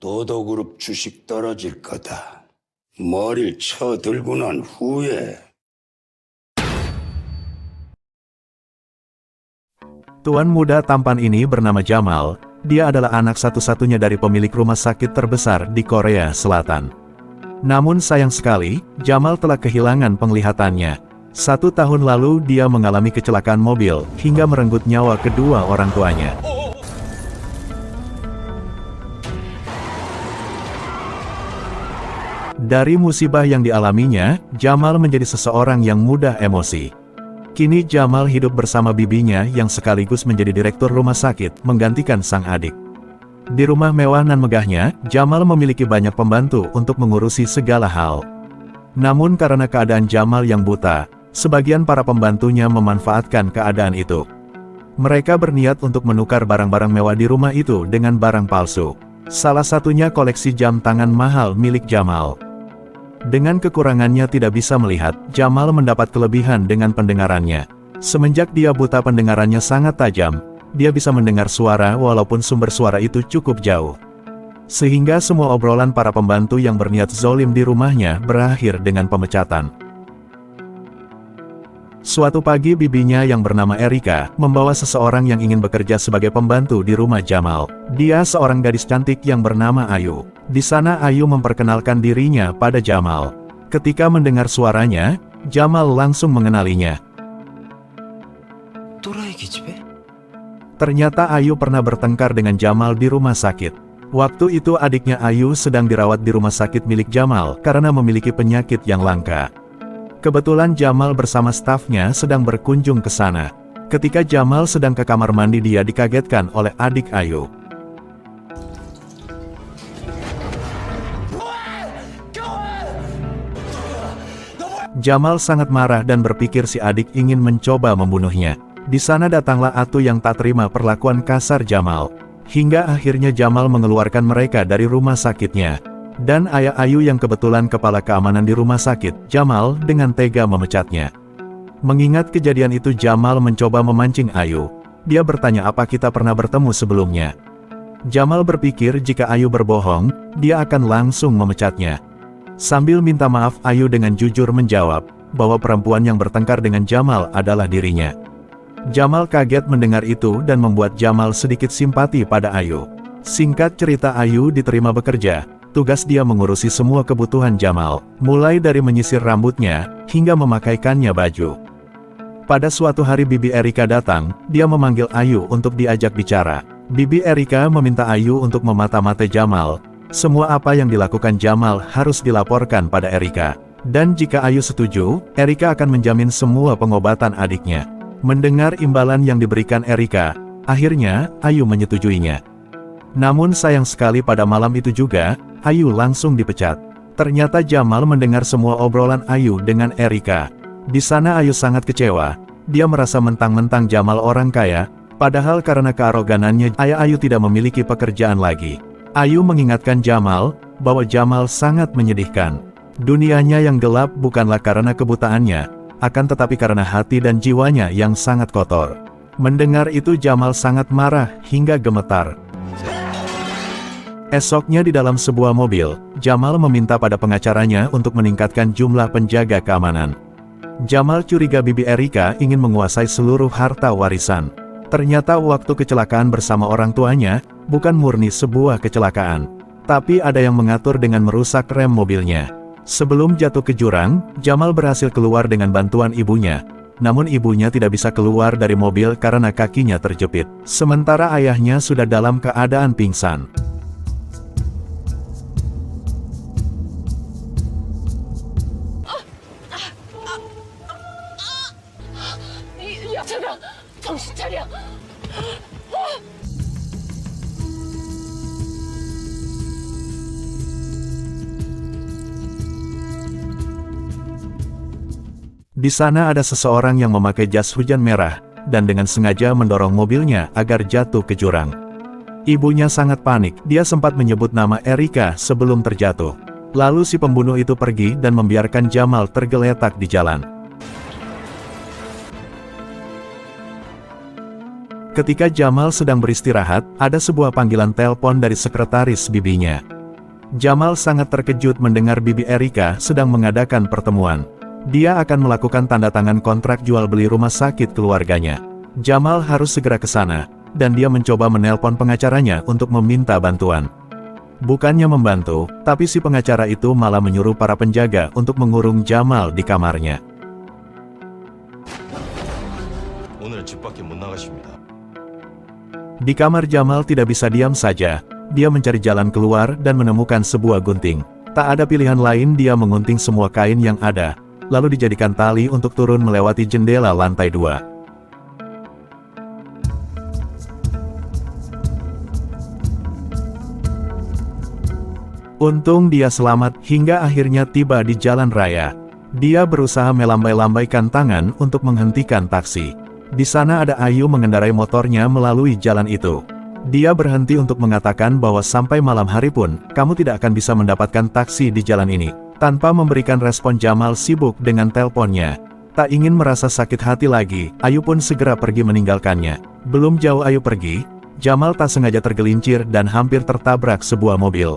도도그룹 주식 떨어질 거다. 머리를 쳐들고 난 후에. Tuan muda tampan ini bernama Jamal. Dia adalah anak satu-satunya dari pemilik rumah sakit terbesar di Korea Selatan. Namun sayang sekali, Jamal telah kehilangan penglihatannya. 1 tahun lalu dia mengalami kecelakaan mobil, hingga merenggut nyawa kedua orang tuanya. Dari musibah yang dialaminya, Jamal menjadi seseorang yang mudah emosi. Kini Jamal hidup bersama bibinya yang sekaligus menjadi direktur rumah sakit, menggantikan sang adik. Di rumah mewah nan megahnya, Jamal memiliki banyak pembantu untuk mengurusi segala hal. Namun karena keadaan Jamal yang buta, sebagian para pembantunya memanfaatkan keadaan itu. Mereka berniat untuk menukar barang-barang mewah di rumah itu dengan barang palsu. Salah satunya koleksi jam tangan mahal milik Jamal. Dengan kekurangannya tidak bisa melihat, Jamal mendapat kelebihan dengan pendengarannya. Semenjak dia buta pendengarannya sangat tajam, dia bisa mendengar suara walaupun sumber suara itu cukup jauh. Sehingga semua obrolan para pembantu yang berniat zolim di rumahnya berakhir dengan pemecatan. Suatu pagi bibinya yang bernama Erika, membawa seseorang yang ingin bekerja sebagai pembantu di rumah Jamal. Dia seorang gadis cantik yang bernama Ayu. Di sana Ayu memperkenalkan dirinya pada Jamal. Ketika mendengar suaranya, Jamal langsung mengenalinya. Ternyata Ayu pernah bertengkar dengan Jamal di rumah sakit. Waktu itu adiknya Ayu sedang dirawat di rumah sakit milik Jamal karena memiliki penyakit yang langka. Kebetulan Jamal bersama stafnya sedang berkunjung ke sana. Ketika Jamal sedang ke kamar mandi, dia dikagetkan oleh adik Ayu. Jamal sangat marah dan berpikir si adik ingin mencoba membunuhnya. Di sana datanglah Atu yang tak terima perlakuan kasar Jamal. Hingga akhirnya Jamal mengeluarkan mereka dari rumah sakitnya. Dan ayah Ayu yang kebetulan kepala keamanan di rumah sakit, Jamal dengan tega memecatnya. Mengingat kejadian itu, Jamal mencoba memancing Ayu. Dia bertanya apa kita pernah bertemu sebelumnya. Jamal berpikir jika Ayu berbohong, dia akan langsung memecatnya. Sambil minta maaf, Ayu dengan jujur menjawab bahwa perempuan yang bertengkar dengan Jamal adalah dirinya. Jamal kaget mendengar itu dan membuat Jamal sedikit simpati pada Ayu. Singkat cerita, Ayu diterima bekerja. Tugas dia mengurusi semua kebutuhan Jamal, mulai dari menyisir rambutnya, hingga memakaikannya baju. Pada suatu hari Bibi Erika datang, dia memanggil Ayu untuk diajak bicara. Bibi Erika meminta Ayu untuk memata-matai Jamal. Semua apa yang dilakukan Jamal harus dilaporkan pada Erika. Dan jika Ayu setuju, Erika akan menjamin semua pengobatan adiknya. Mendengar imbalan yang diberikan Erika, akhirnya Ayu menyetujuinya. Namun sayang sekali pada malam itu juga, Ayu langsung dipecat. Ternyata Jamal mendengar semua obrolan Ayu dengan Erika. Di sana Ayu sangat kecewa. Dia merasa mentang-mentang Jamal orang kaya, padahal karena kearoganannya ayah Ayu tidak memiliki pekerjaan lagi. Ayu mengingatkan Jamal bahwa Jamal sangat menyedihkan. Dunianya yang gelap bukanlah karena kebutaannya, akan tetapi karena hati dan jiwanya yang sangat kotor. Mendengar itu Jamal sangat marah hingga gemetar. Esoknya di dalam sebuah mobil, Jamal meminta pada pengacaranya untuk meningkatkan jumlah penjaga keamanan. Jamal curiga Bibi Erika ingin menguasai seluruh harta warisan. Ternyata waktu kecelakaan bersama orang tuanya, bukan murni sebuah kecelakaan. Tapi ada yang mengatur dengan merusak rem mobilnya. Sebelum jatuh ke jurang, Jamal berhasil keluar dengan bantuan ibunya. Namun ibunya tidak bisa keluar dari mobil karena kakinya terjepit. Sementara ayahnya sudah dalam keadaan pingsan. 정신 차려. Di sana ada seseorang yang memakai jas hujan merah, dan dengan sengaja mendorong mobilnya agar jatuh ke jurang. Ibunya sangat panik, dia sempat menyebut nama Erika sebelum terjatuh. Lalu si pembunuh itu pergi dan membiarkan Jamal tergeletak di jalan. Ketika Jamal sedang beristirahat, ada sebuah panggilan telepon dari sekretaris bibinya. Jamal sangat terkejut mendengar bibi Erika sedang mengadakan pertemuan. Dia akan melakukan tanda tangan kontrak jual beli rumah sakit keluarganya. Jamal harus segera ke sana, dan dia mencoba menelpon pengacaranya untuk meminta bantuan. Bukannya membantu, tapi si pengacara itu malah menyuruh para penjaga untuk mengurung Jamal di kamarnya. Di kamar Jamal tidak bisa diam saja. Dia mencari jalan keluar dan menemukan sebuah gunting. Tak ada pilihan lain, dia mengunting semua kain yang ada, lalu dijadikan tali untuk turun melewati jendela lantai 2. Untung dia selamat hingga akhirnya tiba di jalan raya. Dia berusaha melambai-lambaikan tangan untuk menghentikan taksi. Di sana ada Ayu mengendarai motornya melalui jalan itu. Dia berhenti untuk mengatakan bahwa sampai malam hari pun, kamu tidak akan bisa mendapatkan taksi di jalan ini. Tanpa memberikan respon, Jamal sibuk dengan teleponnya. Tak ingin merasa sakit hati lagi, Ayu pun segera pergi meninggalkannya. Belum jauh Ayu pergi, Jamal tak sengaja tergelincir dan hampir tertabrak sebuah mobil.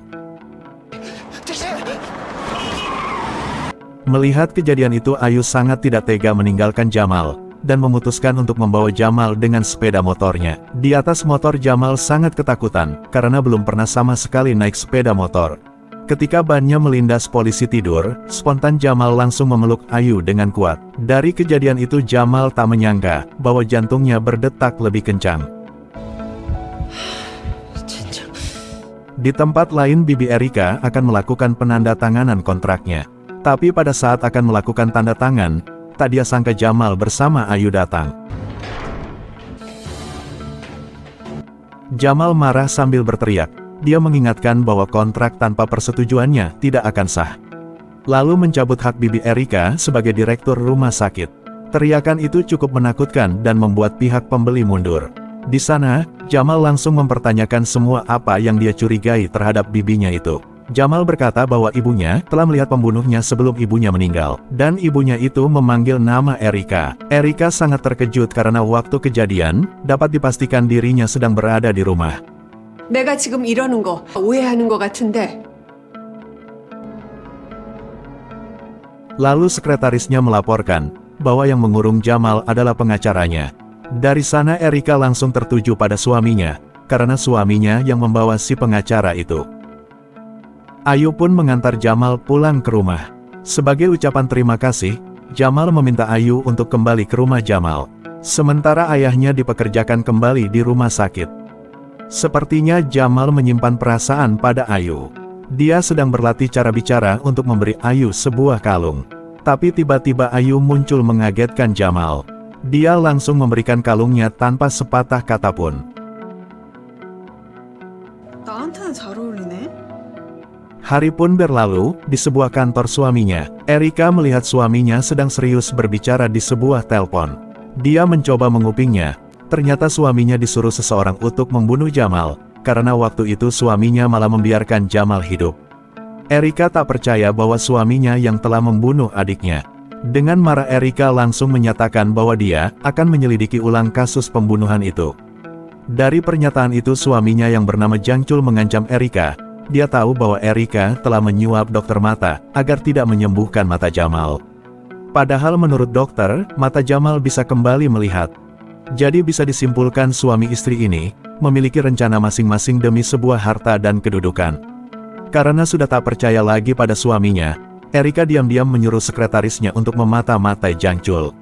Melihat kejadian itu, Ayu sangat tidak tega meninggalkan Jamal, dan memutuskan untuk membawa Jamal dengan sepeda motornya. Di atas motor, Jamal sangat ketakutan, karena belum pernah sama sekali naik sepeda motor. Ketika bannya melindas polisi tidur, spontan Jamal langsung memeluk Ayu dengan kuat. Dari kejadian itu Jamal tak menyangka, bahwa jantungnya berdetak lebih kencang. Di tempat lain, bibi Erika akan melakukan penandatanganan kontraknya. Tapi pada saat akan melakukan tanda tangan, tak dia sangka Jamal bersama Ayu datang. Jamal marah sambil berteriak. Dia mengingatkan bahwa kontrak tanpa persetujuannya tidak akan sah. Lalu mencabut hak bibi Erika sebagai direktur rumah sakit. Teriakan itu cukup menakutkan dan membuat pihak pembeli mundur. Di sana, Jamal langsung mempertanyakan semua apa yang dia curigai terhadap bibinya itu. Jamal berkata bahwa ibunya telah melihat pembunuhnya sebelum ibunya meninggal, dan ibunya itu memanggil nama Erika. Erika sangat terkejut karena waktu kejadian, dapat dipastikan dirinya sedang berada di rumah. 내가 지금 이러는 거 오해하는 거 같은데. Lalu sekretarisnya melaporkan bahwa yang mengurung Jamal adalah pengacaranya. Dari sana Erika langsung tertuju pada suaminya, karena suaminya yang membawa si pengacara itu. Ayu pun mengantar Jamal pulang ke rumah. Sebagai ucapan terima kasih, Jamal meminta Ayu untuk kembali ke rumah Jamal. Sementara ayahnya dipekerjakan kembali di rumah sakit. Sepertinya Jamal menyimpan perasaan pada Ayu. Dia sedang berlatih cara bicara untuk memberi Ayu sebuah kalung. Tapi tiba-tiba Ayu muncul mengagetkan Jamal. Dia langsung memberikan kalungnya tanpa sepatah kata pun. 나한테는 잘 어울리네. Hari pun berlalu, di sebuah kantor suaminya, Erika melihat suaminya sedang serius berbicara di sebuah telepon. Dia mencoba mengupingnya, ternyata suaminya disuruh seseorang untuk membunuh Jamal, karena waktu itu suaminya malah membiarkan Jamal hidup. Erika tak percaya bahwa suaminya yang telah membunuh adiknya. Dengan marah Erika langsung menyatakan bahwa dia akan menyelidiki ulang kasus pembunuhan itu. Dari pernyataan itu suaminya yang bernama Jangcul mengancam Erika. Dia tahu bahwa Erika telah menyuap dokter mata, agar tidak menyembuhkan mata Jamal. Padahal menurut dokter, mata Jamal bisa kembali melihat. Jadi bisa disimpulkan suami istri ini, memiliki rencana masing-masing demi sebuah harta dan kedudukan. Karena sudah tak percaya lagi pada suaminya, Erika diam-diam menyuruh sekretarisnya untuk memata-matai Jangcul.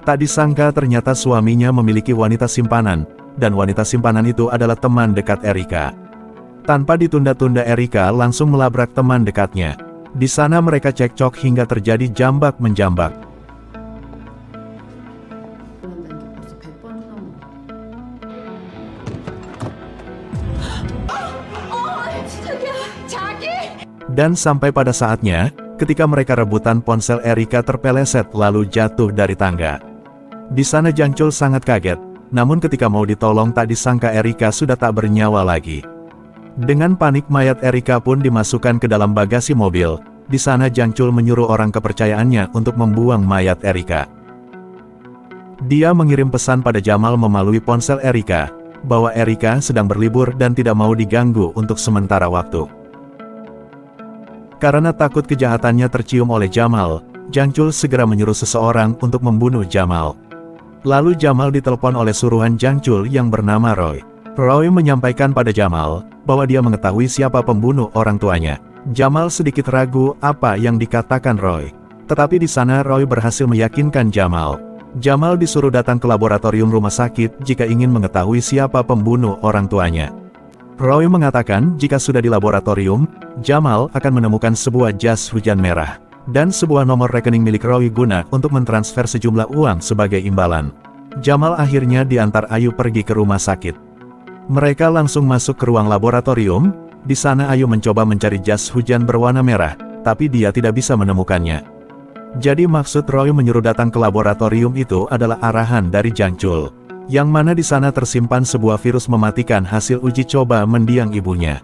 Tak disangka ternyata suaminya memiliki wanita simpanan, dan wanita simpanan itu adalah teman dekat Erika. Tanpa ditunda-tunda Erika langsung melabrak teman dekatnya. Di sana mereka cekcok hingga terjadi jambak-menjambak. Dan sampai pada saatnya, ketika mereka rebutan ponsel Erika terpeleset lalu jatuh dari tangga. Di sana Jangcul sangat kaget, namun ketika mau ditolong tak disangka Erika sudah tak bernyawa lagi. Dengan panik mayat Erika pun dimasukkan ke dalam bagasi mobil. Di sana Jangcul menyuruh orang kepercayaannya untuk membuang mayat Erika. Dia mengirim pesan pada Jamal melalui ponsel Erika, bahwa Erika sedang berlibur dan tidak mau diganggu untuk sementara waktu. Karena takut kejahatannya tercium oleh Jamal, Jang Chul segera menyuruh seseorang untuk membunuh Jamal. Lalu Jamal ditelepon oleh suruhan Jang Chul yang bernama Roy. Roy menyampaikan pada Jamal, bahwa dia mengetahui siapa pembunuh orang tuanya. Jamal sedikit ragu apa yang dikatakan Roy. Tetapi di sana Roy berhasil meyakinkan Jamal. Jamal disuruh datang ke laboratorium rumah sakit jika ingin mengetahui siapa pembunuh orang tuanya. Roy mengatakan jika sudah di laboratorium, Jamal akan menemukan sebuah jas hujan merah dan sebuah nomor rekening milik Roy guna untuk mentransfer sejumlah uang sebagai imbalan. Jamal akhirnya diantar Ayu pergi ke rumah sakit. Mereka langsung masuk ke ruang laboratorium. Di sana Ayu mencoba mencari jas hujan berwarna merah, tapi dia tidak bisa menemukannya. Jadi maksud Roy menyuruh datang ke laboratorium itu adalah arahan dari Jang Chul, yang mana di sana tersimpan sebuah virus mematikan hasil uji coba mendiang ibunya.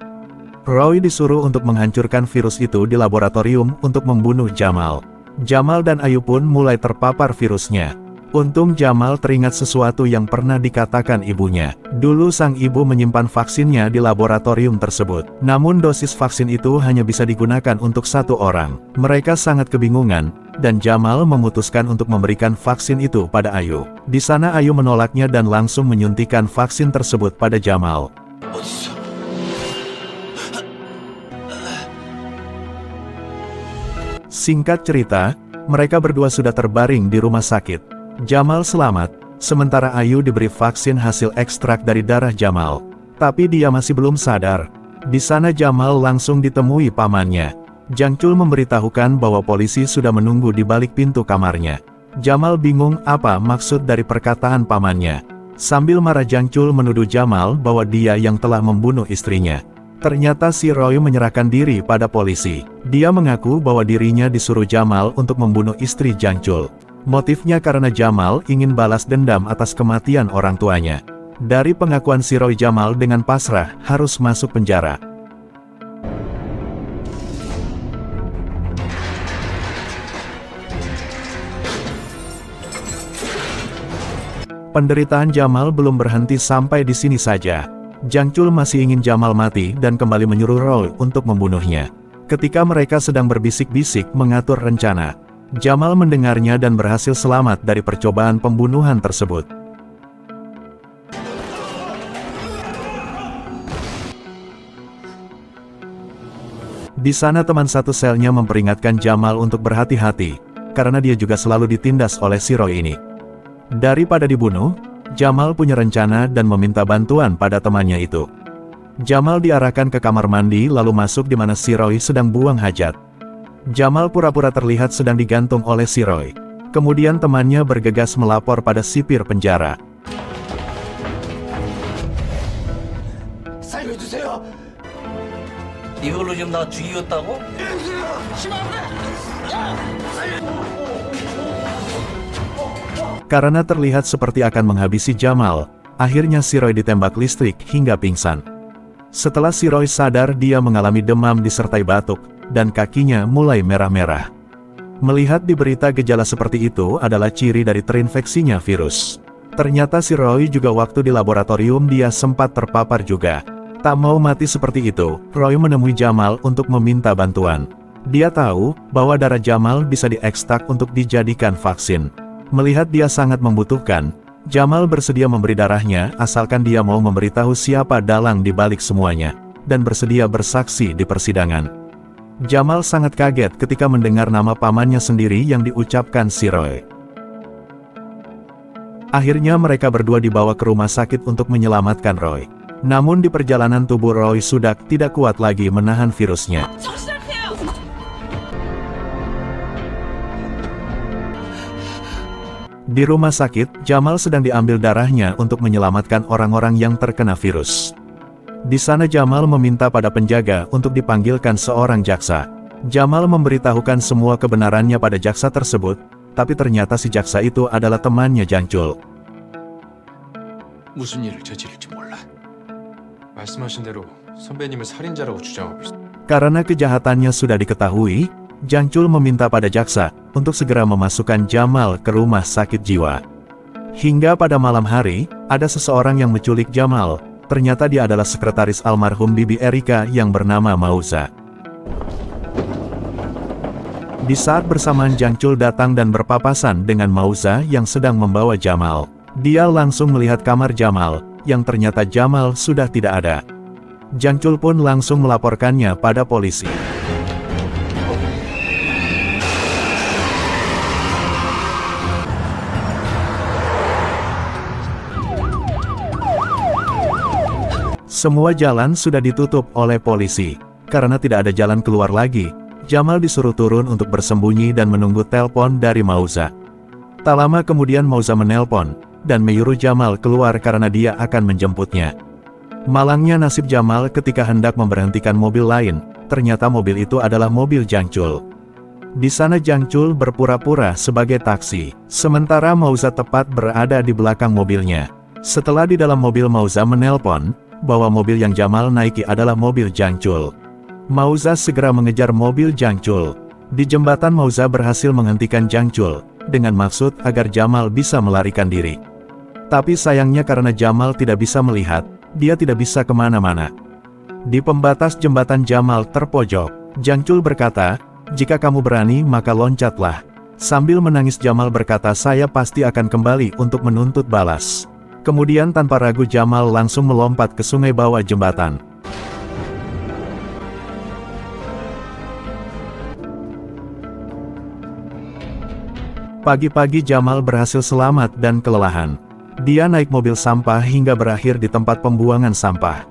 Roy disuruh untuk menghancurkan virus itu di laboratorium untuk membunuh Jamal. Jamal dan Ayu pun mulai terpapar virusnya. Untung Jamal teringat sesuatu yang pernah dikatakan ibunya. Dulu sang ibu menyimpan vaksinnya di laboratorium tersebut. Namun dosis vaksin itu hanya bisa digunakan untuk satu orang. Mereka sangat kebingungan, dan Jamal memutuskan untuk memberikan vaksin itu pada Ayu. Di sana Ayu menolaknya dan langsung menyuntikkan vaksin tersebut pada Jamal. Singkat cerita, mereka berdua sudah terbaring di rumah sakit. Jamal selamat, sementara Ayu diberi vaksin hasil ekstrak dari darah Jamal. Tapi dia masih belum sadar. Di sana Jamal langsung ditemui pamannya. Jang Chul memberitahukan bahwa polisi sudah menunggu di balik pintu kamarnya. Jamal bingung apa maksud dari perkataan pamannya. Sambil marah Jang Chul menuduh Jamal bahwa dia yang telah membunuh istrinya. Ternyata si Roy menyerahkan diri pada polisi. Dia mengaku bahwa dirinya disuruh Jamal untuk membunuh istri Jang Chul. Motifnya karena Jamal ingin balas dendam atas kematian orang tuanya. Dari pengakuan si Roy, Jamal dengan pasrah harus masuk penjara. Penderitaan Jamal belum berhenti sampai di sini saja. Jang Chul masih ingin Jamal mati dan kembali menyuruh Roy untuk membunuhnya. Ketika mereka sedang berbisik-bisik mengatur rencana, Jamal mendengarnya dan berhasil selamat dari percobaan pembunuhan tersebut. Di sana teman satu selnya memperingatkan Jamal untuk berhati-hati, karena dia juga selalu ditindas oleh si Roy ini. Daripada dibunuh, Jamal punya rencana dan meminta bantuan pada temannya itu. Jamal diarahkan ke kamar mandi lalu masuk di mana si Roy sedang buang hajat. Jamal pura-pura terlihat sedang digantung oleh si Roy. Kemudian temannya bergegas melapor pada sipir penjara. 이걸로 지금 나 죽이겠다고? Karena terlihat seperti akan menghabisi Jamal, akhirnya si Roy ditembak listrik hingga pingsan. Setelah si Roy sadar, dia mengalami demam disertai batuk, dan kakinya mulai merah-merah. Melihat di berita gejala seperti itu adalah ciri dari terinfeksinya virus. Ternyata si Roy juga waktu di laboratorium dia sempat terpapar juga. Tak mau mati seperti itu, Roy menemui Jamal untuk meminta bantuan. Dia tahu bahwa darah Jamal bisa diekstrak untuk dijadikan vaksin. Melihat dia sangat membutuhkan, Jamal bersedia memberi darahnya asalkan dia mau memberitahu siapa dalang di balik semuanya, dan bersedia bersaksi di persidangan. Jamal sangat kaget ketika mendengar nama pamannya sendiri yang diucapkan si Roy. Akhirnya mereka berdua dibawa ke rumah sakit untuk menyelamatkan Roy. Namun di perjalanan tubuh Roy sudah tidak kuat lagi menahan virusnya. Di rumah sakit, Jamal sedang diambil darahnya untuk menyelamatkan orang-orang yang terkena virus. Di sana Jamal meminta pada penjaga untuk dipanggilkan seorang jaksa. Jamal memberitahukan semua kebenarannya pada jaksa tersebut, tapi ternyata si jaksa itu adalah temannya Jang Chul. 무슨 일을 저지를지 몰라. 말씀하신 대로 선배님을 살인자라고 주장하고 있어. Karena kejahatannya sudah diketahui, Jang Chul meminta pada jaksa untuk segera memasukkan Jamal ke rumah sakit jiwa. Hingga pada malam hari, ada seseorang yang menculik Jamal. Ternyata dia adalah sekretaris almarhum Bibi Erika yang bernama Mauza. Di saat bersamaan Jangcul datang dan berpapasan dengan Mauza yang sedang membawa Jamal. Dia langsung melihat kamar Jamal, yang ternyata Jamal sudah tidak ada. Jangcul pun langsung melaporkannya pada polisi. Semua jalan sudah ditutup oleh polisi. Karena tidak ada jalan keluar lagi, Jamal disuruh turun untuk bersembunyi dan menunggu telepon dari Mauza. Tak lama kemudian Mauza menelpon, dan menyuruh Jamal keluar karena dia akan menjemputnya. Malangnya nasib Jamal ketika hendak memberhentikan mobil lain, ternyata mobil itu adalah mobil Jangcul. Di sana Jangcul berpura-pura sebagai taksi, sementara Mauza tepat berada di belakang mobilnya. Setelah di dalam mobil Mauza menelpon, bahwa mobil yang Jamal naiki adalah mobil Jangcul. Mauza segera mengejar mobil Jangcul. Di jembatan Mauza berhasil menghentikan Jangcul, dengan maksud agar Jamal bisa melarikan diri. Tapi sayangnya karena Jamal tidak bisa melihat, dia tidak bisa kemana-mana. Di pembatas jembatan Jamal terpojok, Jangcul berkata, "Jika kamu berani maka loncatlah." Sambil menangis Jamal berkata, "Saya pasti akan kembali untuk menuntut balas." Kemudian tanpa ragu Jamal langsung melompat ke sungai bawah jembatan. Pagi-pagi Jamal berhasil selamat dan kelelahan. Dia naik mobil sampah hingga berakhir di tempat pembuangan sampah.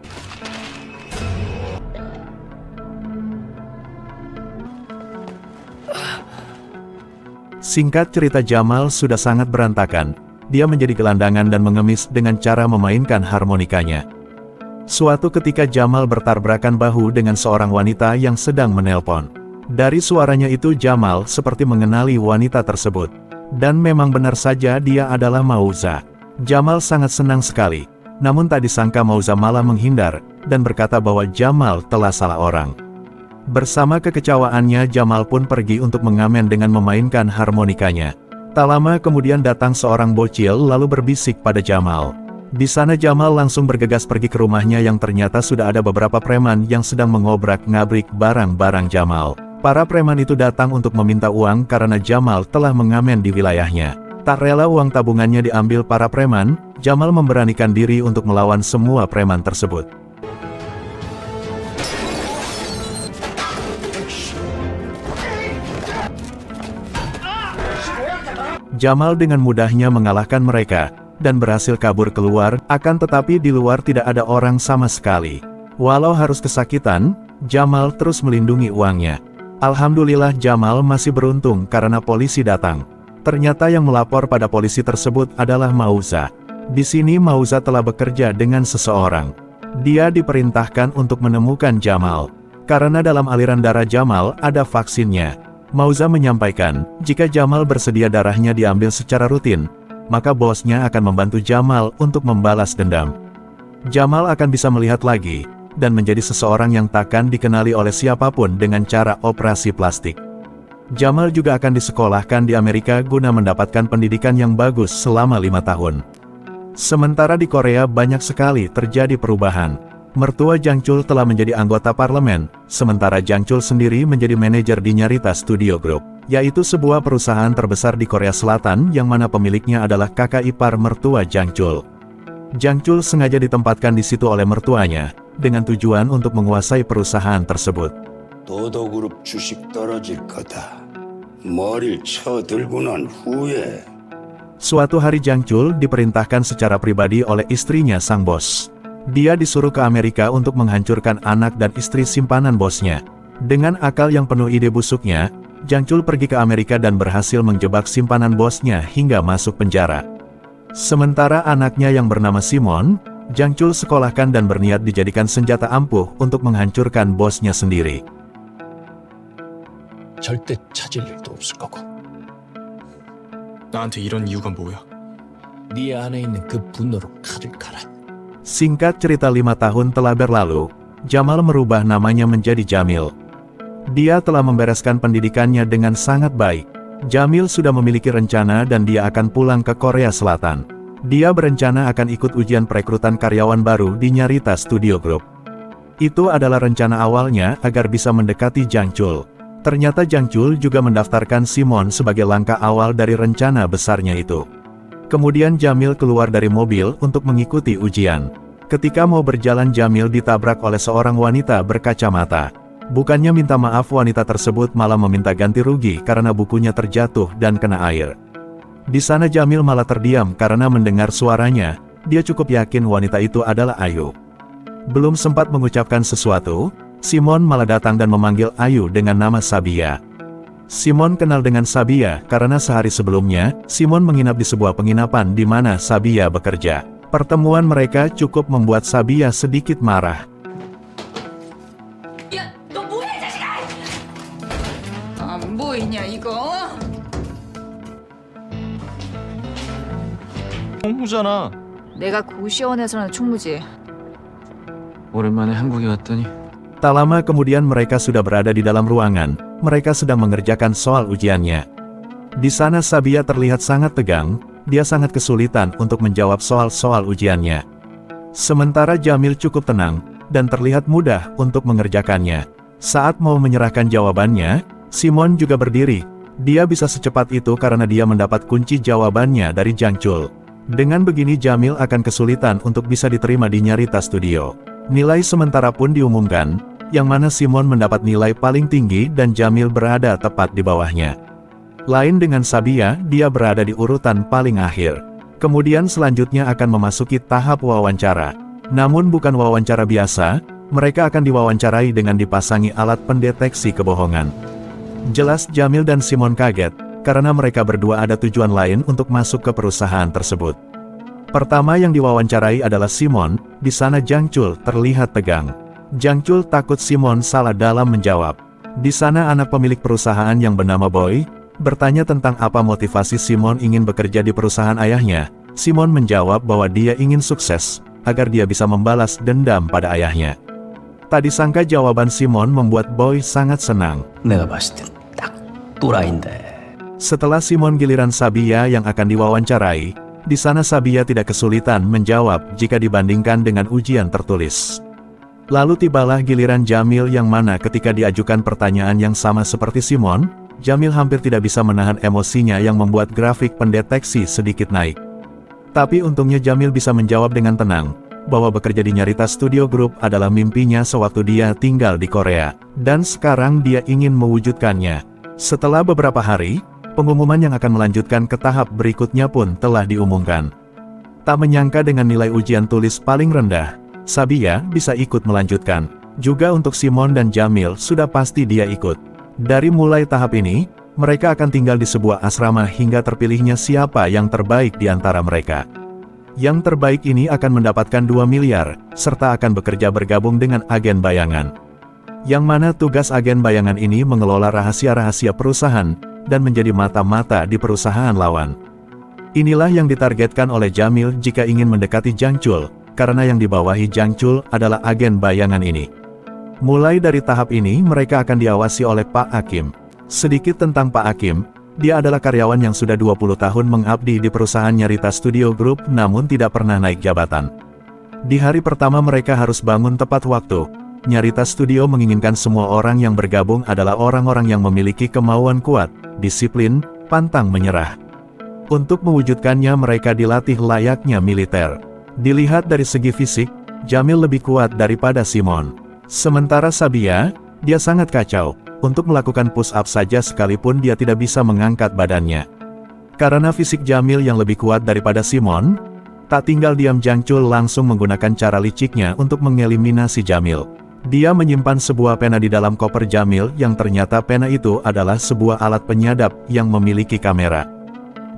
Singkat cerita Jamal sudah sangat berantakan. Dia menjadi gelandangan dan mengemis dengan cara memainkan harmonikanya. Suatu ketika Jamal bertabrakan bahu dengan seorang wanita yang sedang menelpon. Dari suaranya itu Jamal seperti mengenali wanita tersebut. Dan memang benar saja dia adalah Mauza. Jamal sangat senang sekali. Namun tak disangka Mauza malah menghindar, dan berkata bahwa Jamal telah salah orang. Bersama kekecewaannya Jamal pun pergi untuk mengamen dengan memainkan harmonikanya. Tak lama kemudian datang seorang bocil lalu berbisik pada Jamal. Di sana Jamal langsung bergegas pergi ke rumahnya yang ternyata sudah ada beberapa preman yang sedang mengobrak-ngabrik barang-barang Jamal. Para preman itu datang untuk meminta uang karena Jamal telah mengamen di wilayahnya. Tak rela uang tabungannya diambil para preman, Jamal memberanikan diri untuk melawan semua preman tersebut. Jamal dengan mudahnya mengalahkan mereka, dan berhasil kabur keluar, akan tetapi di luar tidak ada orang sama sekali. Walau harus kesakitan, Jamal terus melindungi uangnya. Alhamdulillah Jamal masih beruntung karena polisi datang. Ternyata yang melapor pada polisi tersebut adalah Mauza. Di sini Mauza telah bekerja dengan seseorang. Dia diperintahkan untuk menemukan Jamal. Karena dalam aliran darah Jamal ada vaksinnya. Mauza menyampaikan, jika Jamal bersedia darahnya diambil secara rutin, maka bosnya akan membantu Jamal untuk membalas dendam. Jamal akan bisa melihat lagi, dan menjadi seseorang yang takkan dikenali oleh siapapun dengan cara operasi plastik. Jamal juga akan disekolahkan di Amerika guna mendapatkan pendidikan yang bagus selama 5 tahun. Sementara di Korea banyak sekali terjadi perubahan. Mertua Jangcul telah menjadi anggota parlemen, sementara Jangcul sendiri menjadi manajer di Nyarita Studio Group, yaitu sebuah perusahaan terbesar di Korea Selatan yang mana pemiliknya adalah kakak ipar mertua Jangcul. Jangcul sengaja ditempatkan di situ oleh mertuanya, dengan tujuan untuk menguasai perusahaan tersebut. 도도그룹 주식 떨어질 거다. 머리를 쳐들고 난 후에. Suatu hari Jangcul diperintahkan secara pribadi oleh istrinya sang bos. Dia disuruh ke Amerika untuk menghancurkan anak dan istri simpanan bosnya. Dengan akal yang penuh ide busuknya, Jangcul pergi ke Amerika dan berhasil menjebak simpanan bosnya hingga masuk penjara. Sementara anaknya yang bernama Simon, Jangcul sekolahkan dan berniat dijadikan senjata ampuh untuk menghancurkan bosnya sendiri. 절대 찾을 일도 없을 거고. 나한테 이런 이유가 뭐야? 네 안에 있는 그 분노로 칼을 갈아. Singkat cerita 5 tahun telah berlalu, Jamal merubah namanya menjadi Jamil. Dia telah membereskan pendidikannya dengan sangat baik. Jamil sudah memiliki rencana dan dia akan pulang ke Korea Selatan. Dia berencana akan ikut ujian perekrutan karyawan baru di Nyarita Studio Group. Itu adalah rencana awalnya agar bisa mendekati Jang Chul. Ternyata Jang Chul juga mendaftarkan Simon sebagai langkah awal dari rencana besarnya itu. Kemudian Jamil keluar dari mobil untuk mengikuti ujian. Ketika mau berjalan Jamil ditabrak oleh seorang wanita berkacamata. Bukannya minta maaf, wanita tersebut malah meminta ganti rugi karena bukunya terjatuh dan kena air. Di sana Jamil malah terdiam karena mendengar suaranya. Dia cukup yakin wanita itu adalah Ayu. Belum sempat mengucapkan sesuatu, Simon malah datang dan memanggil Ayu dengan nama Sabia. Simon kenal dengan Sabia karena sehari sebelumnya, Simon menginap di sebuah penginapan di mana Sabia bekerja. Pertemuan mereka cukup membuat Sabia sedikit marah. 야, 너 뭐해, 이 자식아! 안 보이냐, 이거? 총무잖아. 내가 고시원에서는 총무지. 오랜만에 한국에 왔더니 Tak lama kemudian mereka sudah berada di dalam ruangan. Mereka sedang mengerjakan soal ujiannya. Di sana Sabia terlihat sangat tegang. Dia sangat kesulitan untuk menjawab soal-soal ujiannya. Sementara Jamil cukup tenang dan terlihat mudah untuk mengerjakannya. Saat mau menyerahkan jawabannya, Simon juga berdiri. Dia bisa secepat itu karena dia mendapat kunci jawabannya dari Jang Chul. Dengan begini Jamil akan kesulitan untuk bisa diterima di Nyarita Studio. Nilai sementara pun diumumkan, yang mana Simon mendapat nilai paling tinggi dan Jamil berada tepat di bawahnya. Lain dengan Sabia, dia berada di urutan paling akhir. Kemudian selanjutnya akan memasuki tahap wawancara. Namun bukan wawancara biasa, mereka akan diwawancarai dengan dipasangi alat pendeteksi kebohongan. Jelas Jamil dan Simon kaget, karena mereka berdua ada tujuan lain untuk masuk ke perusahaan tersebut. Pertama yang diwawancarai adalah Simon, di sana Jang Chul terlihat tegang. Jang Chul takut Simon salah dalam menjawab. Di sana anak pemilik perusahaan yang bernama Boy, bertanya tentang apa motivasi Simon ingin bekerja di perusahaan ayahnya. Simon menjawab bahwa dia ingin sukses, agar dia bisa membalas dendam pada ayahnya. Tak disangka jawaban Simon membuat Boy sangat senang. 내가 봤을 땐 딱 또라이인데. Setelah Simon giliran Sabia yang akan diwawancarai, di sana Sabia tidak kesulitan menjawab jika dibandingkan dengan ujian tertulis. Lalu tibalah giliran Jamil yang mana ketika diajukan pertanyaan yang sama seperti Simon, Jamil hampir tidak bisa menahan emosinya yang membuat grafik pendeteksi sedikit naik. Tapi untungnya Jamil bisa menjawab dengan tenang, bahwa bekerja di Nyarita Studio Group adalah mimpinya sewaktu dia tinggal di Korea, dan sekarang dia ingin mewujudkannya. Setelah beberapa hari, pengumuman yang akan melanjutkan ke tahap berikutnya pun telah diumumkan. Tak menyangka dengan nilai ujian tulis paling rendah, Sabia bisa ikut melanjutkan. Juga untuk Simon dan Jamil sudah pasti dia ikut. Dari mulai tahap ini, mereka akan tinggal di sebuah asrama hingga terpilihnya siapa yang terbaik di antara mereka. Yang terbaik ini akan mendapatkan 2 miliar, serta akan bekerja bergabung dengan agen bayangan. Yang mana tugas agen bayangan ini mengelola rahasia-rahasia perusahaan, dan menjadi mata-mata di perusahaan lawan. Inilah yang ditargetkan oleh Jamil jika ingin mendekati Jang Chul, karena yang dibawahi Jang Chul adalah agen bayangan ini. Mulai dari tahap ini mereka akan diawasi oleh Pak Hakim. Sedikit tentang Pak Hakim, dia adalah karyawan yang sudah 20 tahun mengabdi di perusahaan Nyarita Studio Group namun tidak pernah naik jabatan. Di hari pertama mereka harus bangun tepat waktu. Nyarita Studio menginginkan semua orang yang bergabung adalah orang-orang yang memiliki kemauan kuat, disiplin, pantang menyerah. Untuk mewujudkannya mereka dilatih layaknya militer. Dilihat dari segi fisik, Jamil lebih kuat daripada Simon. Sementara Sabia, dia sangat kacau. Untuk melakukan push-up saja sekalipun dia tidak bisa mengangkat badannya. Karena fisik Jamil yang lebih kuat daripada Simon, tak tinggal diam Jang Chul langsung menggunakan cara liciknya untuk mengeliminasi Jamil. Dia menyimpan sebuah pena di dalam koper Jamil yang ternyata pena itu adalah sebuah alat penyadap yang memiliki kamera.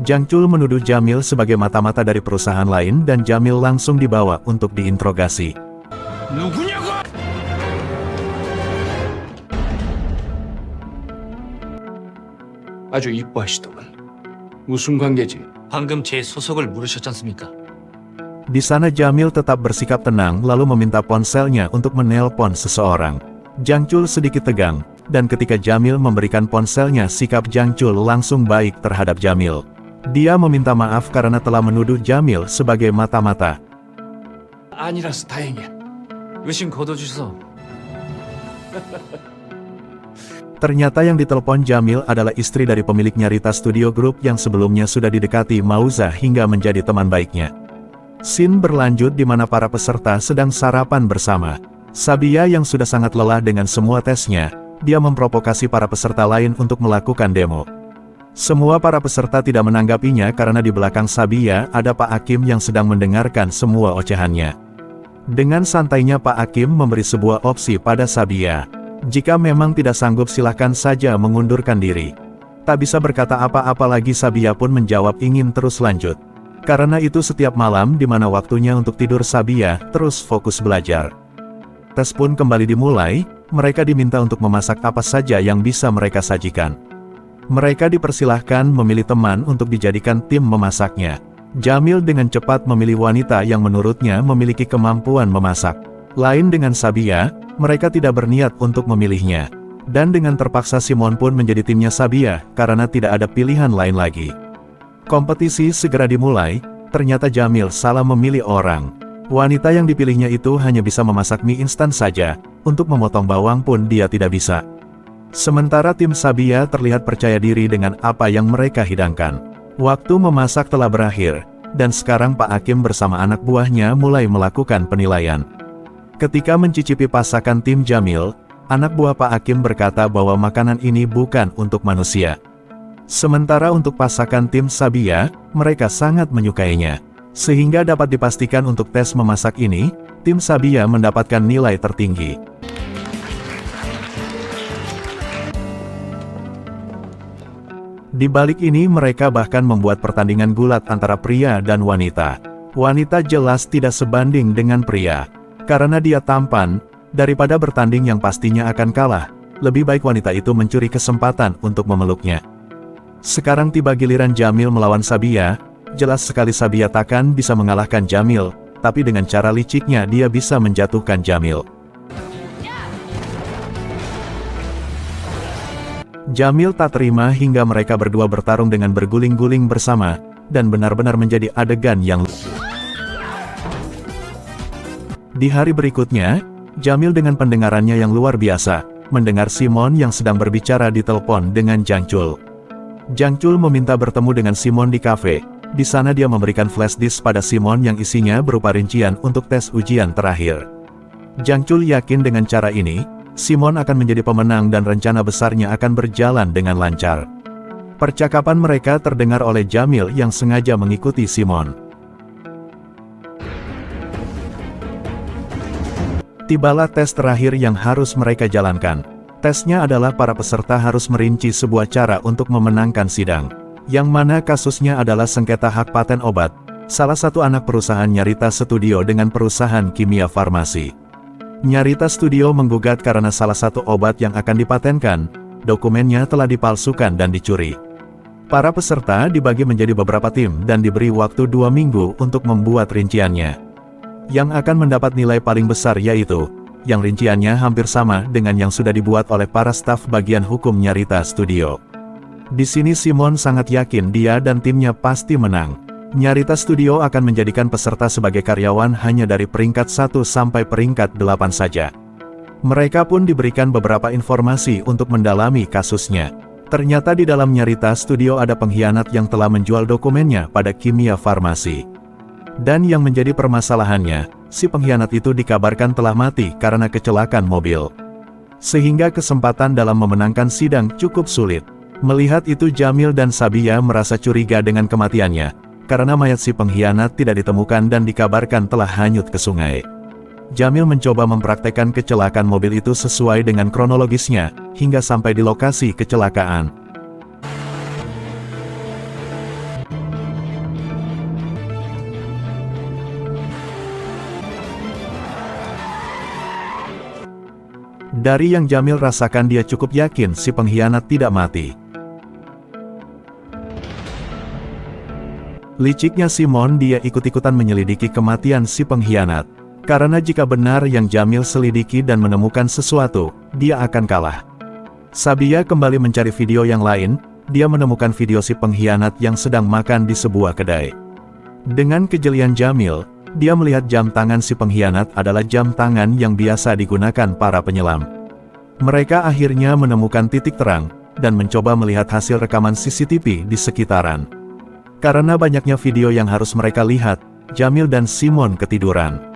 Jang Chul menuduh Jamil sebagai mata-mata dari perusahaan lain dan Jamil langsung dibawa untuk diinterogasi. 아주 이뻐하시더군. 무슨 관계지? 방금 제 소속을 물으셨지 않습니까? Di sana Jamil tetap bersikap tenang lalu meminta ponselnya untuk menelpon seseorang. Jang Chul sedikit tegang, dan ketika Jamil memberikan ponselnya, sikap Jang Chul langsung baik terhadap Jamil. Dia meminta maaf karena telah menuduh Jamil sebagai mata-mata. 아니라서 다행이야. 의심 걷어주셔서. Ternyata yang ditelepon Jamil adalah istri dari pemilik Nyarita Studio Group yang sebelumnya sudah didekati Mauza hingga menjadi teman baiknya. Scene berlanjut di mana para peserta sedang sarapan bersama. Sabia yang sudah sangat lelah dengan semua tesnya, dia memprovokasi para peserta lain untuk melakukan demo. Semua para peserta tidak menanggapinya karena di belakang Sabia ada Pak Hakim yang sedang mendengarkan semua ocehannya. Dengan santainya Pak Hakim memberi sebuah opsi pada Sabia. Jika memang tidak sanggup silahkan saja mengundurkan diri. Tak bisa berkata apa-apa lagi, Sabia pun menjawab ingin terus lanjut. Karena itu setiap malam di mana waktunya untuk tidur, Sabia terus fokus belajar. Tes pun kembali dimulai, mereka diminta untuk memasak apa saja yang bisa mereka sajikan. Mereka dipersilahkan memilih teman untuk dijadikan tim memasaknya. Jamil dengan cepat memilih wanita yang menurutnya memiliki kemampuan memasak. Lain dengan Sabia, mereka tidak berniat untuk memilihnya. Dan dengan terpaksa Simon pun menjadi timnya Sabia, karena tidak ada pilihan lain lagi. Kompetisi segera dimulai, ternyata Jamil salah memilih orang. Wanita yang dipilihnya itu hanya bisa memasak mie instan saja, untuk memotong bawang pun dia tidak bisa. Sementara tim Sabia terlihat percaya diri dengan apa yang mereka hidangkan. Waktu memasak telah berakhir, dan sekarang Pak Hakim bersama anak buahnya mulai melakukan penilaian. Ketika mencicipi pasakan tim Jamil, anak buah Pak Hakim berkata bahwa makanan ini bukan untuk manusia. Sementara untuk pasakan tim Sabia, mereka sangat menyukainya. Sehingga dapat dipastikan untuk tes memasak ini, tim Sabia mendapatkan nilai tertinggi. Di balik ini mereka bahkan membuat pertandingan gulat antara pria dan wanita. Wanita jelas tidak sebanding dengan pria. Karena dia tampan, daripada bertanding yang pastinya akan kalah, lebih baik wanita itu mencuri kesempatan untuk memeluknya. Sekarang tiba giliran Jamil melawan Sabia, jelas sekali Sabia takkan bisa mengalahkan Jamil, tapi dengan cara liciknya dia bisa menjatuhkan Jamil. Jamil tak terima hingga mereka berdua bertarung dengan berguling-guling bersama, dan benar-benar menjadi adegan yang Di hari berikutnya, Jamil dengan pendengarannya yang luar biasa, mendengar Simon yang sedang berbicara di telepon dengan Jang Chul. Jang Chul meminta bertemu dengan Simon di kafe. Di sana dia memberikan flash disk pada Simon yang isinya berupa rincian untuk tes ujian terakhir. Jang Chul yakin dengan cara ini, Simon akan menjadi pemenang dan rencana besarnya akan berjalan dengan lancar. Percakapan mereka terdengar oleh Jamil yang sengaja mengikuti Simon. Tibalah tes terakhir yang harus mereka jalankan. Tesnya adalah para peserta harus merinci sebuah cara untuk memenangkan sidang. Yang mana kasusnya adalah sengketa hak paten obat, salah satu anak perusahaan Nyarita Studio dengan perusahaan kimia farmasi. Nyarita Studio menggugat karena salah satu obat yang akan dipatenkan, dokumennya telah dipalsukan dan dicuri. Para peserta dibagi menjadi beberapa tim dan diberi waktu 2 minggu untuk membuat rinciannya. Yang akan mendapat nilai paling besar yaitu, yang rinciannya hampir sama dengan yang sudah dibuat oleh para staf bagian hukum Nyarita Studio. Di sini Simon sangat yakin dia dan timnya pasti menang. Nyarita Studio akan menjadikan peserta sebagai karyawan hanya dari peringkat 1 sampai peringkat 8 saja. Mereka pun diberikan beberapa informasi untuk mendalami kasusnya. Ternyata di dalam Nyarita Studio ada pengkhianat yang telah menjual dokumennya pada kimia farmasi. Dan yang menjadi permasalahannya, si pengkhianat itu dikabarkan telah mati karena kecelakaan mobil. Sehingga kesempatan dalam memenangkan sidang cukup sulit. Melihat itu Jamil dan Sabia merasa curiga dengan kematiannya, karena mayat si pengkhianat tidak ditemukan dan dikabarkan telah hanyut ke sungai. Jamil mencoba mempraktekkan kecelakaan mobil itu sesuai dengan kronologisnya, hingga sampai di lokasi kecelakaan. Dari yang Jamil rasakan dia cukup yakin si pengkhianat tidak mati. Liciknya Simon dia ikut-ikutan menyelidiki kematian si pengkhianat. Karena jika benar yang Jamil selidiki dan menemukan sesuatu, dia akan kalah. Sabia kembali mencari video yang lain, dia menemukan video si pengkhianat yang sedang makan di sebuah kedai. Dengan kejelian Jamil, dia melihat jam tangan si pengkhianat adalah jam tangan yang biasa digunakan para penyelam. Mereka akhirnya menemukan titik terang, dan mencoba melihat hasil rekaman CCTV di sekitaran. Karena banyaknya video yang harus mereka lihat, Jamil dan Simon ketiduran.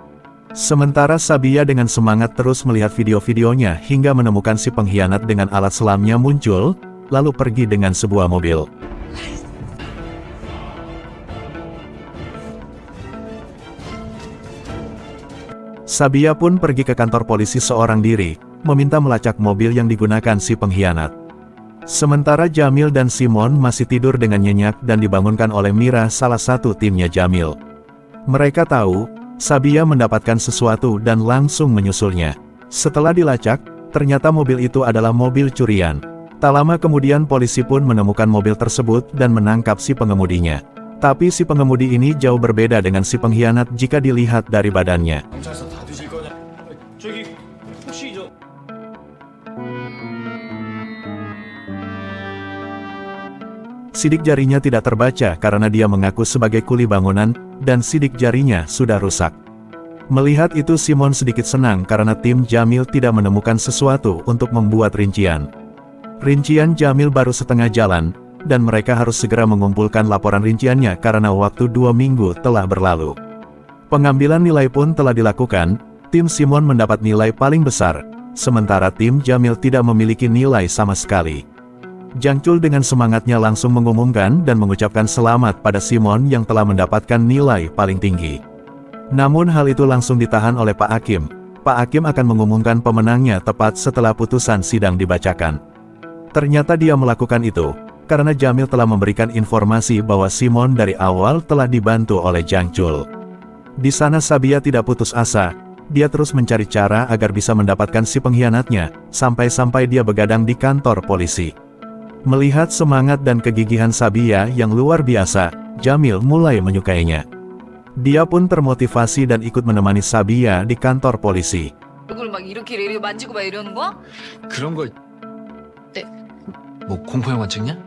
Sementara Sabia dengan semangat terus melihat video-videonya hingga menemukan si pengkhianat dengan alat selamnya muncul, lalu pergi dengan sebuah mobil. Sabia pun pergi ke kantor polisi seorang diri, meminta melacak mobil yang digunakan si pengkhianat. Sementara Jamil dan Simon masih tidur dengan nyenyak dan dibangunkan oleh Mira, salah satu timnya Jamil. Mereka tahu, Sabia mendapatkan sesuatu dan langsung menyusulnya. Setelah dilacak, ternyata mobil itu adalah mobil curian. Tak lama kemudian polisi pun menemukan mobil tersebut dan menangkap si pengemudinya. Tapi si pengemudi ini jauh berbeda dengan si pengkhianat jika dilihat dari badannya. Sidik jarinya tidak terbaca karena dia mengaku sebagai kuli bangunan, dan sidik jarinya sudah rusak. Melihat itu Simon sedikit senang karena tim Jamil tidak menemukan sesuatu untuk membuat rincian. Rincian Jamil baru setengah jalan, dan mereka harus segera mengumpulkan laporan rinciannya karena waktu 2 minggu telah berlalu. Pengambilan nilai pun telah dilakukan, tim Simon mendapat nilai paling besar, sementara tim Jamil tidak memiliki nilai sama sekali. Jangcul dengan semangatnya langsung mengumumkan dan mengucapkan selamat pada Simon yang telah mendapatkan nilai paling tinggi. Namun hal itu langsung ditahan oleh Pak Hakim. Pak Hakim akan mengumumkan pemenangnya tepat setelah putusan sidang dibacakan. Ternyata dia melakukan itu karena Jamil telah memberikan informasi bahwa Simon dari awal telah dibantu oleh Jangcul. Di sana Sabia tidak putus asa, dia terus mencari cara agar bisa mendapatkan si pengkhianatnya, sampai-sampai dia begadang di kantor polisi. Melihat semangat dan kegigihan Sabia yang luar biasa, Jamil mulai menyukainya. Dia pun termotivasi dan ikut menemani Sabia di kantor polisi. 얼굴 막 이렇게 만지고 막 이러는 거야? 그런 걸... 뭐 공포 영화 찍냐?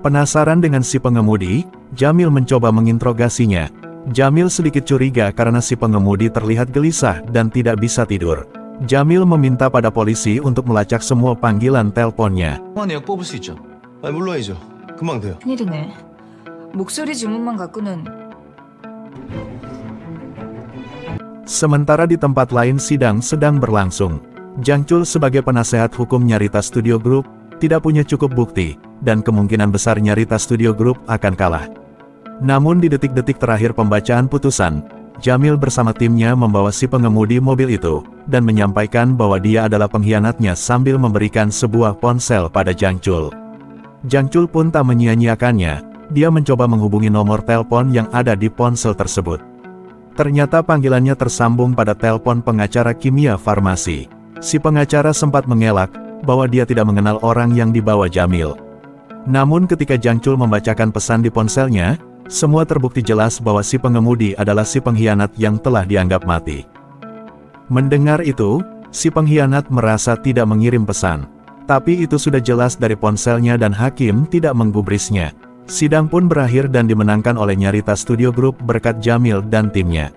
Penasaran dengan si pengemudi, Jamil mencoba menginterogasinya. Jamil sedikit curiga karena si pengemudi terlihat gelisah dan tidak bisa tidur. Jamil meminta pada polisi untuk melacak semua panggilan teleponnya. 내역 뽑을 수 있죠. 물론이죠. 금방 돼요. 큰일이네. 목소리 주문만 갖고는. Sementara di tempat lain sidang sedang berlangsung. Jangcul sebagai penasehat hukum Nyarita Studio Group, tidak punya cukup bukti, dan kemungkinan besar Nyarita Studio Group akan kalah. Namun di detik-detik terakhir pembacaan putusan, Jamil bersama timnya membawa si pengemudi mobil itu, dan menyampaikan bahwa dia adalah pengkhianatnya sambil memberikan sebuah ponsel pada Jangcul. Jangcul pun tak menyia-nyiakannya, dia mencoba menghubungi nomor telepon yang ada di ponsel tersebut. Ternyata panggilannya tersambung pada telepon pengacara kimia farmasi. Si pengacara sempat mengelak, bahwa dia tidak mengenal orang yang dibawa Jamil. Namun ketika Jangcul membacakan pesan di ponselnya, semua terbukti jelas bahwa si pengemudi adalah si pengkhianat yang telah dianggap mati. Mendengar itu, si pengkhianat merasa tidak mengirim pesan. Tapi itu sudah jelas dari ponselnya dan hakim tidak menggubrisnya. Sidang pun berakhir dan dimenangkan oleh Nyarita Studio Group berkat Jamil dan timnya.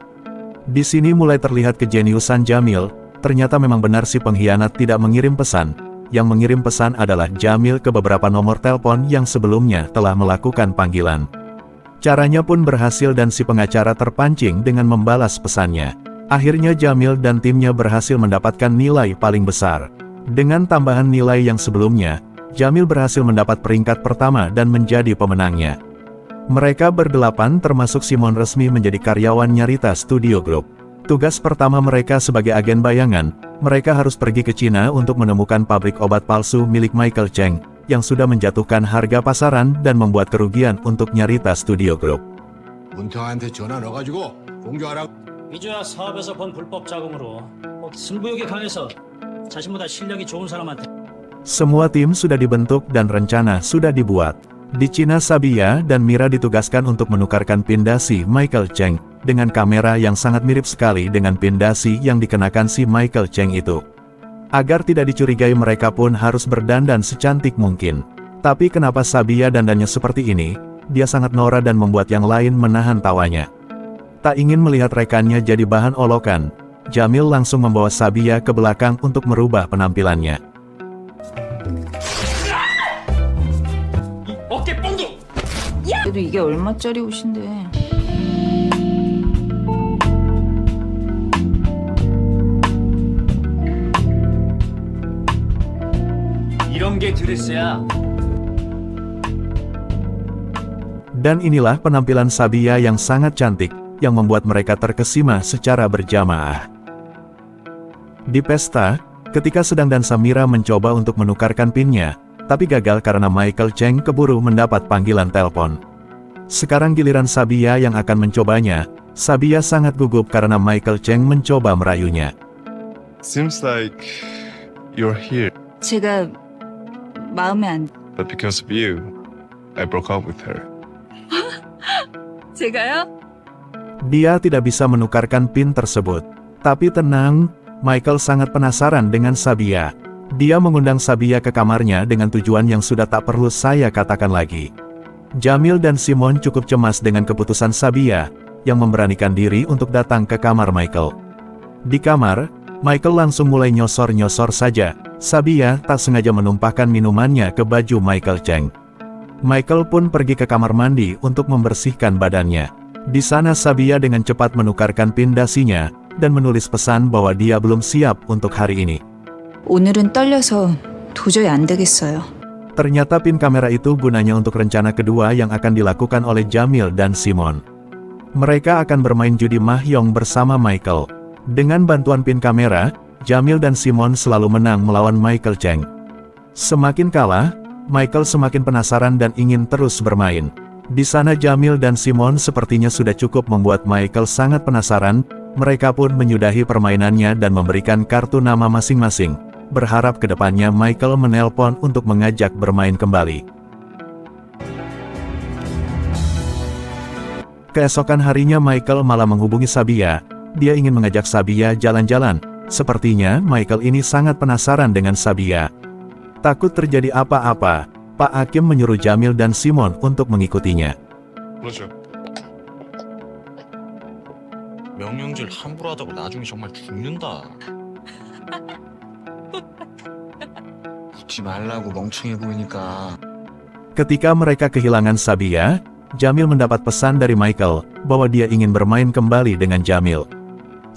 Di sini mulai terlihat kejeniusan Jamil, ternyata memang benar si pengkhianat tidak mengirim pesan. Yang mengirim pesan adalah Jamil ke beberapa nomor telepon yang sebelumnya telah melakukan panggilan. Caranya pun berhasil dan si pengacara terpancing dengan membalas pesannya. Akhirnya Jamil dan timnya berhasil mendapatkan nilai paling besar. Dengan tambahan nilai yang sebelumnya, Jamil berhasil mendapat peringkat pertama dan menjadi pemenangnya. Mereka berdelapan termasuk Simon resmi menjadi karyawan Nyarita Studio Group. Tugas pertama mereka sebagai agen bayangan, mereka harus pergi ke Cina untuk menemukan pabrik obat palsu milik Michael Cheng, yang sudah menjatuhkan harga pasaran dan membuat kerugian untuk Nyarita Studio Group. 문태환한테 전화 넣어가지고 공개하라. 이주야 사업에서 번 불법 자금으로 승부욕이 강해서 자신보다 실력이 좋은 사람한테. Semua tim sudah dibentuk dan rencana sudah dibuat. Di Cina Sabia dan Mira ditugaskan untuk menukarkan pindasi Michael Cheng, dengan kamera yang sangat mirip sekali dengan pindasi yang dikenakan si Michael Cheng itu. Agar tidak dicurigai mereka pun harus berdandan secantik mungkin. Tapi kenapa Sabia dandannya seperti ini? Dia sangat norak dan membuat yang lain menahan tawanya. Tak ingin melihat rekannya jadi bahan olokan, Jamil langsung membawa Sabia ke belakang untuk merubah penampilannya. 그래도 이게 얼마짜리 옷인데. 이런 게 드레스야. Dan inilah penampilan Sabia yang sangat cantik, yang membuat mereka terkesima secara berjamaah. Di pesta, ketika sedang dansa Mira mencoba untuk menukarkan pinnya, tapi gagal karena Michael Cheng keburu mendapat panggilan telepon. Sekarang giliran Sabia yang akan mencobanya. Sabia sangat gugup karena Michael Cheng mencoba merayunya. Seems like you're here, 제가 마음에 안... but because of you, I broke up with her. 제가요? Dia tidak bisa menukarkan pin tersebut. Tapi tenang, Michael sangat penasaran dengan Sabia. Dia mengundang Sabia ke kamarnya dengan tujuan yang sudah tak perlu saya katakan lagi. Jamil dan Simon cukup cemas dengan keputusan Sabia, yang memberanikan diri untuk datang ke kamar Michael. Di kamar, Michael langsung mulai nyosor-nyosor saja. Sabia tak sengaja menumpahkan minumannya ke baju Michael Cheng. Michael pun pergi ke kamar mandi untuk membersihkan badannya. Di sana Sabia dengan cepat menukarkan pin dasinya, dan menulis pesan bahwa dia belum siap untuk hari ini. 오늘은 떨려서 도저히 안 되겠어요. Ternyata pin kamera itu gunanya untuk rencana kedua yang akan dilakukan oleh Jamil dan Simon. Mereka akan bermain judi mahjong bersama Michael. Dengan bantuan pin kamera, Jamil dan Simon selalu menang melawan Michael Cheng. Semakin kalah, Michael semakin penasaran dan ingin terus bermain. Di sana Jamil dan Simon sepertinya sudah cukup membuat Michael sangat penasaran. Mereka pun menyudahi permainannya dan memberikan kartu nama masing-masing. Berharap kedepannya Michael menelpon untuk mengajak bermain kembali. Keesokan harinya Michael malah menghubungi Sabia. Dia ingin mengajak Sabia jalan-jalan. Sepertinya Michael ini sangat penasaran dengan Sabia. Takut terjadi apa-apa, Pak Hakim menyuruh Jamil dan Simon untuk mengikutinya. 그렇죠. 명령질 함부로 하다고 나중에 정말 죽는다. 웃지 말라고 멍청해 보이니까. Ketika mereka kehilangan Sabia, Jamil mendapat pesan dari Michael bahwa dia ingin bermain kembali dengan Jamil.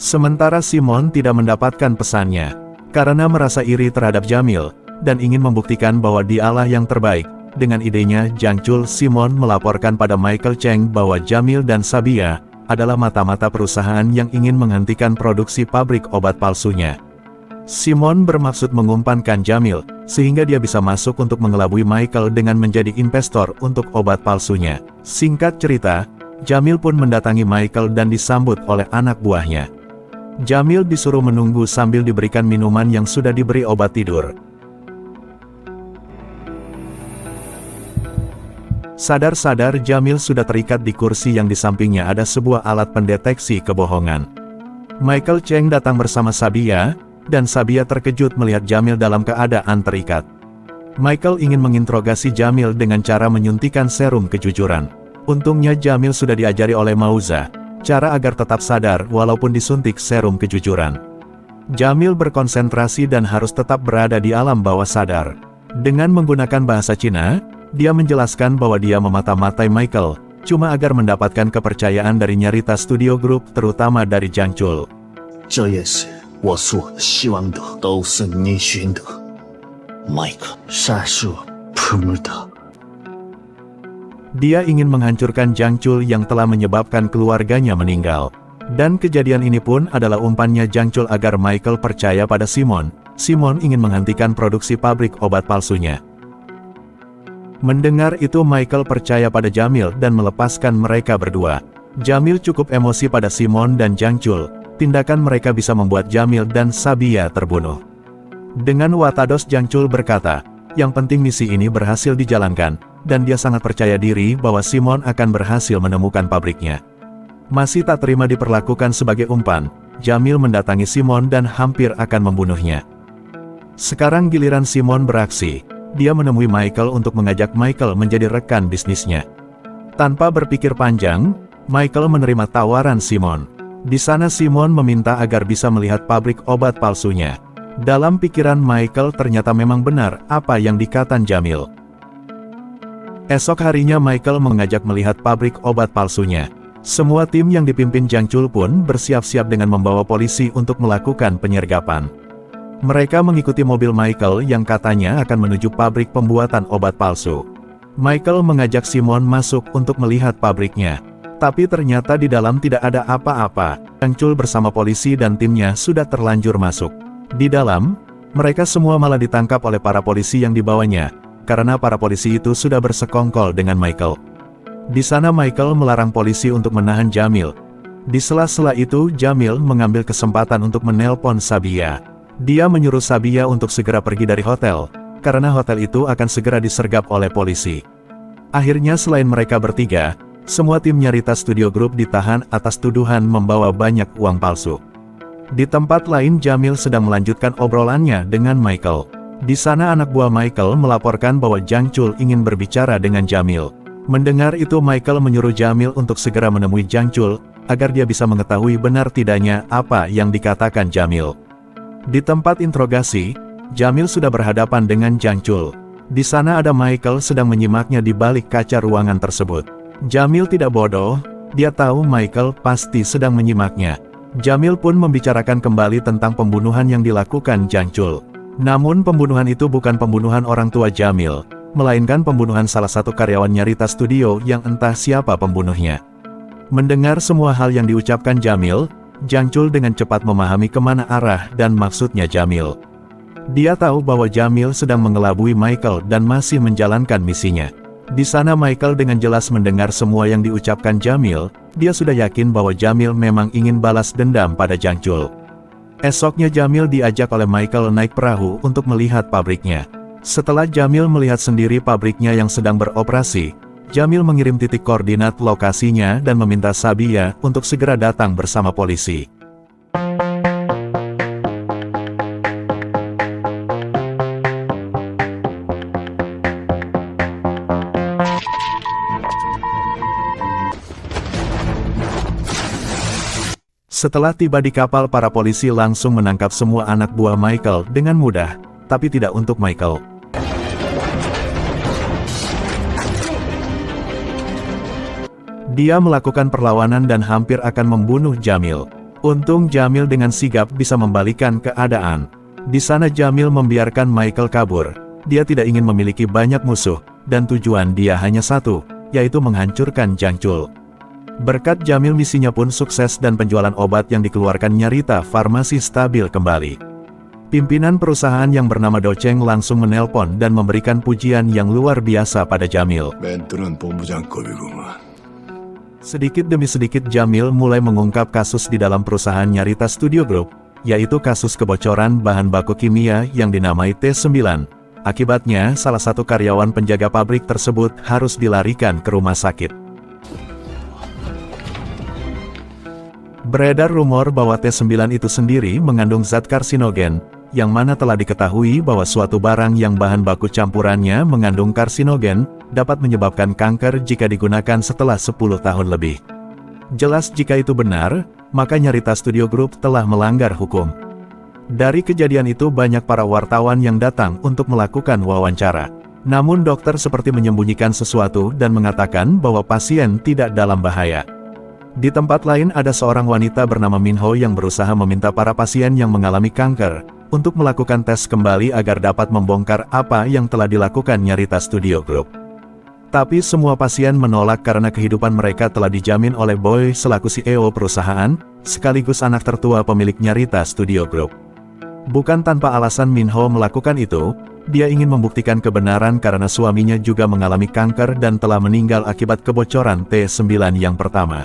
Sementara Simon tidak mendapatkan pesannya karena merasa iri terhadap Jamil dan ingin membuktikan bahwa dialah yang terbaik. Dengan idenya, Jang Chul Simon melaporkan pada Michael Cheng bahwa Jamil dan Sabia adalah mata-mata perusahaan yang ingin menghentikan produksi pabrik obat palsunya. Simon bermaksud mengumpankan Jamil, sehingga dia bisa masuk untuk mengelabui Michael dengan menjadi investor untuk obat palsunya. Singkat cerita, Jamil pun mendatangi Michael dan disambut oleh anak buahnya. Jamil disuruh menunggu sambil diberikan minuman yang sudah diberi obat tidur. Sadar-sadar Jamil sudah terikat di kursi yang di sampingnya ada sebuah alat pendeteksi kebohongan. Michael Cheng datang bersama Sabia, dan Sabia terkejut melihat Jamil dalam keadaan terikat. Michael ingin menginterogasi Jamil dengan cara menyuntikkan serum kejujuran. Untungnya Jamil sudah diajari oleh Mauza, cara agar tetap sadar walaupun disuntik serum kejujuran. Jamil berkonsentrasi dan harus tetap berada di alam bawah sadar. Dengan menggunakan bahasa Cina, dia menjelaskan bahwa dia memata-matai Michael, cuma agar mendapatkan kepercayaan dari Nyarita Studio Group terutama dari Jang Chul. 这也是我所希望的，都是你寻的。Mike，杀是풀물的。 Dia ingin menghancurkan Jang Chul yang telah menyebabkan keluarganya meninggal. Dan kejadian ini pun adalah umpannya Jang Chul agar Michael percaya pada Simon. Simon ingin menghentikan produksi pabrik obat palsunya. Mendengar itu Michael percaya pada Jamil dan melepaskan mereka berdua. Jamil cukup emosi pada Simon dan Jang Chul. Tindakan mereka bisa membuat Jamil dan Sabia terbunuh. Dengan watados Jang Chul berkata, yang penting misi ini berhasil dijalankan, dan dia sangat percaya diri bahwa Simon akan berhasil menemukan pabriknya. Masih tak terima diperlakukan sebagai umpan, Jamil mendatangi Simon dan hampir akan membunuhnya. Sekarang giliran Simon beraksi. Dia menemui Michael untuk mengajak Michael menjadi rekan bisnisnya. Tanpa berpikir panjang, Michael menerima tawaran Simon. Di sana Simon meminta agar bisa melihat pabrik obat palsunya. Dalam pikiran Michael ternyata memang benar apa yang dikatakan Jamil. Esok harinya Michael mengajak melihat pabrik obat palsunya. Semua tim yang dipimpin Jang Chul pun bersiap-siap dengan membawa polisi untuk melakukan penyergapan. Mereka mengikuti mobil Michael yang katanya akan menuju pabrik pembuatan obat palsu. Michael mengajak Simon masuk untuk melihat pabriknya. Tapi ternyata di dalam tidak ada apa-apa. Jang Chul bersama polisi dan timnya sudah terlanjur masuk. Di dalam, mereka semua malah ditangkap oleh para polisi yang dibawanya, karena para polisi itu sudah bersekongkol dengan Michael. Di sana Michael melarang polisi untuk menahan Jamil. Di sela-sela itu Jamil mengambil kesempatan untuk menelpon Sabia. Dia menyuruh Sabia untuk segera pergi dari hotel, karena hotel itu akan segera disergap oleh polisi. Akhirnya selain mereka bertiga, semua tim Nyarita Studio Group ditahan atas tuduhan membawa banyak uang palsu. Di tempat lain Jamil sedang melanjutkan obrolannya dengan Michael. Di sana anak buah Michael melaporkan bahwa Jang Chul ingin berbicara dengan Jamil. Mendengar itu Michael menyuruh Jamil untuk segera menemui Jang Chul, agar dia bisa mengetahui benar tidaknya apa yang dikatakan Jamil. Di tempat interogasi, Jamil sudah berhadapan dengan Jang Chul. Di sana ada Michael sedang menyimaknya di balik kaca ruangan tersebut. Jamil tidak bodoh, dia tahu Michael pasti sedang menyimaknya. Jamil pun membicarakan kembali tentang pembunuhan yang dilakukan Jang Chul. Namun pembunuhan itu bukan pembunuhan orang tua Jamil, melainkan pembunuhan salah satu karyawan Nyarita Studio yang entah siapa pembunuhnya. Mendengar semua hal yang diucapkan Jamil, Jang Chul dengan cepat memahami kemana arah dan maksudnya Jamil. Dia tahu bahwa Jamil sedang mengelabui Michael dan masih menjalankan misinya. Di sana Michael dengan jelas mendengar semua yang diucapkan Jamil, dia sudah yakin bahwa Jamil memang ingin balas dendam pada Jang Chul. Esoknya Jamil diajak oleh Michael naik perahu untuk melihat pabriknya. Setelah Jamil melihat sendiri pabriknya yang sedang beroperasi, Jamil mengirim titik koordinat lokasinya dan meminta Sabia untuk segera datang bersama polisi. Setelah tiba di kapal, para polisi langsung menangkap semua anak buah Michael dengan mudah, tapi tidak untuk Michael. Dia melakukan perlawanan dan hampir akan membunuh Jamil. Untung Jamil dengan sigap bisa membalikkan keadaan. Di sana Jamil membiarkan Michael kabur. Dia tidak ingin memiliki banyak musuh, dan tujuan dia hanya satu, yaitu menghancurkan Jang Chul. Berkat Jamil misinya pun sukses dan penjualan obat yang dikeluarkan Nyarita Farmasi stabil kembali. Pimpinan perusahaan yang bernama Do Cheng langsung menelpon dan memberikan pujian yang luar biasa pada Jamil. 멘트는 본부장급이구만. Sedikit demi sedikit Jamil mulai mengungkap kasus di dalam perusahaan Nyarita Studio Group, yaitu kasus kebocoran bahan baku kimia yang dinamai T9. Akibatnya, salah satu karyawan penjaga pabrik tersebut harus dilarikan ke rumah sakit. Beredar rumor bahwa T9 itu sendiri mengandung zat karsinogen, yang mana telah diketahui bahwa suatu barang yang bahan baku campurannya mengandung karsinogen, dapat menyebabkan kanker jika digunakan setelah 10 tahun lebih. Jelas jika itu benar, maka Nyarita Studio Group telah melanggar hukum. Dari kejadian itu banyak para wartawan yang datang untuk melakukan wawancara. Namun dokter seperti menyembunyikan sesuatu dan mengatakan bahwa pasien tidak dalam bahaya. Di tempat lain ada seorang wanita bernama Min Ho yang berusaha meminta para pasien yang mengalami kanker untuk melakukan tes kembali agar dapat membongkar apa yang telah dilakukan Nyarita Studio Group. Tapi semua pasien menolak karena kehidupan mereka telah dijamin oleh Boy selaku CEO perusahaan, sekaligus anak tertua pemilik Nyarita Studio Group. Bukan tanpa alasan Min Ho melakukan itu, dia ingin membuktikan kebenaran karena suaminya juga mengalami kanker dan telah meninggal akibat kebocoran T9 yang pertama.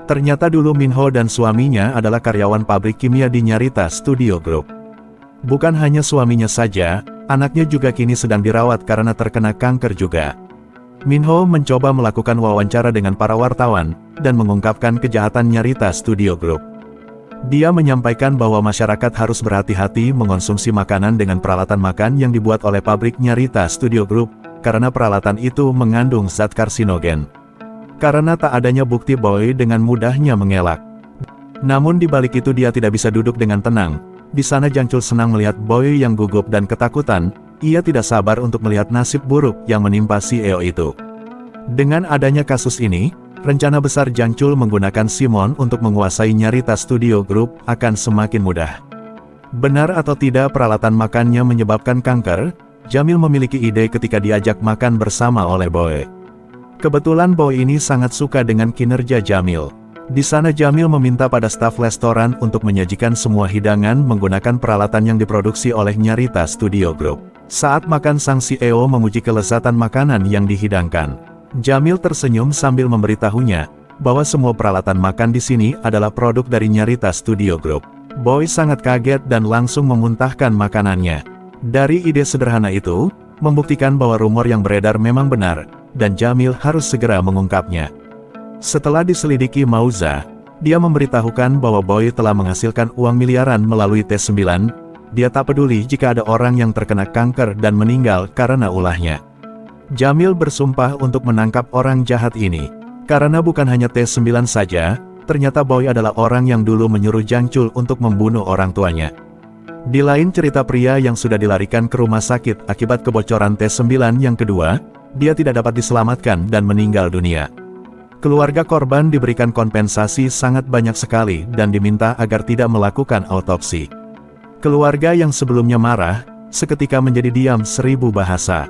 Ternyata dulu Min Ho dan suaminya adalah karyawan pabrik kimia di Nyarita Studio Group. Bukan hanya suaminya saja, anaknya juga kini sedang dirawat karena terkena kanker juga. Min Ho mencoba melakukan wawancara dengan para wartawan, dan mengungkapkan kejahatan Nyarita Studio Group. Dia menyampaikan bahwa masyarakat harus berhati-hati mengonsumsi makanan dengan peralatan makan yang dibuat oleh pabrik Nyarita Studio Group, karena peralatan itu mengandung zat karsinogen. Karena tak adanya bukti, Boy dengan mudahnya mengelak. Namun di balik itu dia tidak bisa duduk dengan tenang. Di sana Jang Chul senang melihat Boy yang gugup dan ketakutan. Ia tidak sabar untuk melihat nasib buruk yang menimpa CEO itu. Dengan adanya kasus ini, rencana besar Jang Chul menggunakan Simon untuk menguasai Nyarita Studio Group akan semakin mudah. Benar atau tidak peralatan makannya menyebabkan kanker, Jamil memiliki ide ketika diajak makan bersama oleh Boy. Kebetulan Boy ini sangat suka dengan kinerja Jamil. Di sana Jamil meminta pada staf restoran untuk menyajikan semua hidangan menggunakan peralatan yang diproduksi oleh Nyarita Studio Group. Saat makan, sang CEO memuji kelezatan makanan yang dihidangkan. Jamil tersenyum sambil memberitahunya bahwa semua peralatan makan di sini adalah produk dari Nyarita Studio Group. Boy sangat kaget dan langsung memuntahkan makanannya. Dari ide sederhana itu, membuktikan bahwa rumor yang beredar memang benar, dan Jamil harus segera mengungkapnya. Setelah diselidiki Mauza, dia memberitahukan bahwa Boy telah menghasilkan uang miliaran melalui tes 9. Dia tak peduli jika ada orang yang terkena kanker dan meninggal karena ulahnya. Jamil bersumpah untuk menangkap orang jahat ini. Karena bukan hanya tes 9 saja, ternyata Boy adalah orang yang dulu menyuruh Jang Chul untuk membunuh orang tuanya. Di lain cerita, pria yang sudah dilarikan ke rumah sakit akibat kebocoran tes 9 yang kedua, dia tidak dapat diselamatkan dan meninggal dunia. Keluarga korban diberikan kompensasi sangat banyak sekali dan diminta agar tidak melakukan autopsi. Keluarga yang sebelumnya marah, seketika menjadi diam 1000 bahasa.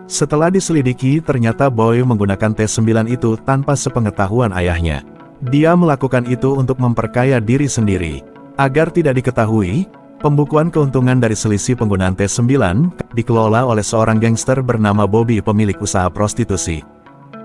Setelah diselidiki, ternyata Boy menggunakan tes 9 itu tanpa sepengetahuan ayahnya. Dia melakukan itu untuk memperkaya diri sendiri. Agar tidak diketahui, pembukuan keuntungan dari selisih penggunaan tes 9 dikelola oleh seorang gangster bernama Bobby, pemilik usaha prostitusi.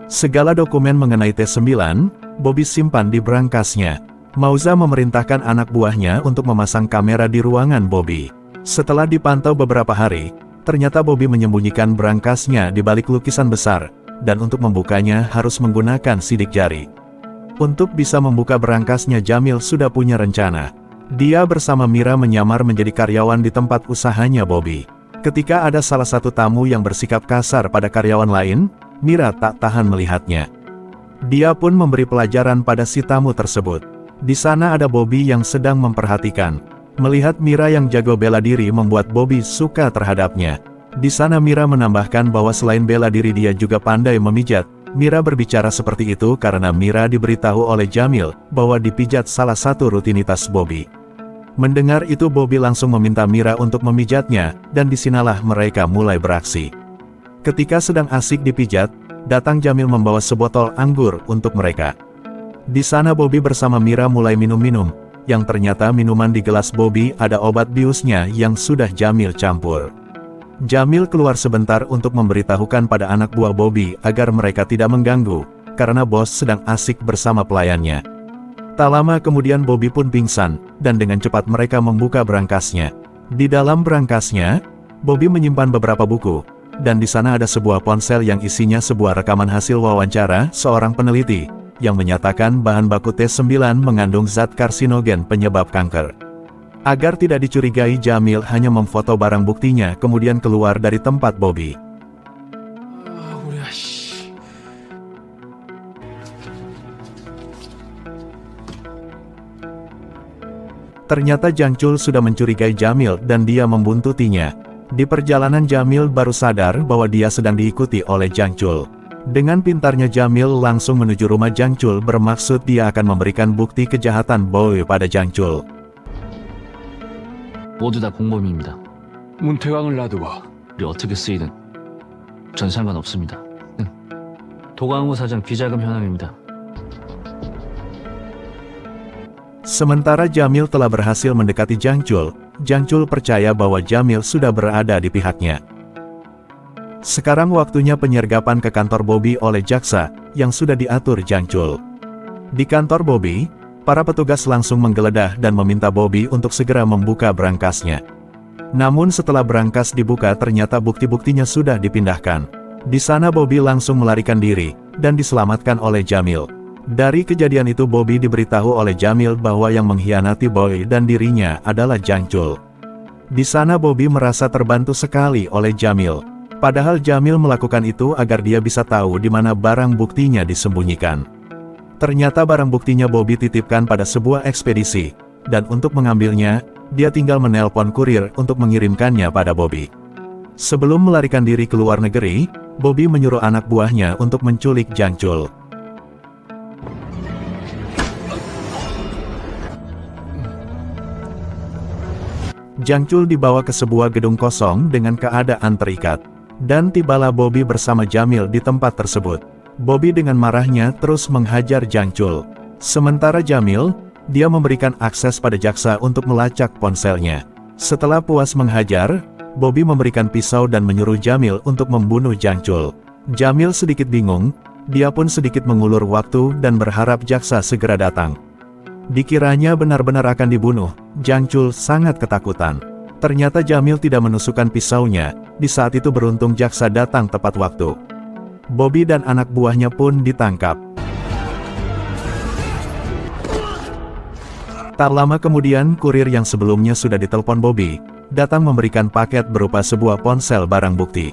Segala dokumen mengenai tes 9, Bobby simpan di berangkasnya. Mauza memerintahkan anak buahnya untuk memasang kamera di ruangan Bobby. Setelah dipantau beberapa hari, ternyata Bobby menyembunyikan berangkasnya di balik lukisan besar, dan untuk membukanya harus menggunakan sidik jari. Untuk bisa membuka berangkasnya, Jamil sudah punya rencana. Dia bersama Mira menyamar menjadi karyawan di tempat usahanya Bobby. Ketika ada salah satu tamu yang bersikap kasar pada karyawan lain, Mira tak tahan melihatnya. Dia pun memberi pelajaran pada si tamu tersebut. Di sana ada Bobby yang sedang memperhatikan. Melihat Mira yang jago bela diri membuat Bobby suka terhadapnya. Di sana Mira menambahkan bahwa selain bela diri dia juga pandai memijat. Mira berbicara seperti itu karena Mira diberitahu oleh Jamil bahwa dipijat salah satu rutinitas Bobby. Mendengar itu Bobby langsung meminta Mira untuk memijatnya, dan disinalah mereka mulai beraksi. Ketika sedang asik dipijat, datang Jamil membawa sebotol anggur untuk mereka. Di sana Bobby bersama Mira mulai minum-minum, yang ternyata minuman di gelas Bobby ada obat biusnya yang sudah Jamil campur. Jamil keluar sebentar untuk memberitahukan pada anak buah Bobby agar mereka tidak mengganggu, karena bos sedang asik bersama pelayannya. Tak lama kemudian Bobby pun pingsan, dan dengan cepat mereka membuka berangkasnya. Di dalam berangkasnya, Bobby menyimpan beberapa buku, dan di sana ada sebuah ponsel yang isinya sebuah rekaman hasil wawancara seorang peneliti, yang menyatakan bahan baku tes 9 mengandung zat karsinogen penyebab kanker. Agar tidak dicurigai, Jamil hanya memfoto barang buktinya kemudian keluar dari tempat Bobby. Ternyata Jang Chul sudah mencurigai Jamil dan dia membuntutinya. Di perjalanan Jamil baru sadar bahwa dia sedang diikuti oleh Jang Chul. Dengan pintarnya Jamil langsung menuju rumah Jang Chul bermaksud dia akan memberikan bukti kejahatan Boy pada Jang Chul. 모두 다 공범입니다. 문태광을 놔두고 우리 어떻게 쓰이든 전 상관없습니다. 도강우 사장 비자금 현황입니다. Sementara Jamil telah berhasil mendekati Jang Chul percaya bahwa Jamil sudah berada di pihaknya. Sekarang waktunya penyergapan ke kantor Bobby oleh jaksa, yang sudah diatur Jang Chul. Di kantor Bobby, para petugas langsung menggeledah dan meminta Bobby untuk segera membuka berangkasnya. Namun setelah berangkas dibuka ternyata bukti-buktinya sudah dipindahkan. Di sana Bobby langsung melarikan diri, dan diselamatkan oleh Jamil. Dari kejadian itu Bobby diberitahu oleh Jamil bahwa yang mengkhianati Boy dan dirinya adalah Jang Chul. Di sana Bobby merasa terbantu sekali oleh Jamil. Padahal Jamil melakukan itu agar dia bisa tahu di mana barang buktinya disembunyikan. Ternyata barang buktinya Bobby titipkan pada sebuah ekspedisi, dan untuk mengambilnya, dia tinggal menelpon kurir untuk mengirimkannya pada Bobby. Sebelum melarikan diri ke luar negeri, Bobby menyuruh anak buahnya untuk menculik Jang Chul. Jang Chul dibawa ke sebuah gedung kosong dengan keadaan terikat. Dan tibalah Bobby bersama Jamil di tempat tersebut. Bobby dengan marahnya terus menghajar Jang Chul. Sementara Jamil, dia memberikan akses pada jaksa untuk melacak ponselnya. Setelah puas menghajar, Bobby memberikan pisau dan menyuruh Jamil untuk membunuh Jang Chul. Jamil sedikit bingung, dia pun sedikit mengulur waktu dan berharap jaksa segera datang. Dikiranya benar-benar akan dibunuh, Jang Chul sangat ketakutan. Ternyata Jamil tidak menusukkan pisaunya, di saat itu beruntung jaksa datang tepat waktu. Bobby dan anak buahnya pun ditangkap. Tak lama kemudian, kurir yang sebelumnya sudah ditelepon Bobby, datang memberikan paket berupa sebuah ponsel barang bukti.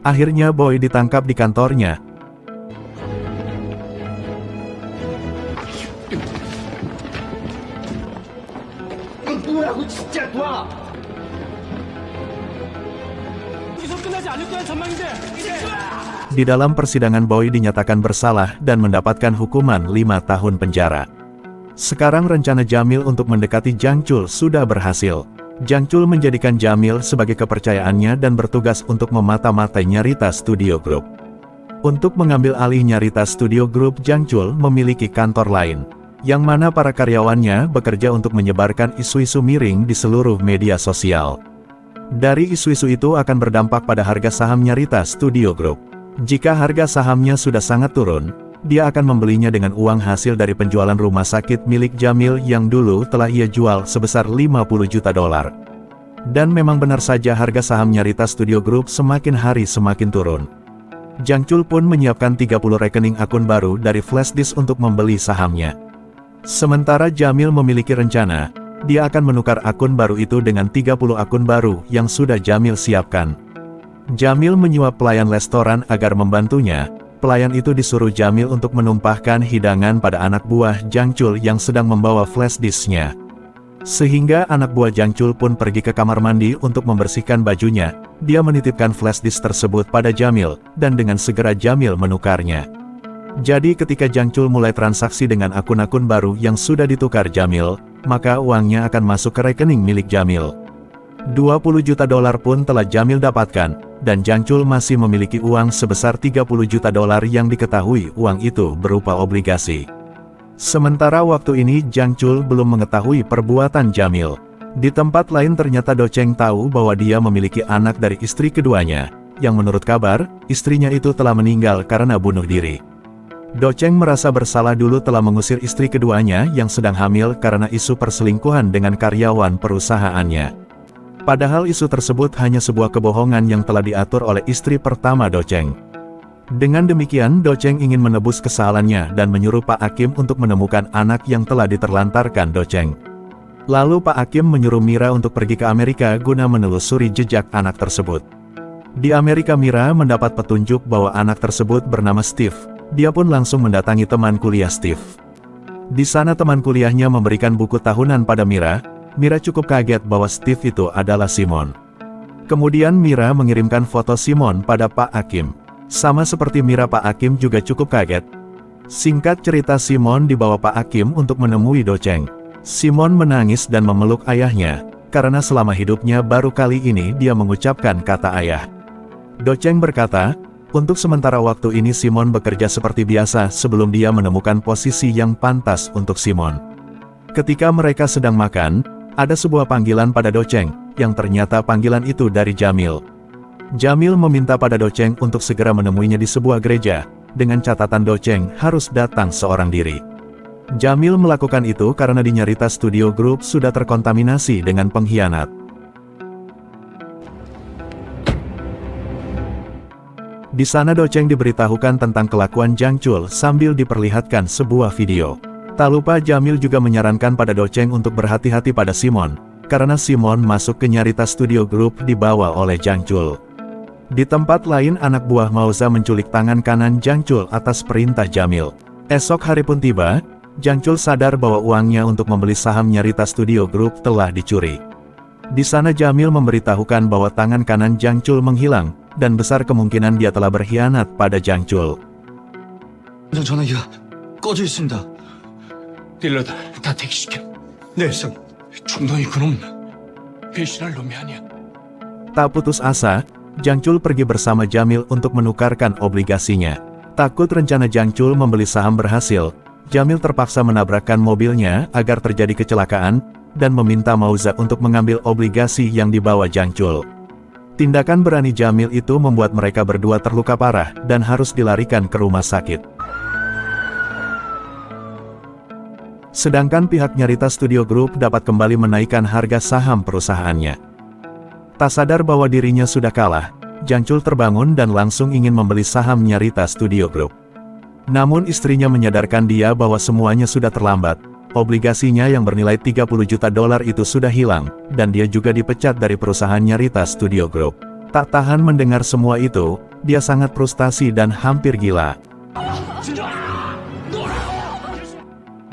Akhirnya Boy ditangkap di kantornya. Di dalam persidangan Boy dinyatakan bersalah dan mendapatkan hukuman 5 tahun penjara. Sekarang rencana Jamil untuk mendekati Jang Chul sudah berhasil. Jang Chul menjadikan Jamil sebagai kepercayaannya dan bertugas untuk memata-matai Nyarita Studio Group. Untuk mengambil alih Nyarita Studio Group, Jang Chul memiliki kantor lain, yang mana para karyawannya bekerja untuk menyebarkan isu-isu miring di seluruh media sosial. Dari isu-isu itu akan berdampak pada harga saham Nyarita Studio Group. Jika harga sahamnya sudah sangat turun, dia akan membelinya dengan uang hasil dari penjualan rumah sakit milik Jamil yang dulu telah ia jual sebesar $50 juta. Dan memang benar saja harga saham Nyarita Studio Group semakin hari semakin turun. Jang Chul pun menyiapkan 30 rekening akun baru dari flashdisk untuk membeli sahamnya. Sementara Jamil memiliki rencana, dia akan menukar akun baru itu dengan 30 akun baru yang sudah Jamil siapkan. Jamil menyuap pelayan restoran agar membantunya. Pelayan itu disuruh Jamil untuk menumpahkan hidangan pada anak buah Jang Chul yang sedang membawa flashdisknya. Sehingga anak buah Jang Chul pun pergi ke kamar mandi untuk membersihkan bajunya. Dia menitipkan flashdisk tersebut pada Jamil, dan dengan segera Jamil menukarnya. Jadi ketika Jang Chul mulai transaksi dengan akun-akun baru yang sudah ditukar Jamil, maka uangnya akan masuk ke rekening milik Jamil. $20 juta pun telah Jamil dapatkan, dan Jang Chul masih memiliki uang sebesar $30 juta yang diketahui uang itu berupa obligasi. Sementara waktu ini Jang Chul belum mengetahui perbuatan Jamil. Di tempat lain ternyata Do Cheng tahu bahwa dia memiliki anak dari istri keduanya, yang menurut kabar, istrinya itu telah meninggal karena bunuh diri. Do Cheng merasa bersalah dulu telah mengusir istri keduanya yang sedang hamil karena isu perselingkuhan dengan karyawan perusahaannya. Padahal isu tersebut hanya sebuah kebohongan yang telah diatur oleh istri pertama Do Cheng. Dengan demikian Do Cheng ingin menebus kesalahannya dan menyuruh Pak Hakim untuk menemukan anak yang telah diterlantarkan Do Cheng. Lalu Pak Hakim menyuruh Mira untuk pergi ke Amerika guna menelusuri jejak anak tersebut. Di Amerika Mira mendapat petunjuk bahwa anak tersebut bernama Steve. Dia pun langsung mendatangi teman kuliah Steve. Di sana teman kuliahnya memberikan buku tahunan pada Mira. Mira cukup kaget bahwa Steve itu adalah Simon. Kemudian Mira mengirimkan foto Simon pada Pak Hakim. Sama seperti Mira, Pak Hakim juga cukup kaget. Singkat cerita, Simon dibawa Pak Hakim untuk menemui Do Cheng. Simon menangis dan memeluk ayahnya, karena selama hidupnya baru kali ini dia mengucapkan kata ayah. Do Cheng berkata, untuk sementara waktu ini Simon bekerja seperti biasa sebelum dia menemukan posisi yang pantas untuk Simon. Ketika mereka sedang makan, ada sebuah panggilan pada Do Cheng, yang ternyata panggilan itu dari Jamil. Jamil meminta pada Do Cheng untuk segera menemuinya di sebuah gereja, dengan catatan Do Cheng harus datang seorang diri. Jamil melakukan itu karena di Nyarita Studio Group sudah terkontaminasi dengan pengkhianat. Di sana Do Cheng diberitahukan tentang kelakuan Jang Chul sambil diperlihatkan sebuah video. Tak lupa Jamil juga menyarankan pada Do Cheng untuk berhati-hati pada Simon, karena Simon masuk ke Nyarita Studio Group dibawa oleh Jang Chul. Di tempat lain anak buah Mauza menculik tangan kanan Jang Chul atas perintah Jamil. Esok hari pun tiba, Jang Chul sadar bahwa uangnya untuk membeli saham Nyarita Studio Group telah dicuri. Di sana Jamil memberitahukan bahwa tangan kanan Jang Chul menghilang, dan besar kemungkinan dia telah berkhianat pada Jang Chul. 전화기가 꺼져 있습니다. 딜러들 다 대기시켜. 네, 성. 중동이 그놈 배신할 놈이 아니야. Tak putus asa, Jang Chul pergi bersama Jamil untuk menukarkan obligasinya. Takut rencana Jang Chul membeli saham berhasil, Jamil terpaksa menabrakkan mobilnya agar terjadi kecelakaan, dan meminta Mauza untuk mengambil obligasi yang dibawa Jang Chul. Tindakan berani Jamil itu membuat mereka berdua terluka parah dan harus dilarikan ke rumah sakit. Sedangkan pihak Nyarita Studio Group dapat kembali menaikkan harga saham perusahaannya. Tak sadar bahwa dirinya sudah kalah, Jang Chul terbangun dan langsung ingin membeli saham Nyarita Studio Group. Namun istrinya menyadarkan dia bahwa semuanya sudah terlambat. Obligasinya yang bernilai $30 juta itu sudah hilang, dan dia juga dipecat dari perusahaan Nyarita Studio Group. Tak tahan mendengar semua itu, dia sangat frustasi dan hampir gila.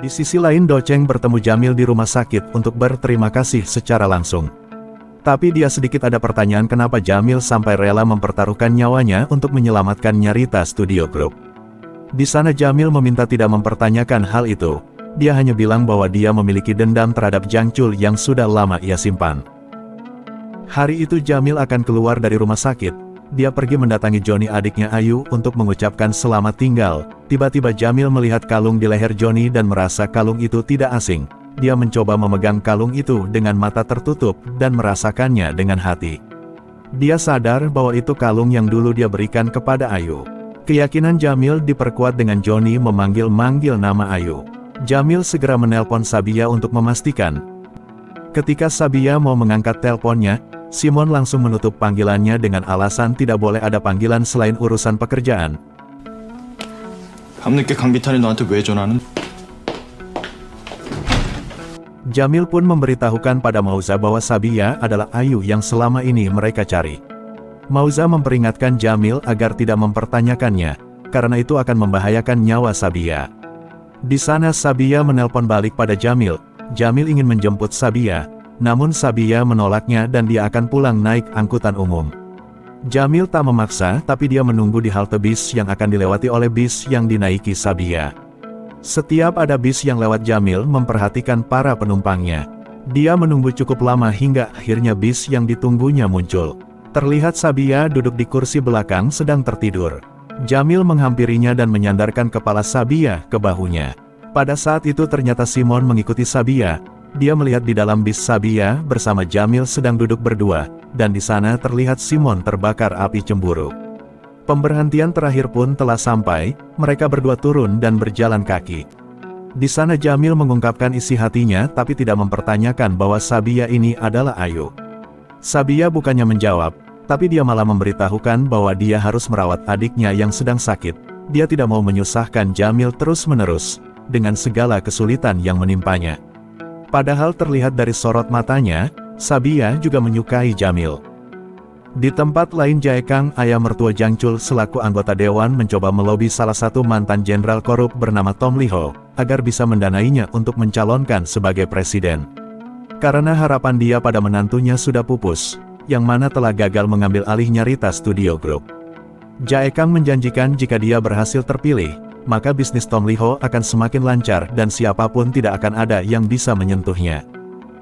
Di sisi lain Do Cheng bertemu Jamil di rumah sakit untuk berterima kasih secara langsung. Tapi dia sedikit ada pertanyaan kenapa Jamil sampai rela mempertaruhkan nyawanya untuk menyelamatkan Nyarita Studio Group. Di sana Jamil meminta tidak mempertanyakan hal itu. Dia hanya bilang bahwa dia memiliki dendam terhadap Jang Chul yang sudah lama ia simpan. Hari itu Jamil akan keluar dari rumah sakit. Dia pergi mendatangi Johnny adiknya Ayu untuk mengucapkan selamat tinggal. Tiba-tiba Jamil melihat kalung di leher Johnny dan merasa kalung itu tidak asing. Dia mencoba memegang kalung itu dengan mata tertutup dan merasakannya dengan hati. Dia sadar bahwa itu kalung yang dulu dia berikan kepada Ayu. Keyakinan Jamil diperkuat dengan Johnny memanggil-manggil nama Ayu. Jamil segera menelpon Sabia untuk memastikan. Ketika Sabia mau mengangkat teleponnya, Simon langsung menutup panggilannya dengan alasan tidak boleh ada panggilan selain urusan pekerjaan. 밤늦게 강비탄이 너한테 왜 전화하는? Jamil pun memberitahukan pada Mauza bahwa Sabia adalah Ayu yang selama ini mereka cari. Mauza memperingatkan Jamil agar tidak mempertanyakannya, karena itu akan membahayakan nyawa Sabia. Di sana Sabia menelpon balik pada Jamil. Jamil ingin menjemput Sabia, namun Sabia menolaknya dan dia akan pulang naik angkutan umum. Jamil tak memaksa, tapi dia menunggu di halte bis yang akan dilewati oleh bis yang dinaiki Sabia. Setiap ada bis yang lewat Jamil memperhatikan para penumpangnya. Dia menunggu cukup lama hingga akhirnya bis yang ditunggunya muncul. Terlihat Sabia duduk di kursi belakang sedang tertidur. Jamil menghampirinya dan menyandarkan kepala Sabia ke bahunya. Pada saat itu ternyata Simon mengikuti Sabia. Dia melihat di dalam bis Sabia bersama Jamil sedang duduk berdua, dan di sana terlihat Simon terbakar api cemburu. Pemberhentian terakhir pun telah sampai, mereka berdua turun dan berjalan kaki. Di sana Jamil mengungkapkan isi hatinya tapi tidak mempertanyakan bahwa Sabia ini adalah Ayu. Sabia bukannya menjawab, tapi dia malah memberitahukan bahwa dia harus merawat adiknya yang sedang sakit. Dia tidak mau menyusahkan Jamil terus-menerus, dengan segala kesulitan yang menimpanya. Padahal terlihat dari sorot matanya, Sabia juga menyukai Jamil. Di tempat lain Jae Kang, ayah mertua Jang Chul selaku anggota dewan mencoba melobi salah satu mantan jenderal korup bernama Tom Lee Ho, agar bisa mendanainya untuk mencalonkan sebagai presiden. Karena harapan dia pada menantunya sudah pupus, yang mana telah gagal mengambil alih Nyarita Studio Group. Jae Kang menjanjikan jika dia berhasil terpilih, maka bisnis Tom Lee Ho akan semakin lancar dan siapapun tidak akan ada yang bisa menyentuhnya.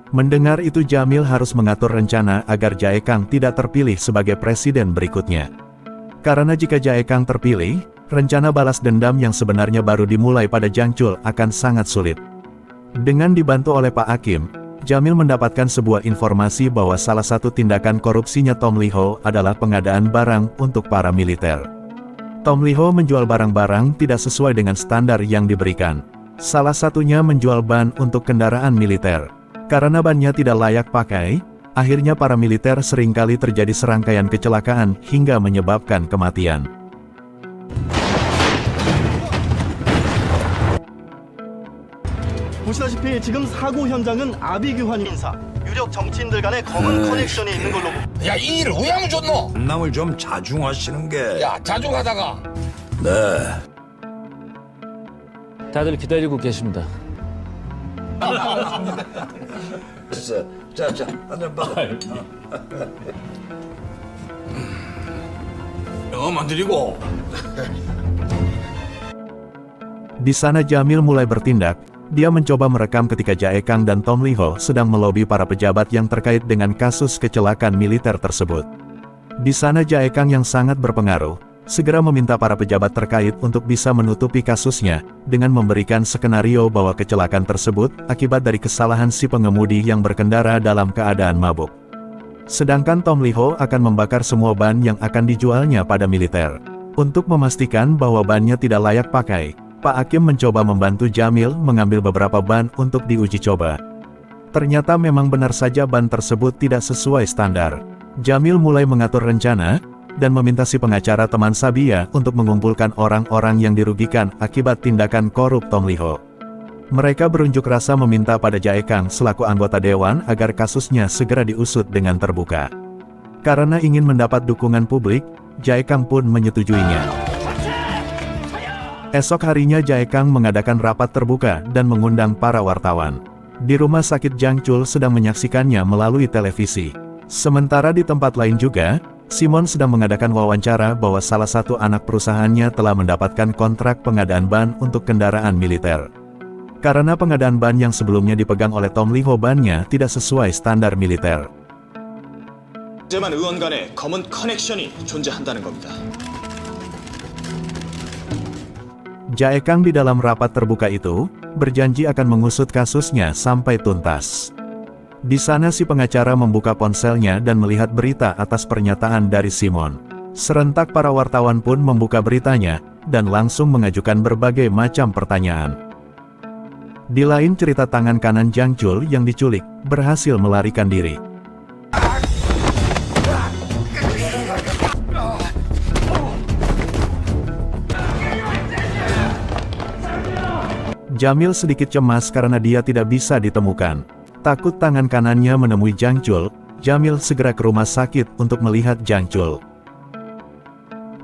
Mendengar itu Jamil harus mengatur rencana agar Jae Kang tidak terpilih sebagai presiden berikutnya. Karena jika Jae Kang terpilih, rencana balas dendam yang sebenarnya baru dimulai pada Jang Chul akan sangat sulit. Dengan dibantu oleh Pak Hakim, Jamil mendapatkan sebuah informasi bahwa salah satu tindakan korupsinya Tom Lee Ho adalah pengadaan barang untuk para militer. Tom Lee Ho menjual barang-barang tidak sesuai dengan standar yang diberikan. Salah satunya menjual ban untuk kendaraan militer. Karena bannya tidak layak pakai, akhirnya para militer seringkali terjadi serangkaian kecelakaan hingga menyebabkan kematian. 보시다시피 지금 사고 현장은 아비규환 인사, 유력 정치인들 간의 검은 커넥션이 있는 걸로 야, 이 일을 왜 하면 좋노? 남을 좀 자중하시는 게. 야, 자중하다가. 네. 다들 기다리고 계십니다. 자, 한잔 받아. 만들이고. Di sana Jamil mulai bertindak. Dia mencoba merekam ketika Jae Kang dan Tom Lee Ho sedang melobi para pejabat yang terkait dengan kasus kecelakaan militer tersebut. Di sana Jae Kang yang sangat berpengaruh, segera meminta para pejabat terkait untuk bisa menutupi kasusnya, dengan memberikan skenario bahwa kecelakaan tersebut akibat dari kesalahan si pengemudi yang berkendara dalam keadaan mabuk. Sedangkan Tom Lee Ho akan membakar semua ban yang akan dijualnya pada militer. Untuk memastikan bahwa bannya tidak layak pakai, Pak Hakim mencoba membantu Jamil mengambil beberapa ban untuk diuji coba. Ternyata memang benar saja ban tersebut tidak sesuai standar. Jamil mulai mengatur rencana, dan meminta si pengacara teman Sabia untuk mengumpulkan orang-orang yang dirugikan akibat tindakan korup Tom Lee Ho. Mereka berunjuk rasa meminta pada Jae Kang selaku anggota dewan agar kasusnya segera diusut dengan terbuka. Karena ingin mendapat dukungan publik, Jae Kang pun menyetujuinya. Esok harinya Jae Kang mengadakan rapat terbuka dan mengundang para wartawan. Di rumah sakit Jangchul sedang menyaksikannya melalui televisi. Sementara di tempat lain juga, Simon sedang mengadakan wawancara bahwa salah satu anak perusahaannya telah mendapatkan kontrak pengadaan ban untuk kendaraan militer. Karena pengadaan ban yang sebelumnya dipegang oleh Tom Lee Ho bannya tidak sesuai standar militer. 제만 의원 간의 검은 커넥션이 존재한다는 겁니다. Jae Kang di dalam rapat terbuka itu, berjanji akan mengusut kasusnya sampai tuntas. Di sana si pengacara membuka ponselnya dan melihat berita atas pernyataan dari Simon. Serentak para wartawan pun membuka beritanya, dan langsung mengajukan berbagai macam pertanyaan. Di lain cerita tangan kanan Jangchul yang diculik, berhasil melarikan diri. Jamil sedikit cemas karena dia tidak bisa ditemukan. Takut tangan kanannya menemui Jangchul, Jamil segera ke rumah sakit untuk melihat Jangchul.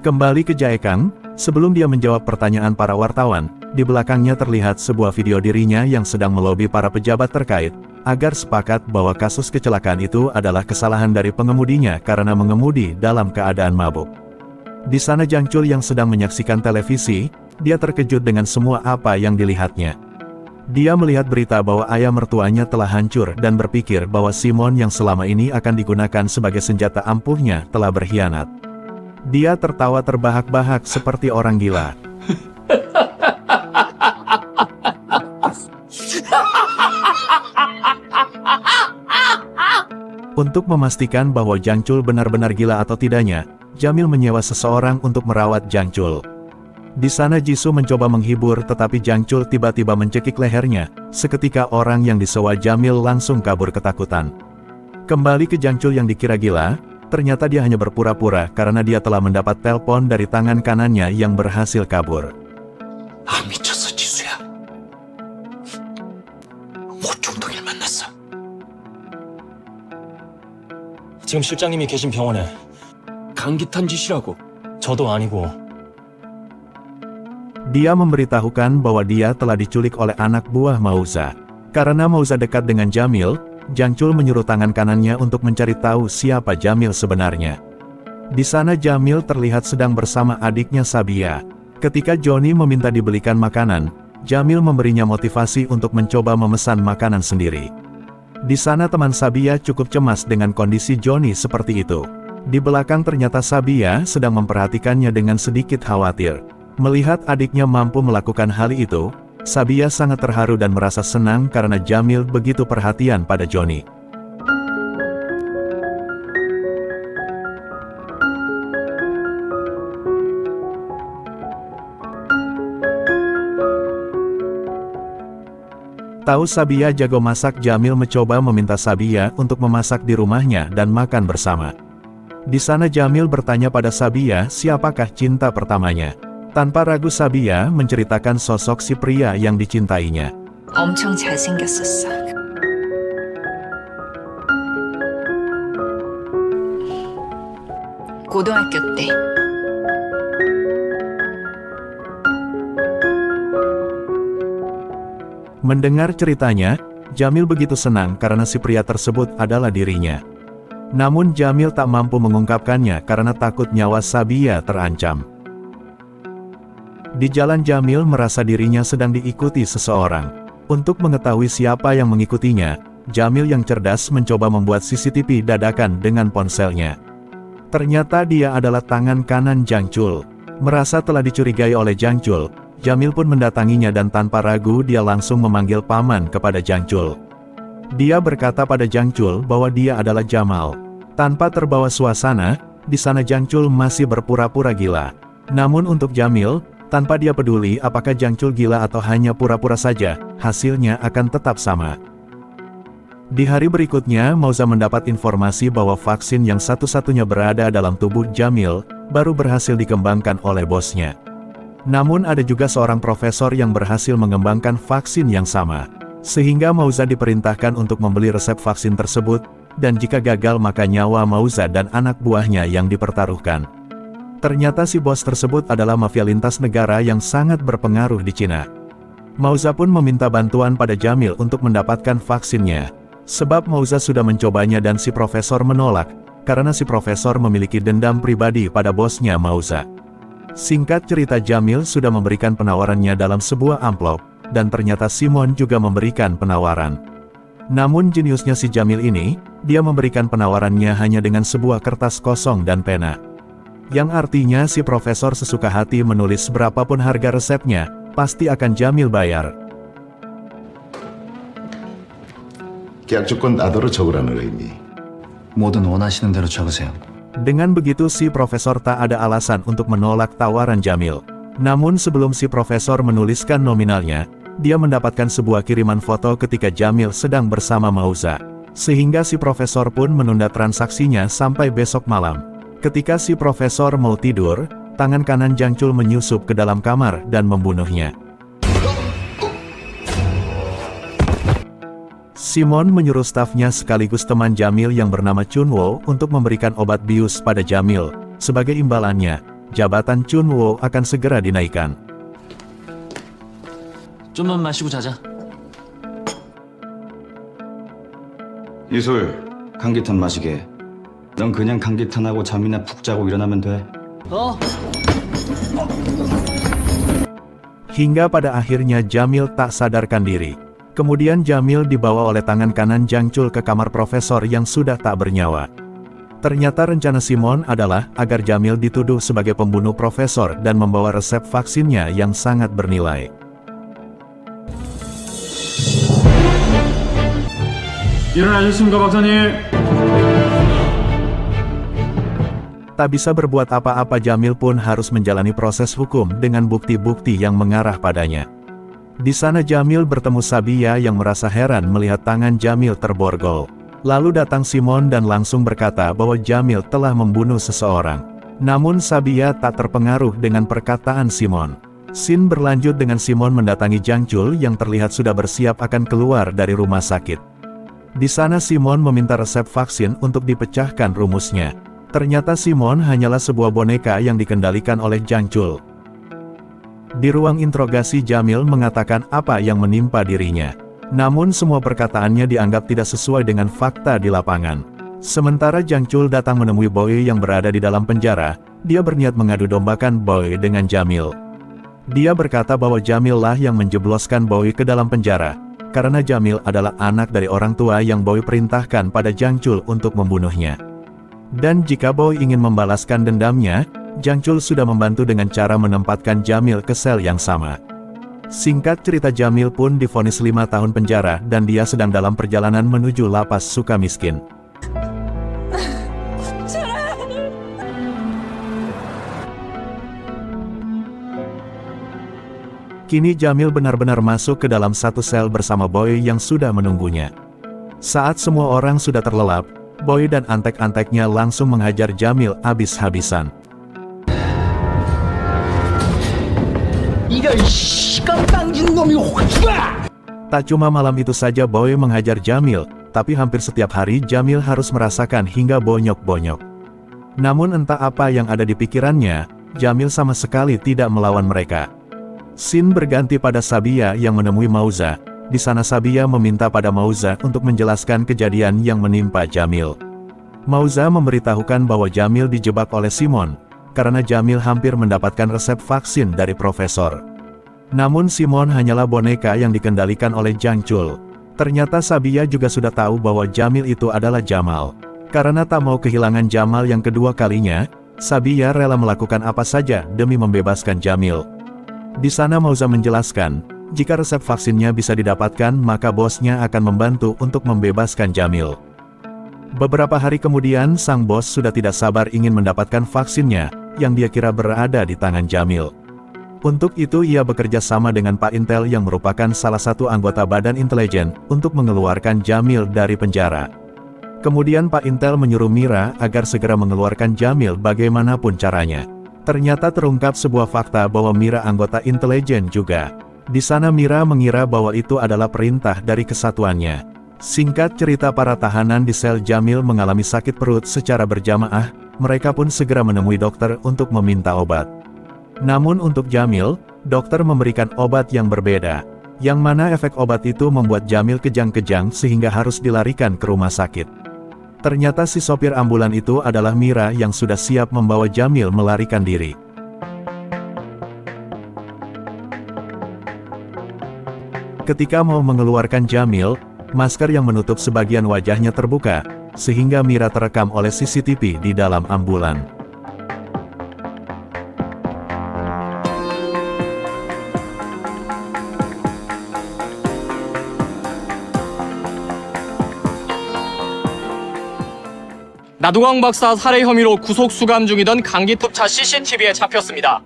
Kembali ke Jae Kang, sebelum dia menjawab pertanyaan para wartawan, di belakangnya terlihat sebuah video dirinya yang sedang melobi para pejabat terkait, agar sepakat bahwa kasus kecelakaan itu adalah kesalahan dari pengemudinya karena mengemudi dalam keadaan mabuk. Di sana Jangchul yang sedang menyaksikan televisi, dia terkejut dengan semua apa yang dilihatnya. Dia melihat berita bahwa ayah mertuanya telah hancur dan berpikir bahwa Simon yang selama ini akan digunakan sebagai senjata ampuhnya telah berkhianat. Dia tertawa terbahak-bahak seperti orang gila. Untuk memastikan bahwa Jangchul benar-benar gila atau tidaknya, Jamil menyewa seseorang untuk merawat Jangchul. Di sana Jisoo mencoba menghibur tetapi Jangchul tiba-tiba mencekik lehernya, seketika orang yang disewa Jamil langsung kabur ketakutan. Kembali ke Jangchul yang dikira gila, ternyata dia hanya berpura-pura karena dia telah mendapat telepon dari tangan kanannya yang berhasil kabur. 미쳤어, 지수야. 모총동일 만났어. 지금 실장님이 계신 병원에. 감기 탄 짓이라고. 저도 아니고. Dia memberitahukan bahwa dia telah diculik oleh anak buah Mauza. Karena Mauza dekat dengan Jamil, Jangchul menyuruh tangan kanannya untuk mencari tahu siapa Jamil sebenarnya. Di sana Jamil terlihat sedang bersama adiknya Sabia. Ketika Johnny meminta dibelikan makanan, Jamil memberinya motivasi untuk mencoba memesan makanan sendiri. Di sana teman Sabia cukup cemas dengan kondisi Johnny seperti itu. Di belakang ternyata Sabia sedang memperhatikannya dengan sedikit khawatir. Melihat adiknya mampu melakukan hal itu, Sabia sangat terharu dan merasa senang karena Jamil begitu perhatian pada Johnny. Tahu Sabia jago masak, Jamil mencoba meminta Sabia untuk memasak di rumahnya dan makan bersama. Di sana Jamil bertanya pada Sabia siapakah cinta pertamanya. Tanpa ragu Sabia menceritakan sosok si pria yang dicintainya. 엄청 잘생겼었어. 고등학교 때. Mendengar ceritanya, Jamil begitu senang karena si pria tersebut adalah dirinya. Namun Jamil tak mampu mengungkapkannya karena takut nyawa Sabia terancam. Di jalan Jamil merasa dirinya sedang diikuti seseorang. Untuk mengetahui siapa yang mengikutinya, Jamil yang cerdas mencoba membuat CCTV dadakan dengan ponselnya. Ternyata dia adalah tangan kanan Jang Chul. Merasa telah dicurigai oleh Jang Chul, Jamil pun mendatanginya dan tanpa ragu dia langsung memanggil paman kepada Jang Chul. Dia berkata pada Jang Chul bahwa dia adalah Jamal. Tanpa terbawa suasana, di sana Jang Chul masih berpura-pura gila. Namun untuk Jamil, tanpa dia peduli apakah Jang Chul gila atau hanya pura-pura saja, hasilnya akan tetap sama. Di hari berikutnya, Mauza mendapat informasi bahwa vaksin yang satu-satunya berada dalam tubuh Jamil, baru berhasil dikembangkan oleh bosnya. Namun ada juga seorang profesor yang berhasil mengembangkan vaksin yang sama. Sehingga Mauza diperintahkan untuk membeli resep vaksin tersebut, dan jika gagal maka nyawa Mauza dan anak buahnya yang dipertaruhkan. Ternyata si bos tersebut adalah mafia lintas negara yang sangat berpengaruh di Cina. Mauza pun meminta bantuan pada Jamil untuk mendapatkan vaksinnya. Sebab Mauza sudah mencobanya dan si profesor menolak, karena si profesor memiliki dendam pribadi pada bosnya Mauza. Singkat cerita Jamil sudah memberikan penawarannya dalam sebuah amplop, dan ternyata Simon juga memberikan penawaran. Namun jeniusnya si Jamil ini, dia memberikan penawarannya hanya dengan sebuah kertas kosong dan pena. Yang artinya si profesor sesuka hati menulis berapapun harga resepnya, pasti akan Jamil bayar. 계약 조건 나더러 적으라는 의미. 뭐든 원하시는 대로 적으세요. Dengan begitu si profesor tak ada alasan untuk menolak tawaran Jamil. Namun sebelum si profesor menuliskan nominalnya, dia mendapatkan sebuah kiriman foto ketika Jamil sedang bersama Mauza. Sehingga si profesor pun menunda transaksinya sampai besok malam. Ketika si profesor mau tidur, tangan kanan Jang Chul menyusup ke dalam kamar dan membunuhnya. Simon menyuruh stafnya sekaligus teman Jamil yang bernama Chunwo untuk memberikan obat bius pada Jamil. Sebagai imbalannya, jabatan Chunwo akan segera dinaikkan. 좀만 마시고 자자. 이솔, 감기탄 마시게. 넌 그냥 감기탄하고 잠이나 푹 자고 일어나면 돼. Hingga pada akhirnya Jamil tak sadarkan diri. Kemudian Jamil dibawa oleh tangan kanan Jang Chul ke kamar profesor yang sudah tak bernyawa. Ternyata rencana Simon adalah agar Jamil dituduh sebagai pembunuh profesor dan membawa resep vaksinnya yang sangat bernilai. 일어나셨습니까, 박사님? Tak bisa berbuat apa-apa Jamil pun harus menjalani proses hukum dengan bukti-bukti yang mengarah padanya. Di sana Jamil bertemu Sabia yang merasa heran melihat tangan Jamil terborgol. Lalu datang Simon dan langsung berkata bahwa Jamil telah membunuh seseorang. Namun Sabia tak terpengaruh dengan perkataan Simon. Scene berlanjut dengan Simon mendatangi Jang Chul yang terlihat sudah bersiap akan keluar dari rumah sakit. Di sana Simon meminta resep vaksin untuk dipecahkan rumusnya. Ternyata Simon hanyalah sebuah boneka yang dikendalikan oleh Jang Chul. Di ruang interogasi Jamil mengatakan apa yang menimpa dirinya. Namun semua perkataannya dianggap tidak sesuai dengan fakta di lapangan. Sementara Jang Chul datang menemui Boy yang berada di dalam penjara, dia berniat mengadu dombakan Boy dengan Jamil. Dia berkata bahwa Jamil lah yang menjebloskan Boy ke dalam penjara, karena Jamil adalah anak dari orang tua yang Boy perintahkan pada Jang Chul untuk membunuhnya. Dan jika Boy ingin membalaskan dendamnya, Jang Chul sudah membantu dengan cara menempatkan Jamil ke sel yang sama. Singkat cerita Jamil pun divonis 5 tahun penjara dan dia sedang dalam perjalanan menuju lapas Sukamiskin. Kini Jamil benar-benar masuk ke dalam satu sel bersama Boy yang sudah menunggunya. Saat semua orang sudah terlelap, Boy dan antek-anteknya langsung menghajar Jamil habis-habisan. 이런 시간 당진 놈이 혹시나! Tak cuma malam itu saja Boy menghajar Jamil, tapi hampir setiap hari Jamil harus merasakan hingga bonyok-bonyok. Namun entah apa yang ada di pikirannya, Jamil sama sekali tidak melawan mereka. Scene berganti pada Sabia yang menemui Mauza. Di sana Sabia meminta pada Mauza untuk menjelaskan kejadian yang menimpa Jamil. Mauza memberitahukan bahwa Jamil dijebak oleh Simon, karena Jamil hampir mendapatkan resep vaksin dari profesor. Namun Simon hanyalah boneka yang dikendalikan oleh Jang Chul. Ternyata Sabia juga sudah tahu bahwa Jamil itu adalah Jamal. Karena tak mau kehilangan Jamal yang kedua kalinya, Sabia rela melakukan apa saja demi membebaskan Jamil. Di sana Mauza menjelaskan, jika resep vaksinnya bisa didapatkan maka bosnya akan membantu untuk membebaskan Jamil. Beberapa hari kemudian sang bos sudah tidak sabar ingin mendapatkan vaksinnya, yang dia kira berada di tangan Jamil. Untuk itu ia bekerja sama dengan Pak Intel yang merupakan salah satu anggota Badan Intelijen untuk mengeluarkan Jamil dari penjara. Kemudian Pak Intel menyuruh Mira agar segera mengeluarkan Jamil bagaimanapun caranya. Ternyata terungkap sebuah fakta bahwa Mira anggota intelijen juga. Di sana Mira mengira bahwa itu adalah perintah dari kesatuannya. Singkat cerita, para tahanan di sel Jamil mengalami sakit perut secara berjamaah, mereka pun segera menemui dokter untuk meminta obat. Namun untuk Jamil, dokter memberikan obat yang berbeda, yang mana efek obat itu membuat Jamil kejang-kejang sehingga harus dilarikan ke rumah sakit. Ternyata si sopir ambulan itu adalah Mira yang sudah siap membawa Jamil melarikan diri. Ketika mau mengeluarkan Jamil, masker yang menutup sebagian wajahnya terbuka, sehingga Mira terekam oleh CCTV di dalam ambulan. 나두광 박사 살해 혐의로 구속 수감 중이던 강기톱차 CCTV에 잡혔습니다.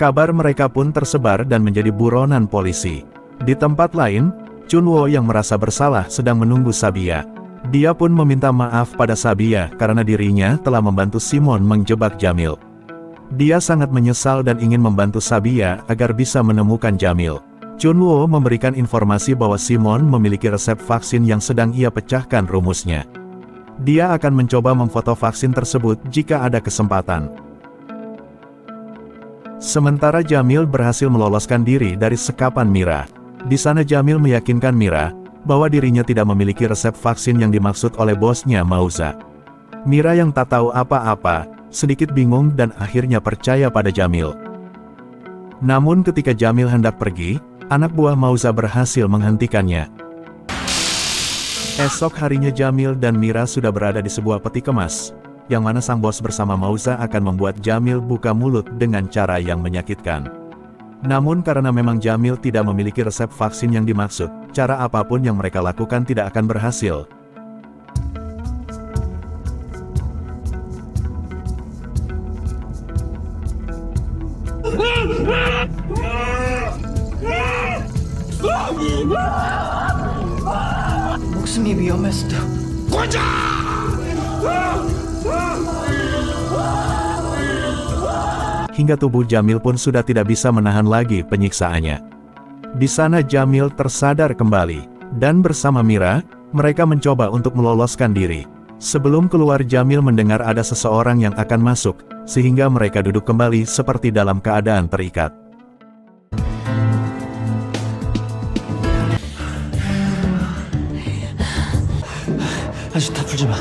Kabar mereka pun tersebar dan menjadi buronan polisi. Di tempat lain, Chunwo yang merasa bersalah sedang menunggu Sabia. Dia pun meminta maaf pada Sabia karena dirinya telah membantu Simon menjebak Jamil. Dia sangat menyesal dan ingin membantu Sabia agar bisa menemukan Jamil. Chunwo memberikan informasi bahwa Simon memiliki resep vaksin yang sedang ia pecahkan rumusnya. Dia akan mencoba memfoto vaksin tersebut jika ada kesempatan. Sementara Jamil berhasil meloloskan diri dari sekapan Mira. Di sana Jamil meyakinkan Mira bahwa dirinya tidak memiliki resep vaksin yang dimaksud oleh bosnya Mauza. Mira yang tak tahu apa-apa, sedikit bingung dan akhirnya percaya pada Jamil. Namun ketika Jamil hendak pergi, anak buah Mauza berhasil menghentikannya. Esok harinya Jamil dan Mira sudah berada di sebuah peti kemas, yang mana sang bos bersama Mauza akan membuat Jamil buka mulut dengan cara yang menyakitkan. Namun karena memang Jamil tidak memiliki resep vaksin yang dimaksud, cara apapun yang mereka lakukan tidak akan berhasil. 목숨이 위험했어도. Hingga tubuh Jamil pun sudah tidak bisa menahan lagi penyiksaannya. Di sana Jamil tersadar kembali, dan bersama Mira, mereka mencoba untuk meloloskan diri. Sebelum keluar Jamil mendengar ada seseorang yang akan masuk, sehingga mereka duduk kembali seperti dalam keadaan terikat. 아직 다 풀지 마.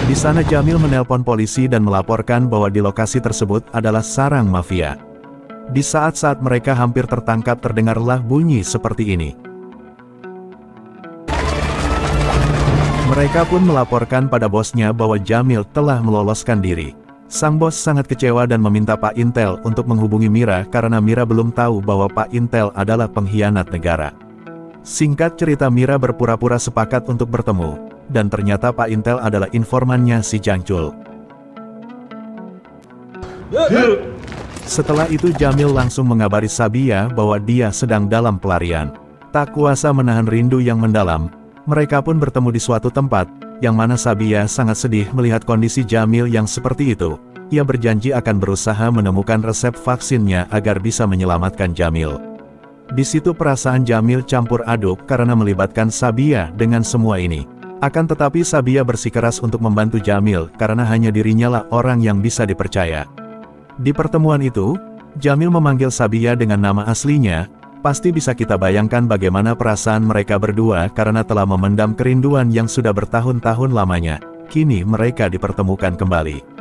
Di sana Jamil menelpon polisi dan melaporkan bahwa di lokasi tersebut adalah sarang mafia. Di saat-saat mereka hampir tertangkap terdengarlah bunyi seperti ini. Mereka pun melaporkan pada bosnya bahwa Jamil telah meloloskan diri. Sang bos sangat kecewa dan meminta Pak Intel untuk menghubungi Mira karena Mira belum tahu bahwa Pak Intel adalah pengkhianat negara. Singkat cerita, Mira berpura-pura sepakat untuk bertemu, dan ternyata Pak Intel adalah informannya si Jang Chul. Setelah itu Jamil langsung mengabari Sabia bahwa dia sedang dalam pelarian. Tak kuasa menahan rindu yang mendalam, mereka pun bertemu di suatu tempat, yang mana Sabia sangat sedih melihat kondisi Jamil yang seperti itu. Ia berjanji akan berusaha menemukan resep vaksinnya agar bisa menyelamatkan Jamil. Di situ perasaan Jamil campur aduk karena melibatkan Sabia dengan semua ini. Akan tetapi Sabia bersikeras untuk membantu Jamil karena hanya dirinya lah orang yang bisa dipercaya. Di pertemuan itu, Jamil memanggil Sabia dengan nama aslinya. Pasti bisa kita bayangkan bagaimana perasaan mereka berdua karena telah memendam kerinduan yang sudah bertahun-tahun lamanya. Kini mereka dipertemukan kembali.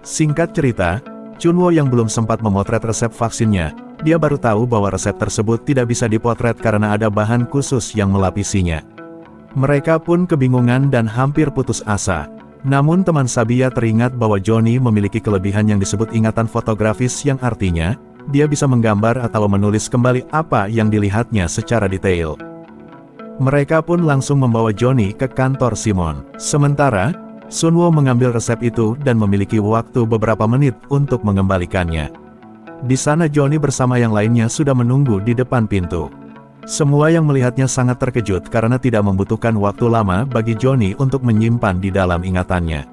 Singkat cerita, Chunwo yang belum sempat memotret resep vaksinnya, dia baru tahu bahwa resep tersebut tidak bisa dipotret karena ada bahan khusus yang melapisinya. Mereka pun kebingungan dan hampir putus asa. Namun teman Sabia teringat bahwa Johnny memiliki kelebihan yang disebut ingatan fotografis yang artinya, dia bisa menggambar atau menulis kembali apa yang dilihatnya secara detail. Mereka pun langsung membawa Johnny ke kantor Simon. Sementara, Sunwo mengambil resep itu dan memiliki waktu beberapa menit untuk mengembalikannya. Di sana Johnny bersama yang lainnya sudah menunggu di depan pintu. Semua yang melihatnya sangat terkejut karena tidak membutuhkan waktu lama bagi Johnny untuk menyimpan di dalam ingatannya.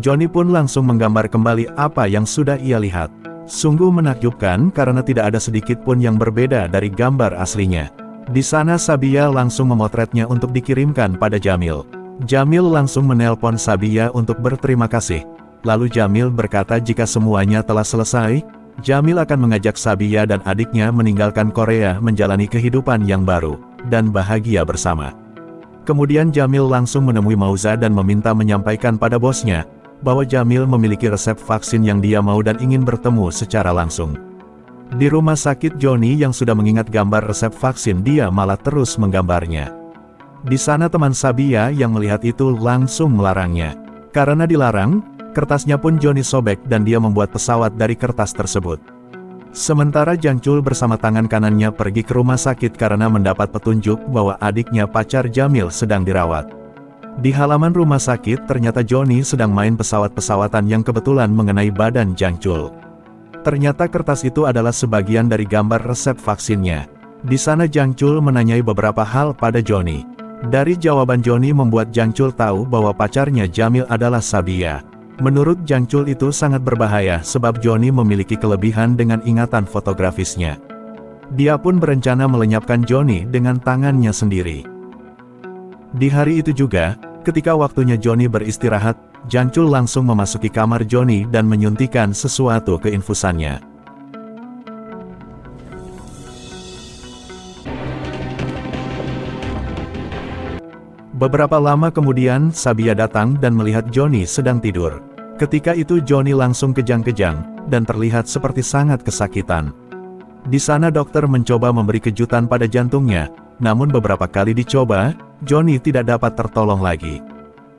Johnny pun langsung menggambar kembali apa yang sudah ia lihat. Sungguh menakjubkan karena tidak ada sedikit pun yang berbeda dari gambar aslinya. Di sana Sabia langsung memotretnya untuk dikirimkan pada Jamil. Jamil langsung menelpon Sabia untuk berterima kasih. Lalu Jamil berkata jika semuanya telah selesai, Jamil akan mengajak Sabia dan adiknya meninggalkan Korea menjalani kehidupan yang baru dan bahagia bersama. Kemudian Jamil langsung menemui Mauza dan meminta menyampaikan pada bosnya bahwa Jamil memiliki resep vaksin yang dia mau dan ingin bertemu secara langsung. Di rumah sakit Johnny yang sudah mengingat gambar resep vaksin dia malah terus menggambarnya. Di sana teman Sabia yang melihat itu langsung melarangnya. Karena dilarang, kertasnya pun Johnny sobek dan dia membuat pesawat dari kertas tersebut. Sementara Jang Chul bersama tangan kanannya pergi ke rumah sakit karena mendapat petunjuk bahwa adiknya pacar Jamil sedang dirawat. Di halaman rumah sakit ternyata Johnny sedang main pesawat-pesawatan yang kebetulan mengenai badan Jang Chul. Ternyata kertas itu adalah sebagian dari gambar resep vaksinnya. Di sana Jang Chul menanyai beberapa hal pada Johnny. Dari jawaban Johnny membuat Jang Chul tahu bahwa pacarnya Jamil adalah Sabia. Menurut Jang Chul itu sangat berbahaya sebab Johnny memiliki kelebihan dengan ingatan fotografisnya. Dia pun berencana melenyapkan Johnny dengan tangannya sendiri. Di hari itu juga, ketika waktunya Johnny beristirahat, Jang Chul langsung memasuki kamar Johnny dan menyuntikkan sesuatu ke infusannya. Beberapa lama kemudian, Sabia datang dan melihat Johnny sedang tidur. Ketika itu Johnny langsung kejang-kejang, dan terlihat seperti sangat kesakitan. Di sana dokter mencoba memberi kejutan pada jantungnya, namun beberapa kali dicoba, Johnny tidak dapat tertolong lagi.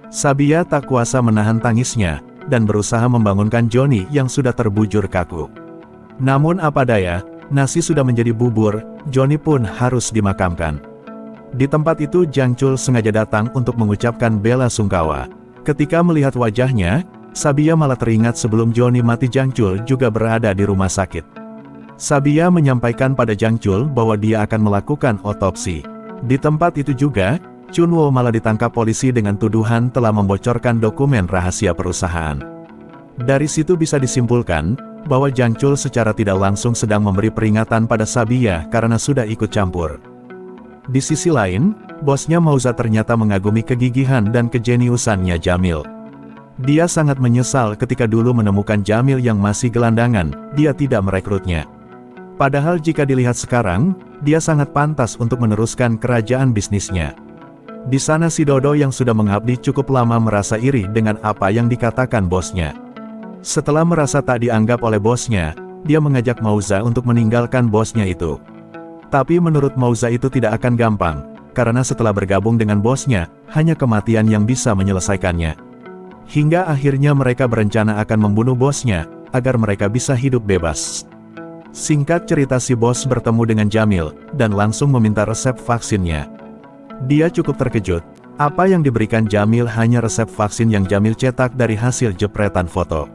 Sabia tak kuasa menahan tangisnya, dan berusaha membangunkan Johnny yang sudah terbujur kaku. Namun apa daya, nasi sudah menjadi bubur, Johnny pun harus dimakamkan. Di tempat itu Jang Chul sengaja datang untuk mengucapkan bela sungkawa. Ketika melihat wajahnya, Sabia malah teringat sebelum Johnny mati Jang Chul juga berada di rumah sakit. Sabia menyampaikan pada Jang Chul bahwa dia akan melakukan otopsi. Di tempat itu juga, Chunwo malah ditangkap polisi dengan tuduhan telah membocorkan dokumen rahasia perusahaan. Dari situ bisa disimpulkan, bahwa Jang Chul secara tidak langsung sedang memberi peringatan pada Sabia karena sudah ikut campur. Di sisi lain, bosnya Mauza ternyata mengagumi kegigihan dan kejeniusannya Jamil. Dia sangat menyesal ketika dulu menemukan Jamil yang masih gelandangan, dia tidak merekrutnya. Padahal jika dilihat sekarang, dia sangat pantas untuk meneruskan kerajaan bisnisnya. Di sana si Dodo yang sudah mengabdi cukup lama merasa iri dengan apa yang dikatakan bosnya. Setelah merasa tak dianggap oleh bosnya, dia mengajak Mauza untuk meninggalkan bosnya itu. Tapi menurut Mauza itu tidak akan gampang, karena setelah bergabung dengan bosnya, hanya kematian yang bisa menyelesaikannya. Hingga akhirnya mereka berencana akan membunuh bosnya, agar mereka bisa hidup bebas. Singkat cerita si bos bertemu dengan Jamil, dan langsung meminta resep vaksinnya. Dia cukup terkejut, apa yang diberikan Jamil hanya resep vaksin yang Jamil cetak dari hasil jepretan foto.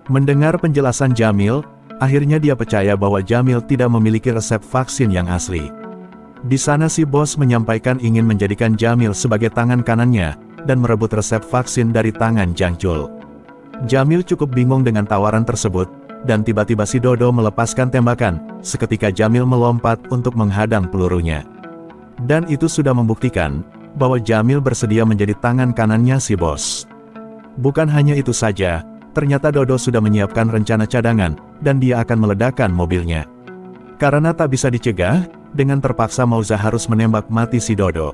Mendengar penjelasan Jamil, akhirnya dia percaya bahwa Jamil tidak memiliki resep vaksin yang asli. Di sana si bos menyampaikan ingin menjadikan Jamil sebagai tangan kanannya, dan merebut resep vaksin dari tangan Jang Chul. Jamil cukup bingung dengan tawaran tersebut, dan tiba-tiba si Dodo melepaskan tembakan. Seketika Jamil melompat untuk menghadang pelurunya. Dan itu sudah membuktikan bahwa Jamil bersedia menjadi tangan kanannya si bos. Bukan hanya itu saja, ternyata Dodo sudah menyiapkan rencana cadangan, dan dia akan meledakkan mobilnya. Karena tak bisa dicegah, dengan terpaksa Mauza harus menembak mati si Dodo.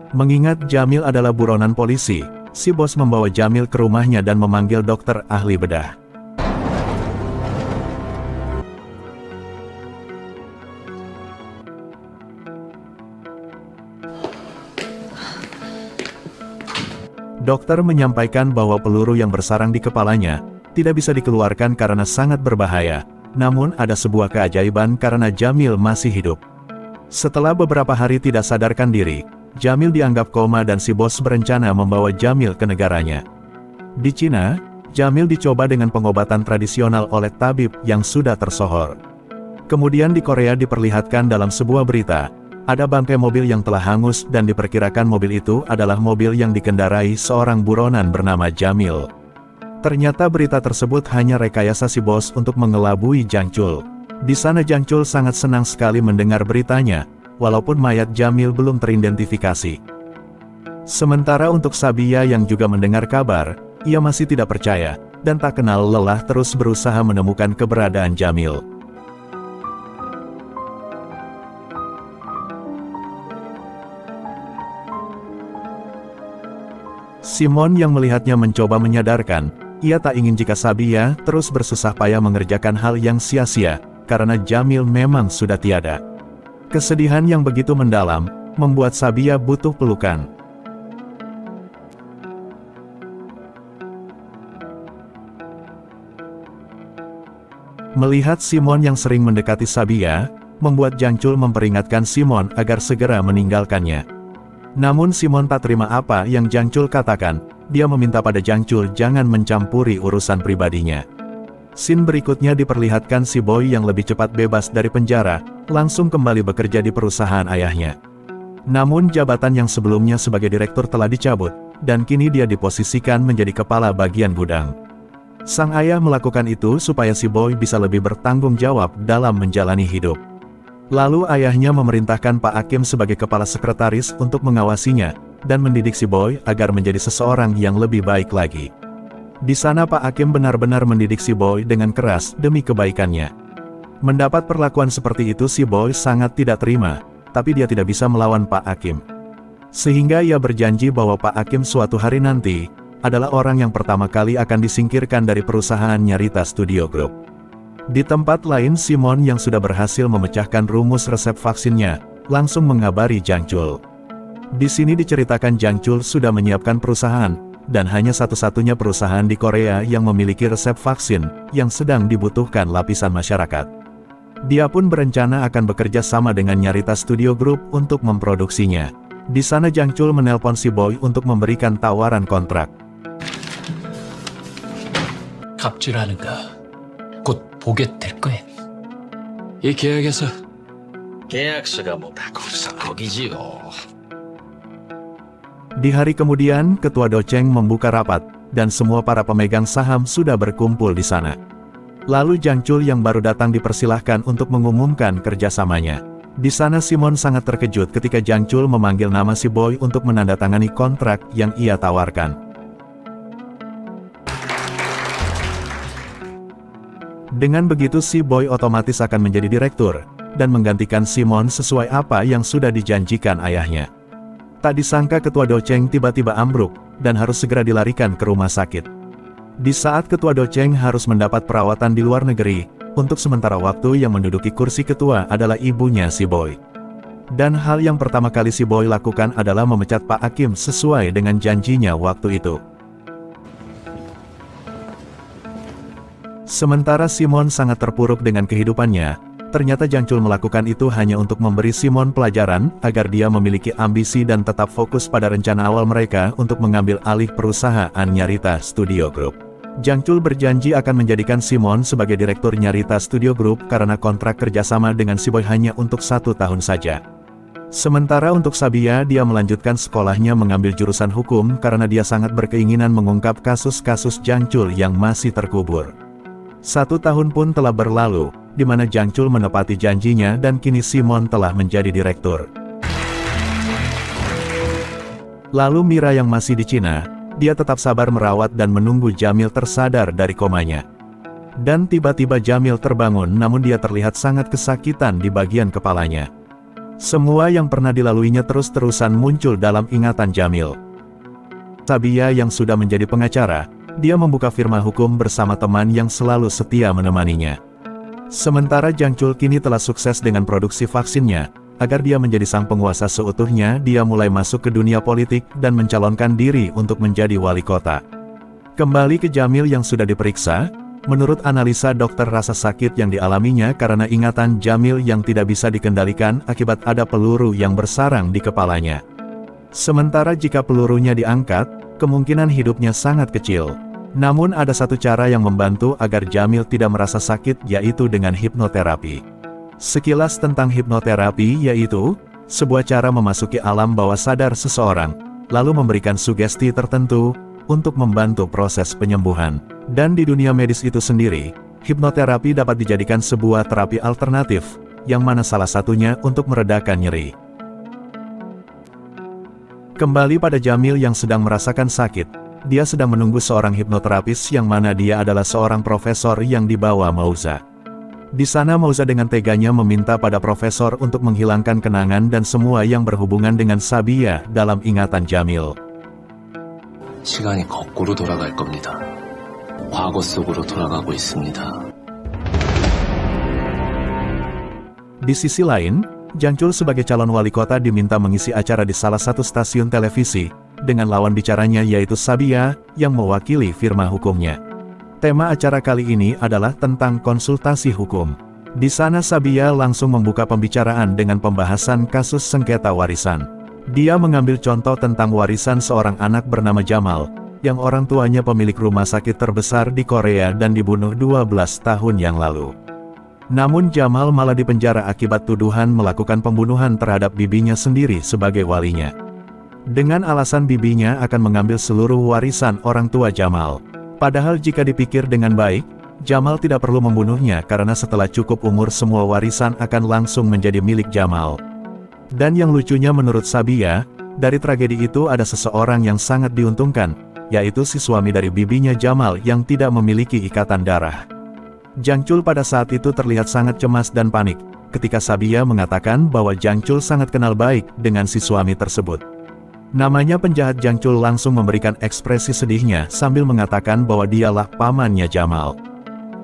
Mengingat Jamil adalah buronan polisi, si bos membawa Jamil ke rumahnya dan memanggil dokter ahli bedah. Dokter menyampaikan bahwa peluru yang bersarang di kepalanya tidak bisa dikeluarkan karena sangat berbahaya. Namun ada sebuah keajaiban karena Jamil masih hidup. Setelah beberapa hari tidak sadarkan diri, Jamil dianggap koma dan si bos berencana membawa Jamil ke negaranya. Di Cina, Jamil dicoba dengan pengobatan tradisional oleh tabib yang sudah tersohor. Kemudian di Korea diperlihatkan dalam sebuah berita, ada bangkai mobil yang telah hangus dan diperkirakan mobil itu adalah mobil yang dikendarai seorang buronan bernama Jamil. Ternyata berita tersebut hanya rekayasa si bos untuk mengelabui Jang Chul. Di sana Jang Chul sangat senang sekali mendengar beritanya, walaupun mayat Jamil belum teridentifikasi. Sementara untuk Sabiya yang juga mendengar kabar, ia masih tidak percaya, dan tak kenal lelah terus berusaha menemukan keberadaan Jamil. Simon yang melihatnya mencoba menyadarkan, ia tak ingin jika Sabiya terus bersusah payah mengerjakan hal yang sia-sia, karena Jamil memang sudah tiada. Kesedihan yang begitu mendalam, membuat Sabiya butuh pelukan. Melihat Simon yang sering mendekati Sabiya, membuat Jang Chul memperingatkan Simon agar segera meninggalkannya. Namun Simon tak terima apa yang Jang Chul katakan, dia meminta pada Jang Chul jangan mencampuri urusan pribadinya. Scene berikutnya diperlihatkan si Boy yang lebih cepat bebas dari penjara, langsung kembali bekerja di perusahaan ayahnya. Namun jabatan yang sebelumnya sebagai direktur telah dicabut, dan kini dia diposisikan menjadi kepala bagian gudang. Sang ayah melakukan itu supaya si Boy bisa lebih bertanggung jawab dalam menjalani hidup. Lalu ayahnya memerintahkan Pak Hakim sebagai kepala sekretaris untuk mengawasinya, dan mendidik si Boy agar menjadi seseorang yang lebih baik lagi. Di sana Pak Hakim benar-benar mendidik si Boy dengan keras demi kebaikannya. Mendapat perlakuan seperti itu si Boy sangat tidak terima, tapi dia tidak bisa melawan Pak Hakim. Sehingga ia berjanji bahwa Pak Hakim suatu hari nanti, adalah orang yang pertama kali akan disingkirkan dari perusahaan Nyarita Studio Group. Di tempat lain Simon yang sudah berhasil memecahkan rumus resep vaksinnya, langsung mengabari Jang Chul. Di sini diceritakan Jang Chul sudah menyiapkan perusahaan, dan hanya satu-satunya perusahaan di Korea yang memiliki resep vaksin, yang sedang dibutuhkan lapisan masyarakat. Dia pun berencana akan bekerja sama dengan Nyarita Studio Group untuk memproduksinya. Di sana Jang Chul menelpon si Boy untuk memberikan tawaran kontrak. 갑질하는 거 곧 보게 될 거야. 이 계약에서 계약서가 뭐 거기서 거기지요. Di hari kemudian, Ketua Doceng membuka rapat, dan semua para pemegang saham sudah berkumpul di sana. Lalu Jang Chul yang baru datang dipersilahkan untuk mengumumkan kerjasamanya. Di sana Simon sangat terkejut ketika Jang Chul memanggil nama si Boy untuk menandatangani kontrak yang ia tawarkan. Dengan begitu si Boy otomatis akan menjadi direktur, dan menggantikan Simon sesuai apa yang sudah dijanjikan ayahnya. Tak disangka Ketua Doceng tiba-tiba ambruk, dan harus segera dilarikan ke rumah sakit. Di saat Ketua Doceng harus mendapat perawatan di luar negeri, untuk sementara waktu yang menduduki kursi ketua adalah ibunya si Boy. Dan hal yang pertama kali si Boy lakukan adalah memecat Pak Hakim sesuai dengan janjinya waktu itu. Sementara Simon sangat terpuruk dengan kehidupannya, ternyata Jang Chul melakukan itu hanya untuk memberi Simon pelajaran, agar dia memiliki ambisi dan tetap fokus pada rencana awal mereka untuk mengambil alih perusahaan Nyarita Studio Group. Jang Chul berjanji akan menjadikan Simon sebagai direktur Nyarita Studio Group karena kontrak kerjasama dengan si Boy hanya untuk 1 tahun saja. Sementara untuk Sabia, dia melanjutkan sekolahnya mengambil jurusan hukum karena dia sangat berkeinginan mengungkap kasus-kasus Jang Chul yang masih terkubur. 1 tahun pun telah berlalu, di mana Jang Chul menepati janjinya dan kini Simon telah menjadi direktur. Lalu Mira yang masih di Cina, dia tetap sabar merawat dan menunggu Jamil tersadar dari komanya. Dan tiba-tiba Jamil terbangun namun dia terlihat sangat kesakitan di bagian kepalanya. Semua yang pernah dilaluinya terus-terusan muncul dalam ingatan Jamil. Sabia yang sudah menjadi pengacara, dia membuka firma hukum bersama teman yang selalu setia menemaninya. Sementara Jang Chul kini telah sukses dengan produksi vaksinnya, agar dia menjadi sang penguasa seutuhnya, dia mulai masuk ke dunia politik dan mencalonkan diri untuk menjadi wali kota. Kembali ke Jamil yang sudah diperiksa, menurut analisa dokter rasa sakit yang dialaminya karena ingatan Jamil yang tidak bisa dikendalikan akibat ada peluru yang bersarang di kepalanya. Sementara jika pelurunya diangkat, kemungkinan hidupnya sangat kecil. Namun ada satu cara yang membantu agar Jamil tidak merasa sakit, yaitu dengan hipnoterapi. Sekilas tentang hipnoterapi yaitu sebuah cara memasuki alam bawah sadar seseorang, lalu memberikan sugesti tertentu untuk membantu proses penyembuhan. Dan di dunia medis itu sendiri, hipnoterapi dapat dijadikan sebuah terapi alternatif, yang mana salah satunya untuk meredakan nyeri. Kembali pada Jamil yang sedang merasakan sakit, dia sedang menunggu seorang hipnoterapis yang mana dia adalah seorang profesor yang dibawa Mauza. Di sana Mauza dengan teganya meminta pada profesor untuk menghilangkan kenangan dan semua yang berhubungan dengan Sabia dalam ingatan Jamil. 시간이 거꾸로 돌아갈 겁니다. 과거 속으로 돌아가고 있습니다. Di sisi lain, Jang Chul sebagai calon wali kota diminta mengisi acara di salah satu stasiun televisi, dengan lawan bicaranya yaitu Sabia, yang mewakili firma hukumnya. Tema acara kali ini adalah tentang konsultasi hukum. Di sana Sabia langsung membuka pembicaraan dengan pembahasan kasus sengketa warisan. Dia mengambil contoh tentang warisan seorang anak bernama Jamal, yang orang tuanya pemilik rumah sakit terbesar di Korea dan dibunuh 12 tahun yang lalu. Namun Jamal malah dipenjara akibat tuduhan melakukan pembunuhan terhadap bibinya sendiri sebagai walinya. Dengan alasan bibinya akan mengambil seluruh warisan orang tua Jamal. Padahal jika dipikir dengan baik, Jamal tidak perlu membunuhnya karena setelah cukup umur semua warisan akan langsung menjadi milik Jamal. Dan yang lucunya menurut Sabia, dari tragedi itu ada seseorang yang sangat diuntungkan, yaitu si suami dari bibinya Jamal yang tidak memiliki ikatan darah. Jang Chul pada saat itu terlihat sangat cemas dan panik, ketika Sabia mengatakan bahwa Jang Chul sangat kenal baik dengan si suami tersebut. Namanya penjahat Jang Chul langsung memberikan ekspresi sedihnya sambil mengatakan bahwa dialah pamannya Jamal.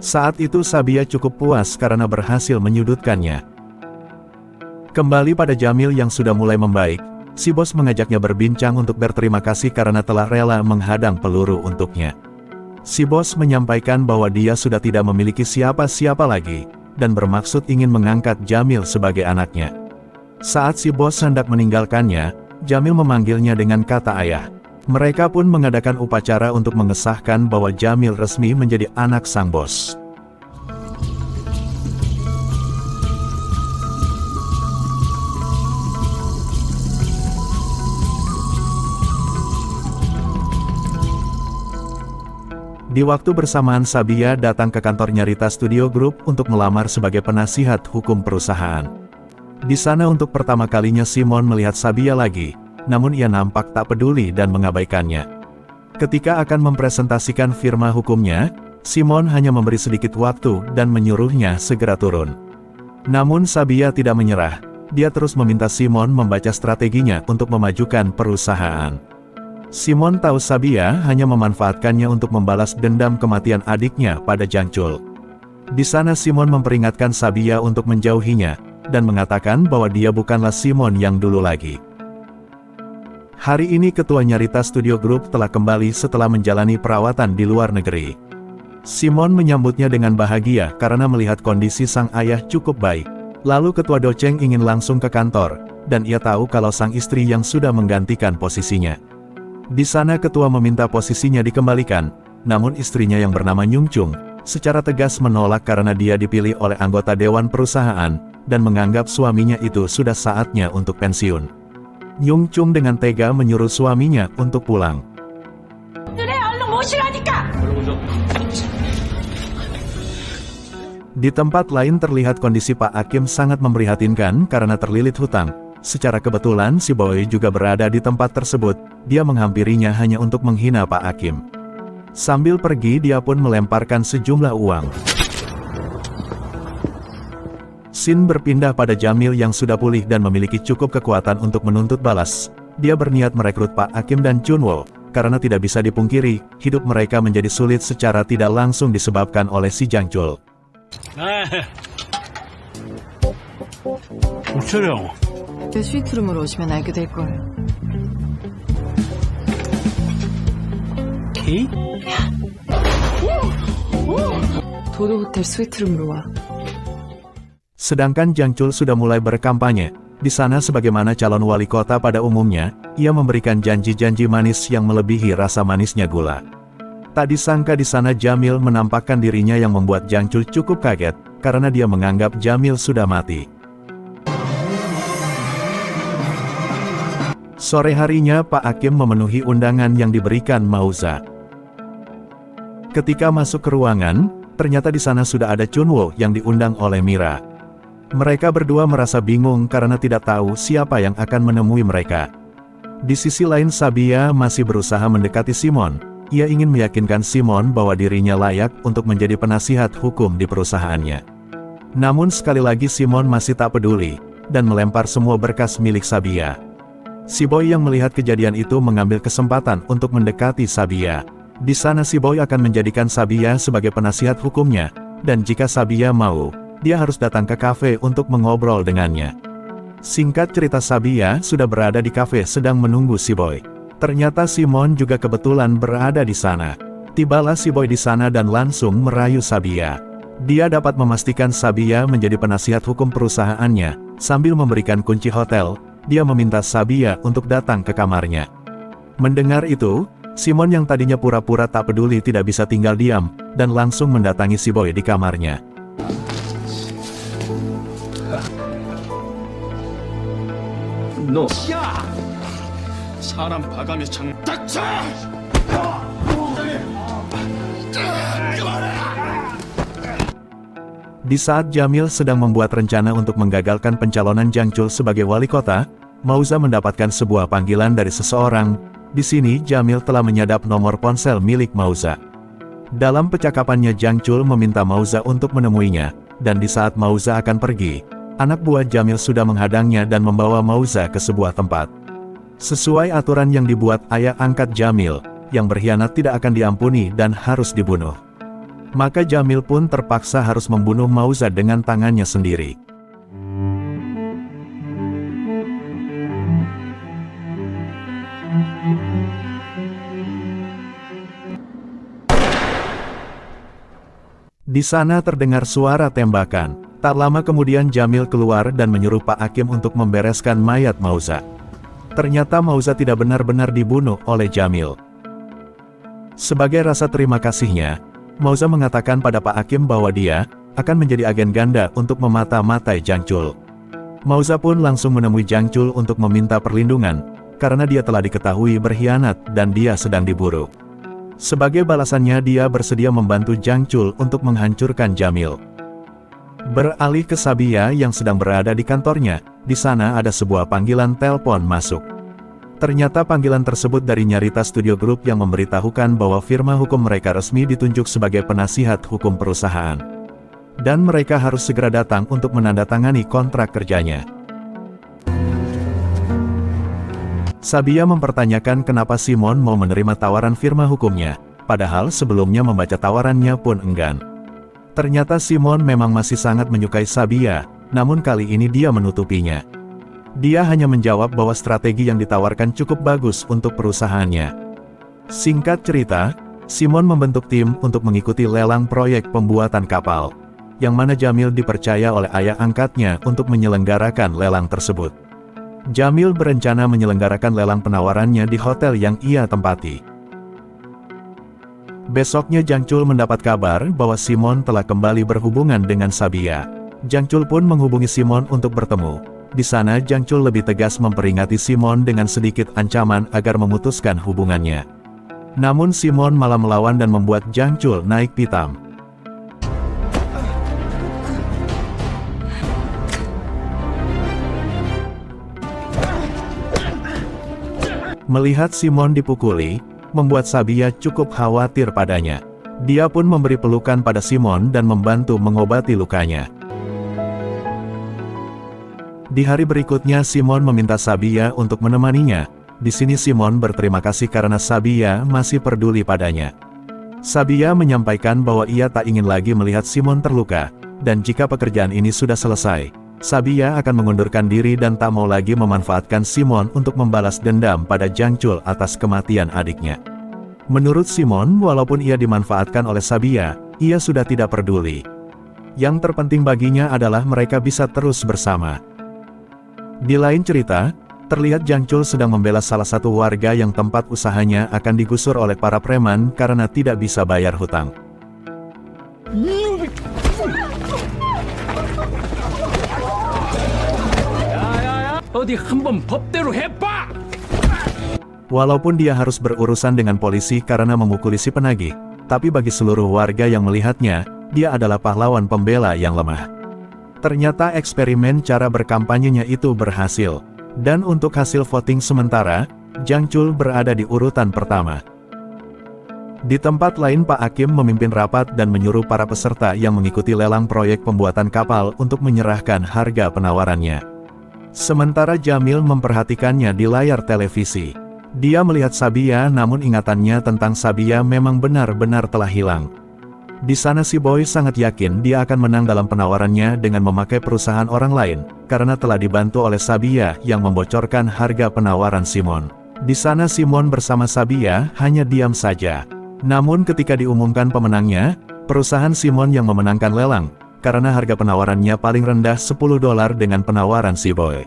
Saat itu Sabia cukup puas karena berhasil menyudutkannya. Kembali pada Jamil yang sudah mulai membaik, si bos mengajaknya berbincang untuk berterima kasih karena telah rela menghadang peluru untuknya. Si bos menyampaikan bahwa dia sudah tidak memiliki siapa-siapa lagi, dan bermaksud ingin mengangkat Jamil sebagai anaknya. Saat si bos hendak meninggalkannya, Jamil memanggilnya dengan kata ayah. Mereka pun mengadakan upacara untuk mengesahkan bahwa Jamil resmi menjadi anak sang bos. Di waktu bersamaan Sabia datang ke kantor Nyarita Studio Group untuk melamar sebagai penasihat hukum perusahaan. Di sana untuk pertama kalinya Simon melihat Sabia lagi, namun ia nampak tak peduli dan mengabaikannya. Ketika akan mempresentasikan firma hukumnya, Simon hanya memberi sedikit waktu dan menyuruhnya segera turun. Namun Sabia tidak menyerah, dia terus meminta Simon membaca strateginya untuk memajukan perusahaan. Simon tahu Sabia hanya memanfaatkannya untuk membalas dendam kematian adiknya pada Jang Chul. Di sana Simon memperingatkan Sabia untuk menjauhinya, dan mengatakan bahwa dia bukanlah Simon yang dulu lagi. Hari ini Ketua Nyarita Studio Group telah kembali setelah menjalani perawatan di luar negeri. Simon menyambutnya dengan bahagia karena melihat kondisi sang ayah cukup baik. Lalu Ketua Doceng ingin langsung ke kantor, dan ia tahu kalau sang istri yang sudah menggantikan posisinya. Di sana ketua meminta posisinya dikembalikan, namun istrinya yang bernama Nyung Chung secara tegas menolak karena dia dipilih oleh anggota dewan perusahaan dan menganggap suaminya itu sudah saatnya untuk pensiun. Nyung Chung dengan tega menyuruh suaminya untuk pulang. Di tempat lain terlihat kondisi Pak Hakim sangat memprihatinkan karena terlilit hutang. Secara kebetulan si Boy juga berada di tempat tersebut, dia menghampirinya hanya untuk menghina Pak Hakim. Sambil pergi dia pun melemparkan sejumlah uang. Scene berpindah pada Jamil yang sudah pulih dan memiliki cukup kekuatan untuk menuntut balas. Dia berniat merekrut Pak Hakim dan Chunwoo, karena tidak bisa dipungkiri, hidup mereka menjadi sulit secara tidak langsung disebabkan oleh si Jangchul. 옥철형. 스위트룸으로 오시면 알게 될 거예요. K? 도도 호텔 스위트룸으로 와. Sedangkan Jangchul sudah mulai berkampanye. Di sana sebagaimana calon wali kota pada umumnya, ia memberikan janji-janji manis yang melebihi rasa manisnya gula. Tak disangka di sana Jamil menampakkan dirinya yang membuat Jangchul cukup kaget, karena dia menganggap Jamil sudah mati. Sore harinya Pak Hakim memenuhi undangan yang diberikan Mauza. Ketika masuk ke ruangan, ternyata di sana sudah ada Chunwoo yang diundang oleh Mira. Mereka berdua merasa bingung karena tidak tahu siapa yang akan menemui mereka. Di sisi lain Sabia masih berusaha mendekati Simon. Ia ingin meyakinkan Simon bahwa dirinya layak untuk menjadi penasihat hukum di perusahaannya. Namun sekali lagi Simon masih tak peduli, dan melempar semua berkas milik Sabia. Si Boy yang melihat kejadian itu mengambil kesempatan untuk mendekati Sabia. Di sana si Boy akan menjadikan Sabia sebagai penasihat hukumnya, dan jika Sabia mau, dia harus datang ke kafe untuk mengobrol dengannya. Singkat cerita Sabia sudah berada di kafe sedang menunggu si Boy. Ternyata Simon juga kebetulan berada di sana. Tibalah si Boy di sana dan langsung merayu Sabia. Dia dapat memastikan Sabia menjadi penasihat hukum perusahaannya. Sambil memberikan kunci hotel, dia meminta Sabia untuk datang ke kamarnya. Mendengar itu, Simon yang tadinya pura-pura tak peduli tidak bisa tinggal diam, dan langsung mendatangi si Boy di kamarnya. 너 야! 사람 봐가며 장 닥쳐! Di saat Jamil sedang membuat rencana untuk menggagalkan pencalonan Jangchul sebagai wali kota, Mauza mendapatkan sebuah panggilan dari seseorang. Di sini Jamil telah menyadap nomor ponsel milik Mauza. Dalam percakapannya Jangchul meminta Mauza untuk menemuinya, dan di saat Mauza akan pergi, anak buah Jamil sudah menghadangnya dan membawa Mauza ke sebuah tempat. Sesuai aturan yang dibuat ayah angkat Jamil, yang berkhianat tidak akan diampuni dan harus dibunuh. Maka Jamil pun terpaksa harus membunuh Mauza dengan tangannya sendiri. Di sana terdengar suara tembakan. Tak lama kemudian Jamil keluar dan menyuruh Pak Hakim untuk membereskan mayat Mauza. Ternyata Mauza tidak benar-benar dibunuh oleh Jamil. Sebagai rasa terima kasihnya, Mauza mengatakan pada Pak Hakim bahwa dia akan menjadi agen ganda untuk memata-matai Jangchul. Mauza pun langsung menemui Jangchul untuk meminta perlindungan, karena dia telah diketahui berkhianat dan dia sedang diburu. Sebagai balasannya dia bersedia membantu Jangchul untuk menghancurkan Jamil. Beralih ke Sabia yang sedang berada di kantornya, di sana ada sebuah panggilan telepon masuk. Ternyata panggilan tersebut dari Nyarita Studio Group yang memberitahukan bahwa firma hukum mereka resmi ditunjuk sebagai penasihat hukum perusahaan. Dan mereka harus segera datang untuk menandatangani kontrak kerjanya. Sabia mempertanyakan kenapa Simon mau menerima tawaran firma hukumnya, padahal sebelumnya membaca tawarannya pun enggan. Ternyata Simon memang masih sangat menyukai Sabia, namun kali ini dia menutupinya. Dia hanya menjawab bahwa strategi yang ditawarkan cukup bagus untuk perusahaannya. Singkat cerita, Simon membentuk tim untuk mengikuti lelang proyek pembuatan kapal, yang mana Jamil dipercaya oleh ayah angkatnya untuk menyelenggarakan lelang tersebut. Jamil berencana menyelenggarakan lelang penawarannya di hotel yang ia tempati. Besoknya Jangcul mendapat kabar bahwa Simon telah kembali berhubungan dengan Sabia. Jangcul pun menghubungi Simon untuk bertemu. Di sana Jangcul lebih tegas memperingati Simon dengan sedikit ancaman agar memutuskan hubungannya. Namun Simon malah melawan dan membuat Jangcul naik pitam. Melihat Simon dipukuli, membuat Sabia cukup khawatir padanya. Dia pun memberi pelukan pada Simon dan membantu mengobati lukanya. Di hari berikutnya Simon meminta Sabia untuk menemaninya. Di sini Simon berterima kasih karena Sabia masih peduli padanya. Sabia menyampaikan bahwa ia tak ingin lagi melihat Simon terluka, dan jika pekerjaan ini sudah selesai, Sabia akan mengundurkan diri dan tak mau lagi memanfaatkan Simon untuk membalas dendam pada Jangcul atas kematian adiknya. Menurut Simon, walaupun ia dimanfaatkan oleh Sabia, ia sudah tidak peduli. Yang terpenting baginya adalah mereka bisa terus bersama. Di lain cerita, terlihat Jangcul sedang membela salah satu warga yang tempat usahanya akan digusur oleh para preman karena tidak bisa bayar hutang. Walaupun dia harus berurusan dengan polisi karena memukuli si penagih, tapi bagi seluruh warga yang melihatnya, dia adalah pahlawan pembela yang lemah. Ternyata eksperimen cara berkampanyenya itu berhasil. Dan untuk hasil voting sementara, Jangcul berada di urutan pertama. Di tempat lain Pak Hakim memimpin rapat dan menyuruh para peserta yang mengikuti lelang proyek pembuatan kapal untuk menyerahkan harga penawarannya. Sementara Jamil memperhatikannya di layar televisi. Dia melihat Sabia namun ingatannya tentang Sabia memang benar-benar telah hilang. Di sana si Boy sangat yakin dia akan menang dalam penawarannya dengan memakai perusahaan orang lain, karena telah dibantu oleh Sabia yang membocorkan harga penawaran Simon. Di sana Simon bersama Sabia hanya diam saja. Namun ketika diumumkan pemenangnya, perusahaan Simon yang memenangkan lelang, karena harga penawarannya paling rendah $10 dengan penawaran si Boy.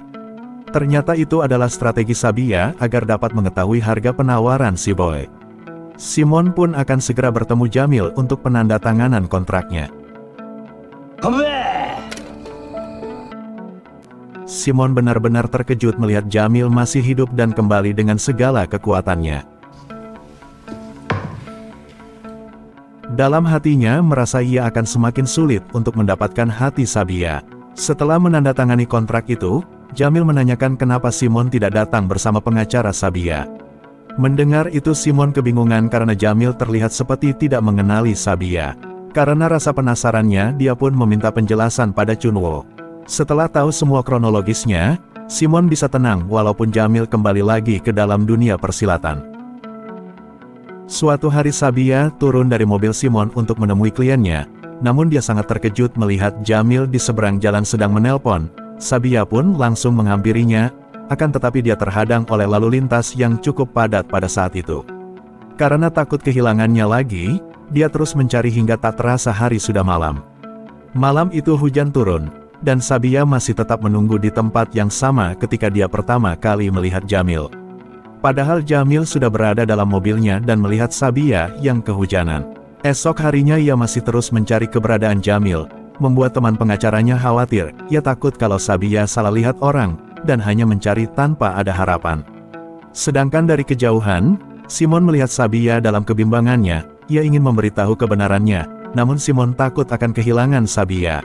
Ternyata itu adalah strategi Sabia agar dapat mengetahui harga penawaran si Boy. Simon pun akan segera bertemu Jamil untuk penandatanganan kontraknya. Simon benar-benar terkejut melihat Jamil masih hidup dan kembali dengan segala kekuatannya. Dalam hatinya merasa ia akan semakin sulit untuk mendapatkan hati Sabia. Setelah menandatangani kontrak itu, Jamil menanyakan kenapa Simon tidak datang bersama pengacara Sabia. Mendengar itu Simon kebingungan karena Jamil terlihat seperti tidak mengenali Sabia. Karena rasa penasarannya, dia pun meminta penjelasan pada Chunwo. Setelah tahu semua kronologisnya, Simon bisa tenang walaupun Jamil kembali lagi ke dalam dunia persilatan. Suatu hari Sabia turun dari mobil Simon untuk menemui kliennya, namun dia sangat terkejut melihat Jamil di seberang jalan sedang menelpon. Sabia pun langsung menghampirinya, akan tetapi dia terhadang oleh lalu lintas yang cukup padat pada saat itu. Karena takut kehilangannya lagi, dia terus mencari hingga tak terasa hari sudah malam. Malam itu hujan turun, dan Sabia masih tetap menunggu di tempat yang sama ketika dia pertama kali melihat Jamil. Padahal Jamil sudah berada dalam mobilnya dan melihat Sabia yang kehujanan. Esok harinya ia masih terus mencari keberadaan Jamil, membuat teman pengacaranya khawatir. Ia takut kalau Sabia salah lihat orang, dan hanya mencari tanpa ada harapan. Sedangkan dari kejauhan, Simon melihat Sabia dalam kebimbangannya. Ia ingin memberitahu kebenarannya, namun Simon takut akan kehilangan Sabia.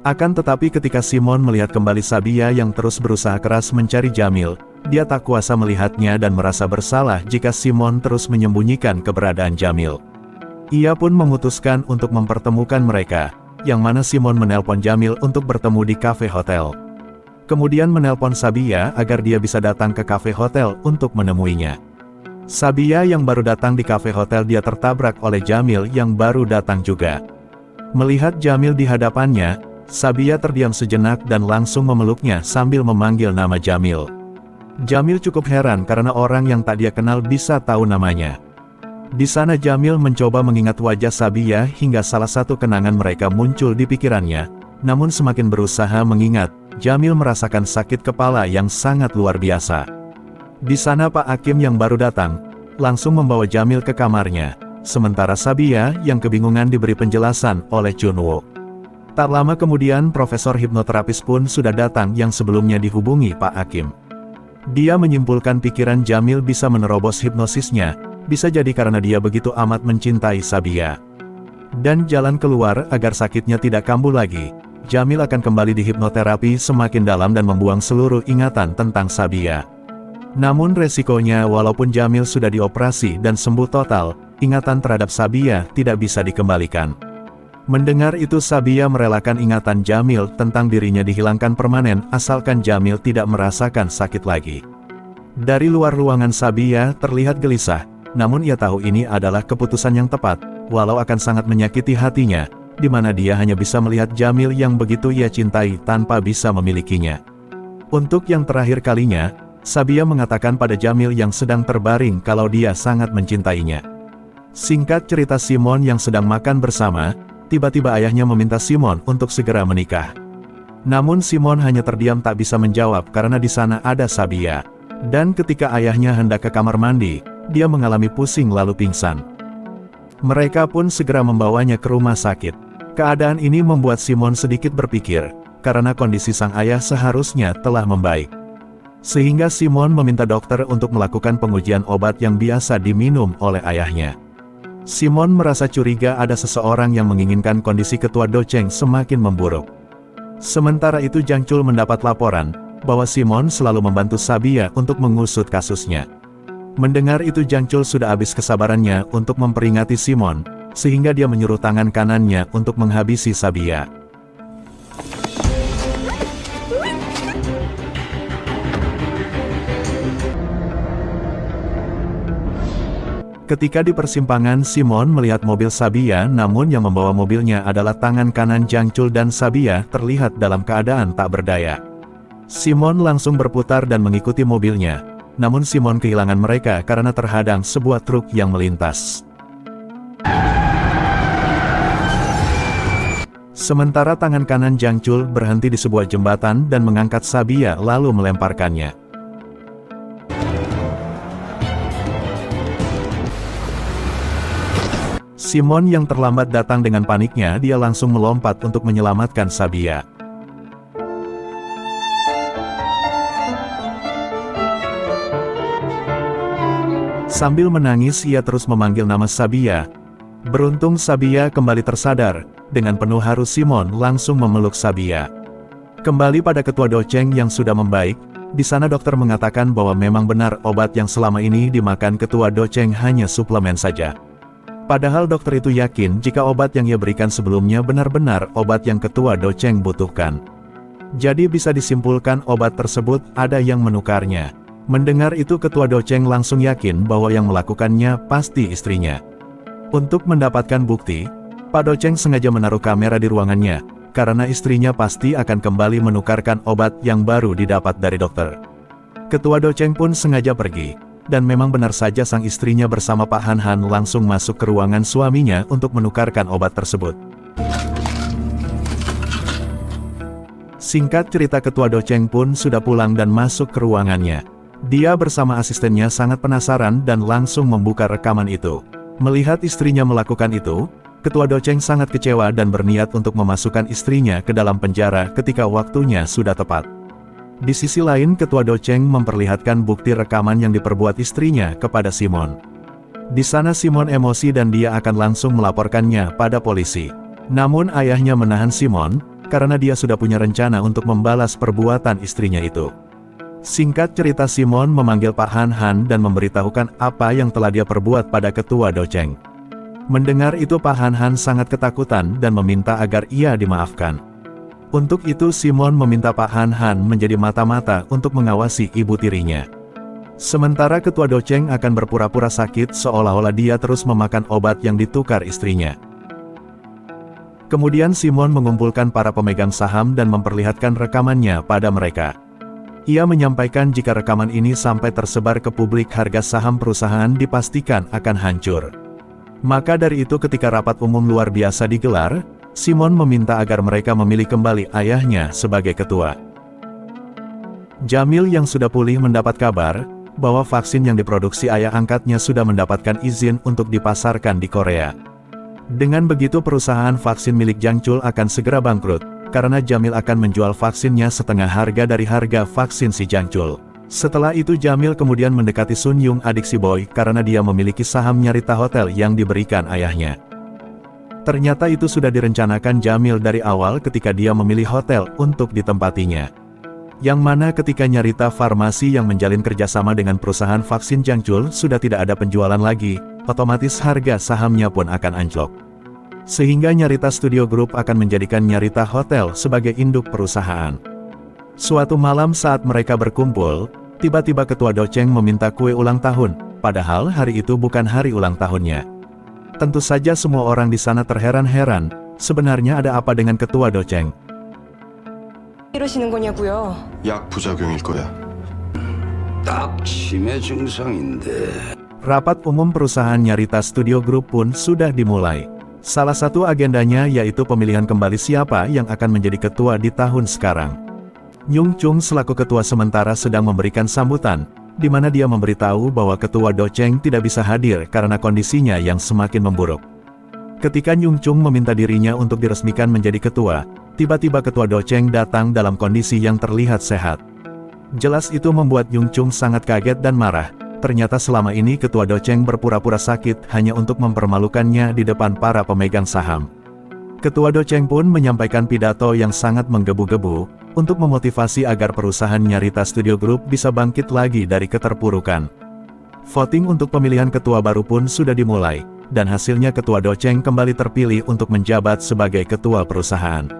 Akan tetapi ketika Simon melihat kembali Sabia yang terus berusaha keras mencari Jamil, dia tak kuasa melihatnya dan merasa bersalah jika Simon terus menyembunyikan keberadaan Jamil. Ia pun memutuskan untuk mempertemukan mereka, yang mana Simon menelpon Jamil untuk bertemu di kafe hotel. Kemudian menelpon Sabia agar dia bisa datang ke kafe hotel untuk menemuinya. Sabia yang baru datang di kafe hotel dia tertabrak oleh Jamil yang baru datang juga. Melihat Jamil di hadapannya, Sabia terdiam sejenak dan langsung memeluknya sambil memanggil nama Jamil. Jamil cukup heran karena orang yang tak dia kenal bisa tahu namanya. Di sana Jamil mencoba mengingat wajah Sabia hingga salah satu kenangan mereka muncul di pikirannya. Namun semakin berusaha mengingat, Jamil merasakan sakit kepala yang sangat luar biasa. Di sana Pak Hakim yang baru datang, langsung membawa Jamil ke kamarnya. sementara Sabia yang kebingungan diberi penjelasan oleh Junwo. Tak lama kemudian profesor hipnoterapis pun sudah datang yang sebelumnya dihubungi Pak Hakim. Dia menyimpulkan pikiran Jamil bisa menerobos hipnosisnya, bisa jadi karena dia begitu amat mencintai Sabia. Dan jalan keluar agar sakitnya tidak kambuh lagi, Jamil akan kembali di hipnoterapi semakin dalam dan membuang seluruh ingatan tentang Sabia. Namun resikonya walaupun Jamil sudah dioperasi dan sembuh total, ingatan terhadap Sabia tidak bisa dikembalikan. Mendengar itu Sabia merelakan ingatan Jamil tentang dirinya dihilangkan permanen asalkan Jamil tidak merasakan sakit lagi. Dari luar ruangan Sabia terlihat gelisah, namun ia tahu ini adalah keputusan yang tepat, walau akan sangat menyakiti hatinya, di mana dia hanya bisa melihat Jamil yang begitu ia cintai tanpa bisa memilikinya. Untuk yang terakhir kalinya, Sabia mengatakan pada Jamil yang sedang terbaring kalau dia sangat mencintainya. Singkat cerita Simon yang sedang makan bersama, tiba-tiba ayahnya meminta Simon untuk segera menikah. Namun Simon hanya terdiam tak bisa menjawab karena di sana ada Sabia. Dan ketika ayahnya hendak ke kamar mandi, dia mengalami pusing lalu pingsan. Mereka pun segera membawanya ke rumah sakit. Keadaan ini membuat Simon sedikit berpikir, karena kondisi sang ayah seharusnya telah membaik. Sehingga Simon meminta dokter untuk melakukan pengujian obat yang biasa diminum oleh ayahnya. Simon merasa curiga ada seseorang yang menginginkan kondisi ketua Doceng semakin memburuk. Sementara itu Jangcul mendapat laporan, bahwa Simon selalu membantu Sabia untuk mengusut kasusnya. Mendengar itu Jangcul sudah habis kesabarannya untuk memperingati Simon, sehingga dia menyuruh tangan kanannya untuk menghabisi Sabia. Ketika di persimpangan Simon melihat mobil Sabia namun yang membawa mobilnya adalah tangan kanan Jangcul dan Sabia terlihat dalam keadaan tak berdaya. Simon langsung berputar dan mengikuti mobilnya, namun Simon kehilangan mereka karena terhadang sebuah truk yang melintas. Sementara tangan kanan Jangcul berhenti di sebuah jembatan dan mengangkat Sabia lalu melemparkannya. Simon yang terlambat datang dengan paniknya dia langsung melompat untuk menyelamatkan Sabia. Sambil menangis ia terus memanggil nama Sabia. Beruntung Sabia kembali tersadar, dengan penuh haru Simon langsung memeluk Sabia. Kembali pada ketua Doceng yang sudah membaik, di sana dokter mengatakan bahwa memang benar obat yang selama ini dimakan ketua Doceng hanya suplemen saja. Padahal dokter itu yakin jika obat yang ia berikan sebelumnya benar-benar obat yang ketua Doceng butuhkan. Jadi bisa disimpulkan obat tersebut ada yang menukarnya. Mendengar itu ketua Doceng langsung yakin bahwa yang melakukannya pasti istrinya. Untuk mendapatkan bukti, Pak Doceng sengaja menaruh kamera di ruangannya, karena istrinya pasti akan kembali menukarkan obat yang baru didapat dari dokter. Ketua Doceng pun sengaja pergi. Dan memang benar saja sang istrinya bersama Pak Han Han langsung masuk ke ruangan suaminya untuk menukarkan obat tersebut. Singkat cerita ketua Doceng pun sudah pulang dan masuk ke ruangannya. Dia bersama asistennya sangat penasaran dan langsung membuka rekaman itu. Melihat istrinya melakukan itu, ketua Doceng sangat kecewa dan berniat untuk memasukkan istrinya ke dalam penjara ketika waktunya sudah tepat. Di sisi lain ketua Doceng memperlihatkan bukti rekaman yang diperbuat istrinya kepada Simon. Di sana Simon emosi dan dia akan langsung melaporkannya pada polisi. Namun ayahnya menahan Simon, karena dia sudah punya rencana untuk membalas perbuatan istrinya itu. Singkat cerita Simon memanggil Pak Han Han dan memberitahukan apa yang telah dia perbuat pada ketua Doceng. Mendengar itu Pak Han Han sangat ketakutan dan meminta agar ia dimaafkan. Untuk itu Simon meminta Pak Han Han menjadi mata-mata untuk mengawasi ibu tirinya. Sementara ketua Doceng akan berpura-pura sakit seolah-olah dia terus memakan obat yang ditukar istrinya. Kemudian Simon mengumpulkan para pemegang saham dan memperlihatkan rekamannya pada mereka. Ia menyampaikan jika rekaman ini sampai tersebar ke publik harga saham perusahaan dipastikan akan hancur. Maka dari itu ketika rapat umum luar biasa digelar, Simon meminta agar mereka memilih kembali ayahnya sebagai ketua. Jamil yang sudah pulih mendapat kabar, bahwa vaksin yang diproduksi ayah angkatnya sudah mendapatkan izin untuk dipasarkan di Korea. Dengan begitu perusahaan vaksin milik Jang Chul akan segera bangkrut, karena Jamil akan menjual vaksinnya setengah harga dari harga vaksin si Jang Chul. Setelah itu Jamil kemudian mendekati Sun Yung adik si Boy karena dia memiliki saham Nyarita Hotel yang diberikan ayahnya. Ternyata itu sudah direncanakan Jamil dari awal ketika dia memilih hotel untuk ditempatinya. Yang mana ketika Nyarita Farmasi yang menjalin kerjasama dengan perusahaan vaksin Jang Chul sudah tidak ada penjualan lagi, otomatis harga sahamnya pun akan anjlok. Sehingga Nyarita Studio Group akan menjadikan Nyarita Hotel sebagai induk perusahaan. Suatu malam saat mereka berkumpul, tiba-tiba Ketua Doceng meminta kue ulang tahun, padahal hari itu bukan hari ulang tahunnya. Tentu saja semua orang di sana terheran-heran, sebenarnya ada apa dengan Ketua Doceng? 이러시는 거냐고요? 약 부작용일 거야. 딱 치매 증상인데. Rapat umum perusahaan Nyarita Studio Group pun sudah dimulai. Salah satu agendanya yaitu pemilihan kembali siapa yang akan menjadi ketua di tahun sekarang. Nyung Chung selaku ketua sementara sedang memberikan sambutan, di mana dia memberitahu bahwa Ketua Doceng tidak bisa hadir karena kondisinya yang semakin memburuk. Ketika Nyung Chung meminta dirinya untuk diresmikan menjadi ketua, tiba-tiba Ketua Doceng datang dalam kondisi yang terlihat sehat. Jelas itu membuat Nyung Chung sangat kaget dan marah. Ternyata selama ini Ketua Doceng berpura-pura sakit hanya untuk mempermalukannya di depan para pemegang saham. Ketua Doceng pun menyampaikan pidato yang sangat menggebu-gebu, untuk memotivasi agar perusahaan Nyarita Studio Group bisa bangkit lagi dari keterpurukan. Voting untuk pemilihan ketua baru pun sudah dimulai, dan hasilnya Ketua Doceng kembali terpilih untuk menjabat sebagai ketua perusahaan.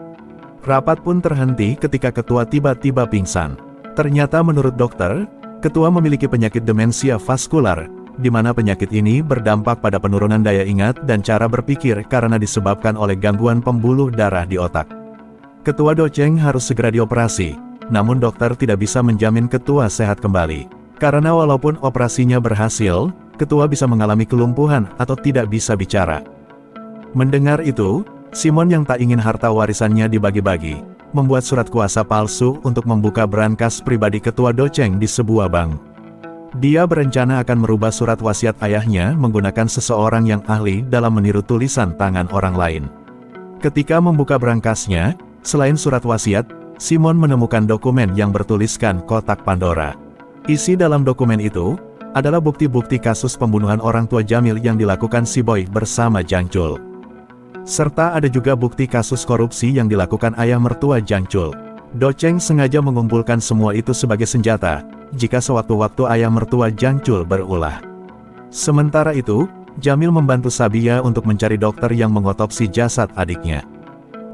Rapat pun terhenti ketika ketua tiba-tiba pingsan. Ternyata menurut dokter, ketua memiliki penyakit demensia vaskular, di mana penyakit ini berdampak pada penurunan daya ingat dan cara berpikir karena disebabkan oleh gangguan pembuluh darah di otak. Ketua Doceng harus segera dioperasi, namun dokter tidak bisa menjamin ketua sehat kembali. Karena walaupun operasinya berhasil, ketua bisa mengalami kelumpuhan atau tidak bisa bicara. Mendengar itu, Simon yang tak ingin harta warisannya dibagi-bagi, membuat surat kuasa palsu untuk membuka brankas pribadi Ketua Doceng di sebuah bank. Dia berencana akan merubah surat wasiat ayahnya menggunakan seseorang yang ahli dalam meniru tulisan tangan orang lain. Ketika membuka brankasnya, selain surat wasiat, Simon menemukan dokumen yang bertuliskan kotak Pandora. Isi dalam dokumen itu adalah bukti-bukti kasus pembunuhan orang tua Jamil yang dilakukan si Boy bersama Jang Chul. Serta ada juga bukti kasus korupsi yang dilakukan ayah mertua Jang Chul. Doceng sengaja mengumpulkan semua itu sebagai senjata, jika sewaktu-waktu ayah mertua Jang Chul berulah. Sementara itu, Jamil membantu Sabia untuk mencari dokter yang mengotopsi jasad adiknya.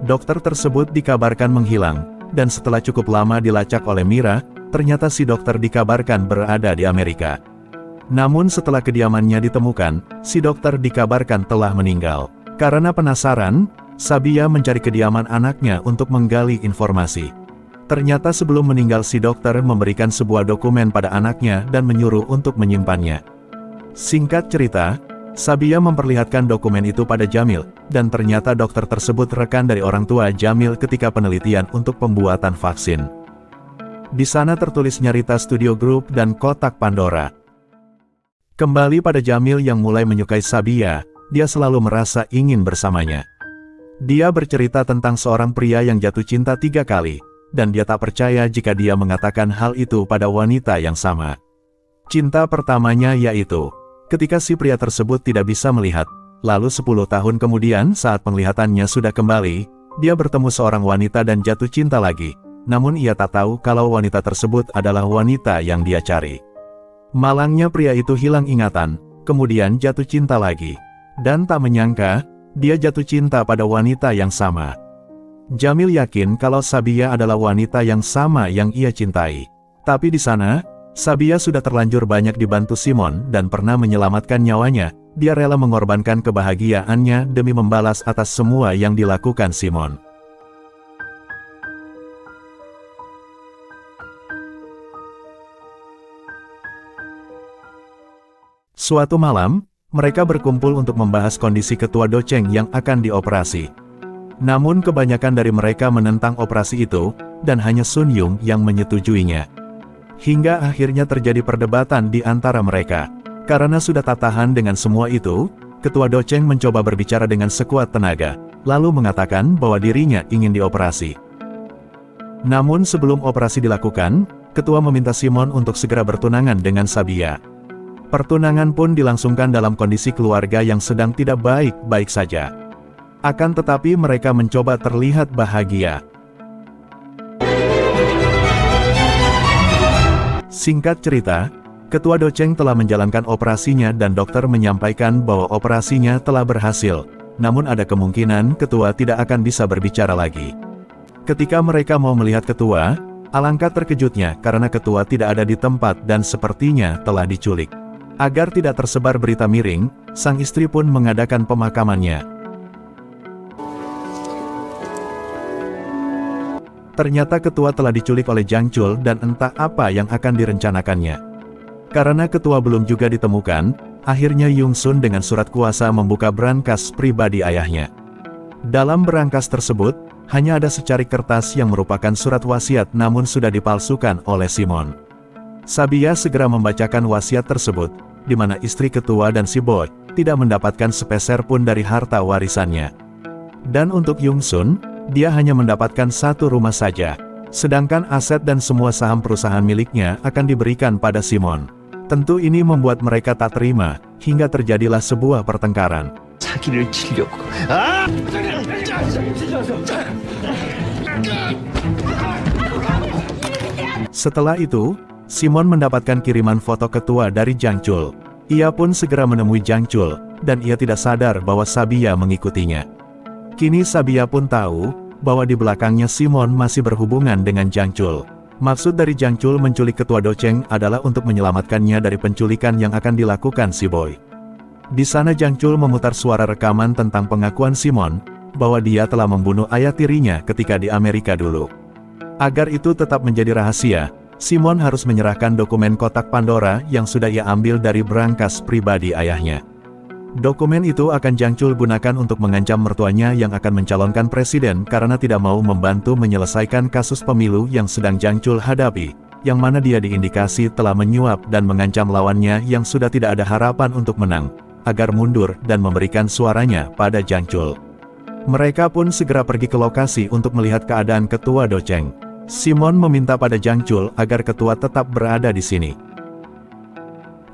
Dokter tersebut dikabarkan menghilang, dan setelah cukup lama dilacak oleh Mira, ternyata si dokter dikabarkan berada di Amerika. Namun setelah kediamannya ditemukan, si dokter dikabarkan telah meninggal. Karena penasaran, Sabia mencari kediaman anaknya untuk menggali informasi. Ternyata sebelum meninggal si dokter memberikan sebuah dokumen pada anaknya dan menyuruh untuk menyimpannya. Singkat cerita, Sabia memperlihatkan dokumen itu pada Jamil, dan ternyata dokter tersebut rekan dari orang tua Jamil ketika penelitian untuk pembuatan vaksin. Di sana tertulis Nyarita Studio Group dan kotak Pandora. Kembali pada Jamil yang mulai menyukai Sabia, dia selalu merasa ingin bersamanya. Dia bercerita tentang seorang pria yang jatuh cinta 3 kali, dan dia tak percaya jika dia mengatakan hal itu pada wanita yang sama. Cinta pertamanya yaitu ketika si pria tersebut tidak bisa melihat, lalu 10 tahun kemudian saat penglihatannya sudah kembali, dia bertemu seorang wanita dan jatuh cinta lagi. Namun ia tak tahu kalau wanita tersebut adalah wanita yang dia cari. Malangnya pria itu hilang ingatan, kemudian jatuh cinta lagi. Dan tak menyangka, dia jatuh cinta pada wanita yang sama. Jamil yakin kalau Sabia adalah wanita yang sama yang ia cintai. Tapi di sana, Sabia sudah terlanjur banyak dibantu Simon dan pernah menyelamatkan nyawanya. Dia rela mengorbankan kebahagiaannya demi membalas atas semua yang dilakukan Simon. Suatu malam, mereka berkumpul untuk membahas kondisi Ketua Doceng yang akan dioperasi. Namun kebanyakan dari mereka menentang operasi itu, dan hanya Sun Yung yang menyetujuinya. Hingga akhirnya terjadi perdebatan di antara mereka. Karena sudah tak tahan dengan semua itu, Ketua Doceng mencoba berbicara dengan sekuat tenaga, lalu mengatakan bahwa dirinya ingin dioperasi. Namun sebelum operasi dilakukan, Ketua meminta Simon untuk segera bertunangan dengan Sabia. Pertunangan pun dilangsungkan dalam kondisi keluarga yang sedang tidak baik-baik saja. Akan tetapi mereka mencoba terlihat bahagia. Singkat cerita, Ketua Doceng telah menjalankan operasinya dan dokter menyampaikan bahwa operasinya telah berhasil, namun ada kemungkinan Ketua tidak akan bisa berbicara lagi. Ketika mereka mau melihat Ketua, alangkah terkejutnya karena Ketua tidak ada di tempat dan sepertinya telah diculik. Agar tidak tersebar berita miring, sang istri pun mengadakan pemakamannya. Ternyata Ketua telah diculik oleh Jang Chul dan entah apa yang akan direncanakannya. Karena Ketua belum juga ditemukan, akhirnya Yung Sun dengan surat kuasa membuka berangkas pribadi ayahnya. Dalam berangkas tersebut, hanya ada secarik kertas yang merupakan surat wasiat namun sudah dipalsukan oleh Simon. Sabia segera membacakan wasiat tersebut, di mana istri Ketua dan si Boy tidak mendapatkan sepeser pun dari harta warisannya. Dan untuk Yung Sun, dia hanya mendapatkan satu rumah saja, sedangkan aset dan semua saham perusahaan miliknya akan diberikan pada Simon. Tentu ini membuat mereka tak terima, hingga terjadilah sebuah pertengkaran. 자기를 치려고. Setelah itu, Simon mendapatkan kiriman foto Ketua dari Jang Chul. Ia pun segera menemui Jang Chul, dan ia tidak sadar bahwa Sabia mengikutinya. Kini Sabia pun tahu bahwa di belakangnya Simon masih berhubungan dengan Jang Chul. Maksud dari Jang Chul menculik Ketua Doceng adalah untuk menyelamatkannya dari penculikan yang akan dilakukan si Boy. Di sana Jang Chul memutar suara rekaman tentang pengakuan Simon, bahwa dia telah membunuh ayah tirinya ketika di Amerika dulu. Agar itu tetap menjadi rahasia, Simon harus menyerahkan dokumen kotak Pandora yang sudah ia ambil dari berangkas pribadi ayahnya. Dokumen itu akan Jang Chul gunakan untuk mengancam mertuanya yang akan mencalonkan presiden karena tidak mau membantu menyelesaikan kasus pemilu yang sedang Jang Chul hadapi, yang mana dia diindikasi telah menyuap dan mengancam lawannya yang sudah tidak ada harapan untuk menang, agar mundur dan memberikan suaranya pada Jang Chul. Mereka pun segera pergi ke lokasi untuk melihat keadaan Ketua Doceng. Simon meminta pada Jang Chul agar Ketua tetap berada di sini.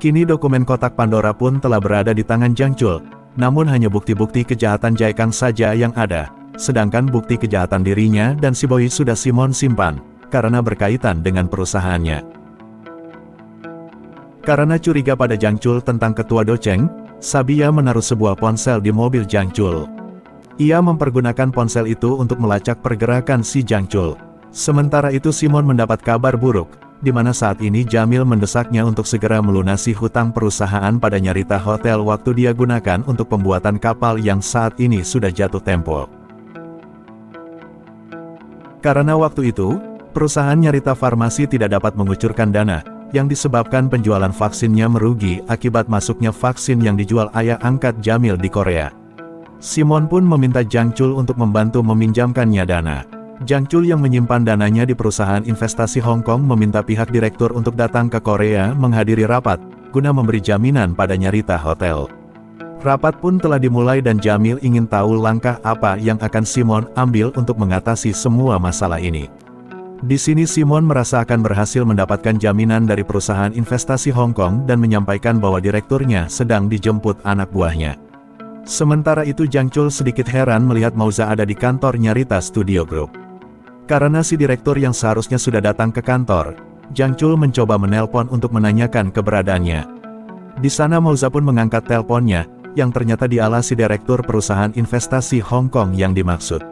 Kini dokumen kotak Pandora pun telah berada di tangan Jang Chul, namun hanya bukti-bukti kejahatan Jae Kang saja yang ada, sedangkan bukti kejahatan dirinya dan si Boy sudah Simon simpan, karena berkaitan dengan perusahaannya. Karena curiga pada Jang Chul tentang Ketua Doceng, Sabia menaruh sebuah ponsel di mobil Jang Chul. Ia mempergunakan ponsel itu untuk melacak pergerakan si Jang Chul. Sementara itu Simon mendapat kabar buruk, di mana saat ini Jamil mendesaknya untuk segera melunasi hutang perusahaan pada Nyarita Hotel waktu dia gunakan untuk pembuatan kapal yang saat ini sudah jatuh tempo. Karena waktu itu, perusahaan Nyarita Farmasi tidak dapat mengucurkan dana, yang disebabkan penjualan vaksinnya merugi akibat masuknya vaksin yang dijual ayah angkat Jamil di Korea. Simon pun meminta Jang Chul untuk membantu meminjamkannya dana. Jang Chul yang menyimpan dananya di perusahaan investasi Hong Kong meminta pihak direktur untuk datang ke Korea menghadiri rapat, guna memberi jaminan pada Nyarita Hotel. Rapat pun telah dimulai dan Jamil ingin tahu langkah apa yang akan Simon ambil untuk mengatasi semua masalah ini. Di sini Simon merasa akan berhasil mendapatkan jaminan dari perusahaan investasi Hong Kong dan menyampaikan bahwa direkturnya sedang dijemput anak buahnya. Sementara itu Jang Chul sedikit heran melihat Mauza ada di kantor Nyarita Studio Group. Karena si direktur yang seharusnya sudah datang ke kantor, Jang Chul mencoba menelpon untuk menanyakan keberadaannya. Di sana Mauza pun mengangkat teleponnya, yang ternyata dialah si direktur perusahaan investasi Hong Kong yang dimaksud.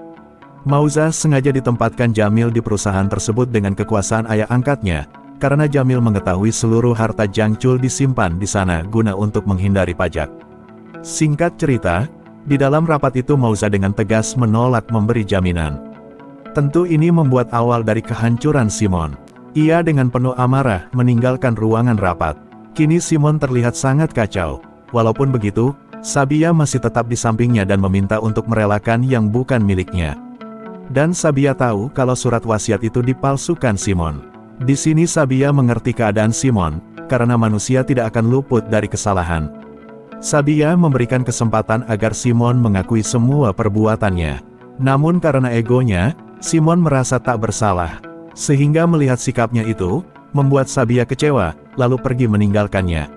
Mauza sengaja ditempatkan Jamil di perusahaan tersebut dengan kekuasaan ayah angkatnya, karena Jamil mengetahui seluruh harta Jang Chul disimpan di sana guna untuk menghindari pajak. Singkat cerita, di dalam rapat itu Mauza dengan tegas menolak memberi jaminan. Tentu ini membuat awal dari kehancuran Simon. Ia dengan penuh amarah meninggalkan ruangan rapat. Kini Simon terlihat sangat kacau. Walaupun begitu, Sabia masih tetap di sampingnya dan meminta untuk merelakan yang bukan miliknya. Dan Sabia tahu kalau surat wasiat itu dipalsukan Simon. Di sini Sabia mengerti keadaan Simon, karena manusia tidak akan luput dari kesalahan. Sabia memberikan kesempatan agar Simon mengakui semua perbuatannya. Namun karena egonya, Simon merasa tak bersalah. Sehingga melihat sikapnya itu, membuat Sabia kecewa, lalu pergi meninggalkannya.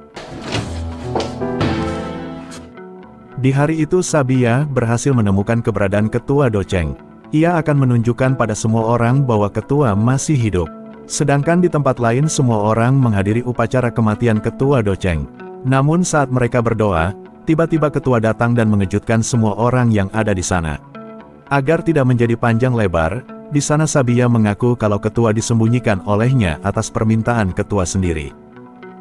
Di hari itu Sabia berhasil menemukan keberadaan Ketua Doceng. Ia akan menunjukkan pada semua orang bahwa Ketua masih hidup. Sedangkan di tempat lain semua orang menghadiri upacara kematian Ketua Doceng. Namun saat mereka berdoa, tiba-tiba Ketua datang dan mengejutkan semua orang yang ada di sana. Agar tidak menjadi panjang lebar, di sana Sabia mengaku kalau Ketua disembunyikan olehnya atas permintaan Ketua sendiri.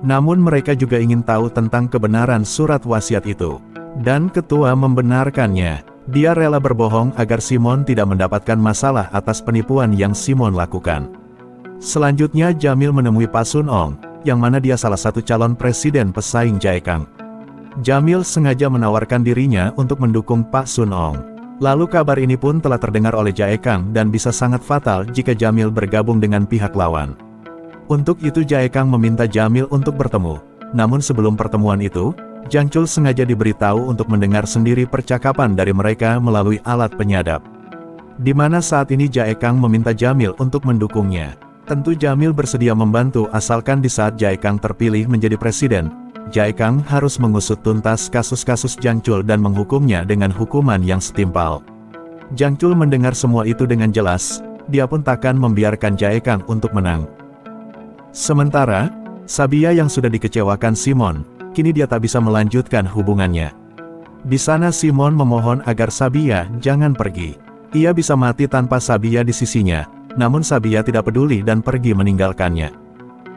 Namun mereka juga ingin tahu tentang kebenaran surat wasiat itu. Dan Ketua membenarkannya. Dia rela berbohong agar Simon tidak mendapatkan masalah atas penipuan yang Simon lakukan. Selanjutnya Jamil menemui Pak Sun Ong, yang mana dia salah satu calon presiden pesaing Jae Kang. Jamil sengaja menawarkan dirinya untuk mendukung Pak Sun Ong. Lalu kabar ini pun telah terdengar oleh Jae Kang dan bisa sangat fatal jika Jamil bergabung dengan pihak lawan. Untuk itu Jae Kang meminta Jamil untuk bertemu. Namun sebelum pertemuan itu, Jang Chul sengaja diberitahu untuk mendengar sendiri percakapan dari mereka melalui alat penyadap. Di mana saat ini Jae Kang meminta Jamil untuk mendukungnya. Tentu Jamil bersedia membantu asalkan di saat Jae Kang terpilih menjadi presiden, Jae Kang harus mengusut tuntas kasus-kasus Jang Chul dan menghukumnya dengan hukuman yang setimpal. Jang Chul mendengar semua itu dengan jelas, dia pun takkan membiarkan Jae Kang untuk menang. Sementara, Sabia yang sudah dikecewakan Simon, kini dia tak bisa melanjutkan hubungannya. Di sana Simon memohon agar Sabia jangan pergi. Ia bisa mati tanpa Sabia di sisinya, namun Sabia tidak peduli dan pergi meninggalkannya.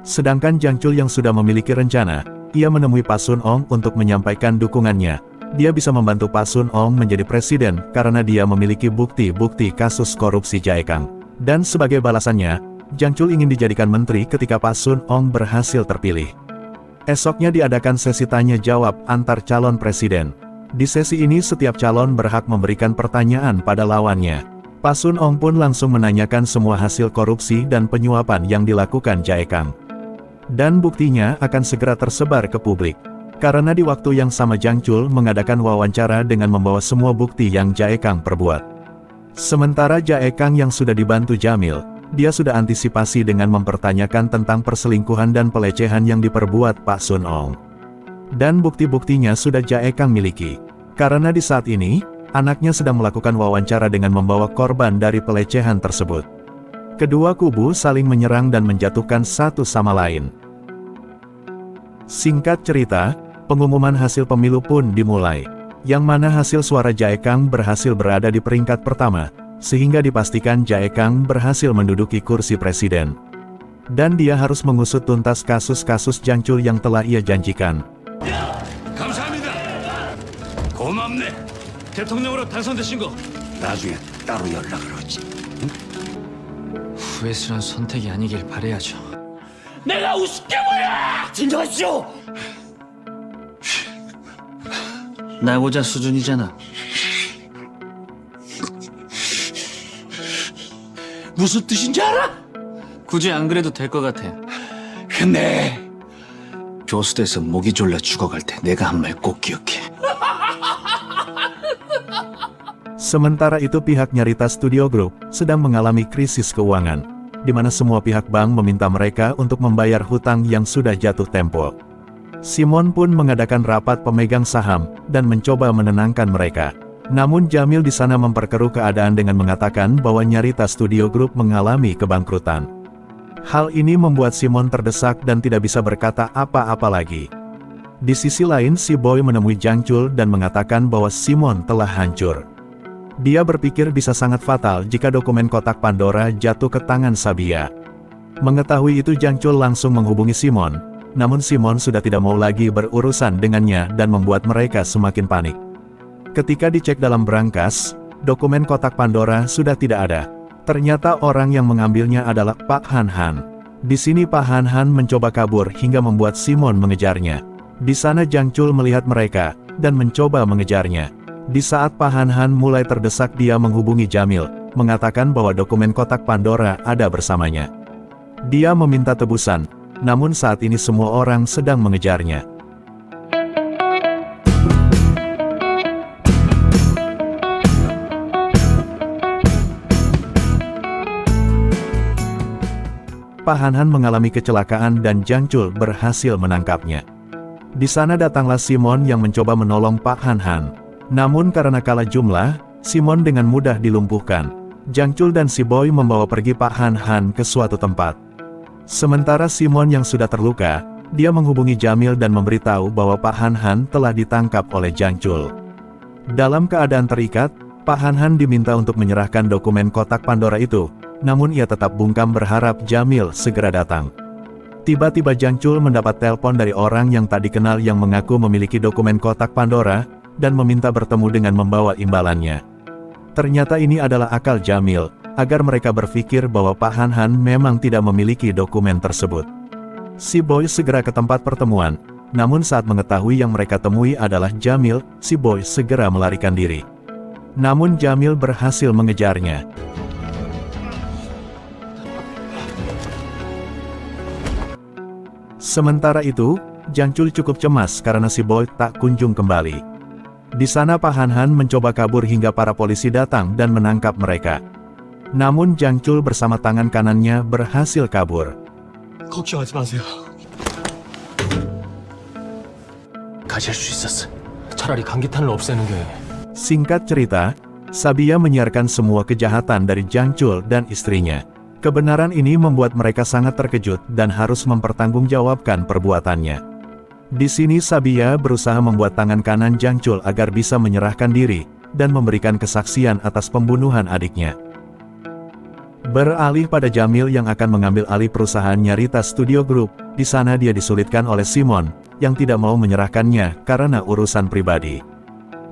Sedangkan Jang Chul yang sudah memiliki rencana, ia menemui Pak Sun Ong untuk menyampaikan dukungannya. Dia bisa membantu Pak Sun Ong menjadi presiden karena dia memiliki bukti-bukti kasus korupsi Jae Kang. Dan sebagai balasannya, Jang Chul ingin dijadikan menteri ketika Pak Sun Ong berhasil terpilih. Esoknya diadakan sesi tanya-jawab antar calon presiden. Di sesi ini setiap calon berhak memberikan pertanyaan pada lawannya. Pak Sun Ong pun langsung menanyakan semua hasil korupsi dan penyuapan yang dilakukan Jae Kang. Dan buktinya akan segera tersebar ke publik. Karena di waktu yang sama Jang Chul mengadakan wawancara dengan membawa semua bukti yang Jae Kang perbuat. Sementara Jae Kang yang sudah dibantu Jamil, dia sudah antisipasi dengan mempertanyakan tentang perselingkuhan dan pelecehan yang diperbuat Pak Sun Ong. Dan bukti-buktinya sudah Jae Kang miliki. Karena di saat ini, anaknya sedang melakukan wawancara dengan membawa korban dari pelecehan tersebut. Kedua kubu saling menyerang dan menjatuhkan satu sama lain. Singkat cerita, pengumuman hasil pemilu pun dimulai. Yang mana hasil suara Jae Kang berhasil berada di peringkat pertama, sehingga dipastikan Jae Kang berhasil menduduki kursi presiden. Dan dia harus mengusut tuntas kasus-kasus Jang Chul yang telah ia janjikan. 감사합니다. 고맙네. 대통령으로 당선되신 거 나중에 따로 연락을 하지. 후회스러운 선택이 아니길 바라야죠. 내가 우습게 보여! 진정하시오! 나고자 수준이잖아. 무슨 뜻인지 알아? 굳이 안 그래도 될 것 같아. 근데 교수대에서 목이 졸라 죽어갈 때 내가 한 말 꼭 기억해. Sementara itu pihak Nyarita Studio Group sedang mengalami krisis keuangan, di mana semua pihak bank meminta mereka untuk membayar hutang yang sudah jatuh tempo. Simon pun mengadakan rapat pemegang saham dan mencoba menenangkan mereka. Namun Jamil di sana memperkeruh keadaan dengan mengatakan bahwa Nyarita Studio Group mengalami kebangkrutan. Hal ini membuat Simon terdesak dan tidak bisa berkata apa-apa lagi. Di sisi lain si Boy menemui Jang Chul dan mengatakan bahwa Simon telah hancur. Dia berpikir bisa sangat fatal jika dokumen kotak Pandora jatuh ke tangan Sabia. Mengetahui itu Jang Chul langsung menghubungi Simon, namun Simon sudah tidak mau lagi berurusan dengannya dan membuat mereka semakin panik. Ketika dicek dalam brankas, dokumen kotak Pandora sudah tidak ada. Ternyata orang yang mengambilnya adalah Pak Han Han. Di sini Pak Han Han mencoba kabur hingga membuat Simon mengejarnya. Di sana Jang Chul melihat mereka dan mencoba mengejarnya. Di saat Pak Han Han mulai terdesak dia menghubungi Jamil, mengatakan bahwa dokumen kotak Pandora ada bersamanya. Dia meminta tebusan, namun saat ini semua orang sedang mengejarnya. Pak Han mengalami kecelakaan dan Jang Chul berhasil menangkapnya. Di sana datanglah Simon yang mencoba menolong Pak Han. Namun karena kalah jumlah, Simon dengan mudah dilumpuhkan. Jang Chul dan si Boy membawa pergi Pak Han ke suatu tempat. Sementara Simon yang sudah terluka, dia menghubungi Jamil dan memberitahu bahwa Pak Han telah ditangkap oleh Jang Chul. Dalam keadaan terikat, Pak Han diminta untuk menyerahkan dokumen kotak Pandora itu, namun ia tetap bungkam berharap Jamil segera datang. Tiba-tiba Jang Chul mendapat telepon dari orang yang tak dikenal yang mengaku memiliki dokumen kotak Pandora, dan meminta bertemu dengan membawa imbalannya. Ternyata ini adalah akal Jamil, agar mereka berpikir bahwa Pak Han memang tidak memiliki dokumen tersebut. Si Boy segera ke tempat pertemuan, namun saat mengetahui yang mereka temui adalah Jamil, si Boy segera melarikan diri. Namun Jamil berhasil mengejarnya. Sementara itu, Jang Chul cukup cemas karena si Boy tak kunjung kembali. Di sana Pak Han mencoba kabur hingga para polisi datang dan menangkap mereka. Namun Jang Chul bersama tangan kanannya berhasil kabur. 걱정하지 마세요. 가질 수 있었어. 차라리 감기탄을 없애는 게. Singkat cerita, Sabia menyiarkan semua kejahatan dari Jang Chul dan istrinya. Kebenaran ini membuat mereka sangat terkejut dan harus mempertanggungjawabkan perbuatannya. Di sini Sabia berusaha membuat tangan kanan Jang Chul agar bisa menyerahkan diri dan memberikan kesaksian atas pembunuhan adiknya. Beralih pada Jamil yang akan mengambil alih perusahaan Nyarita Studio Group, di sana dia disulitkan oleh Simon, yang tidak mau menyerahkannya karena urusan pribadi.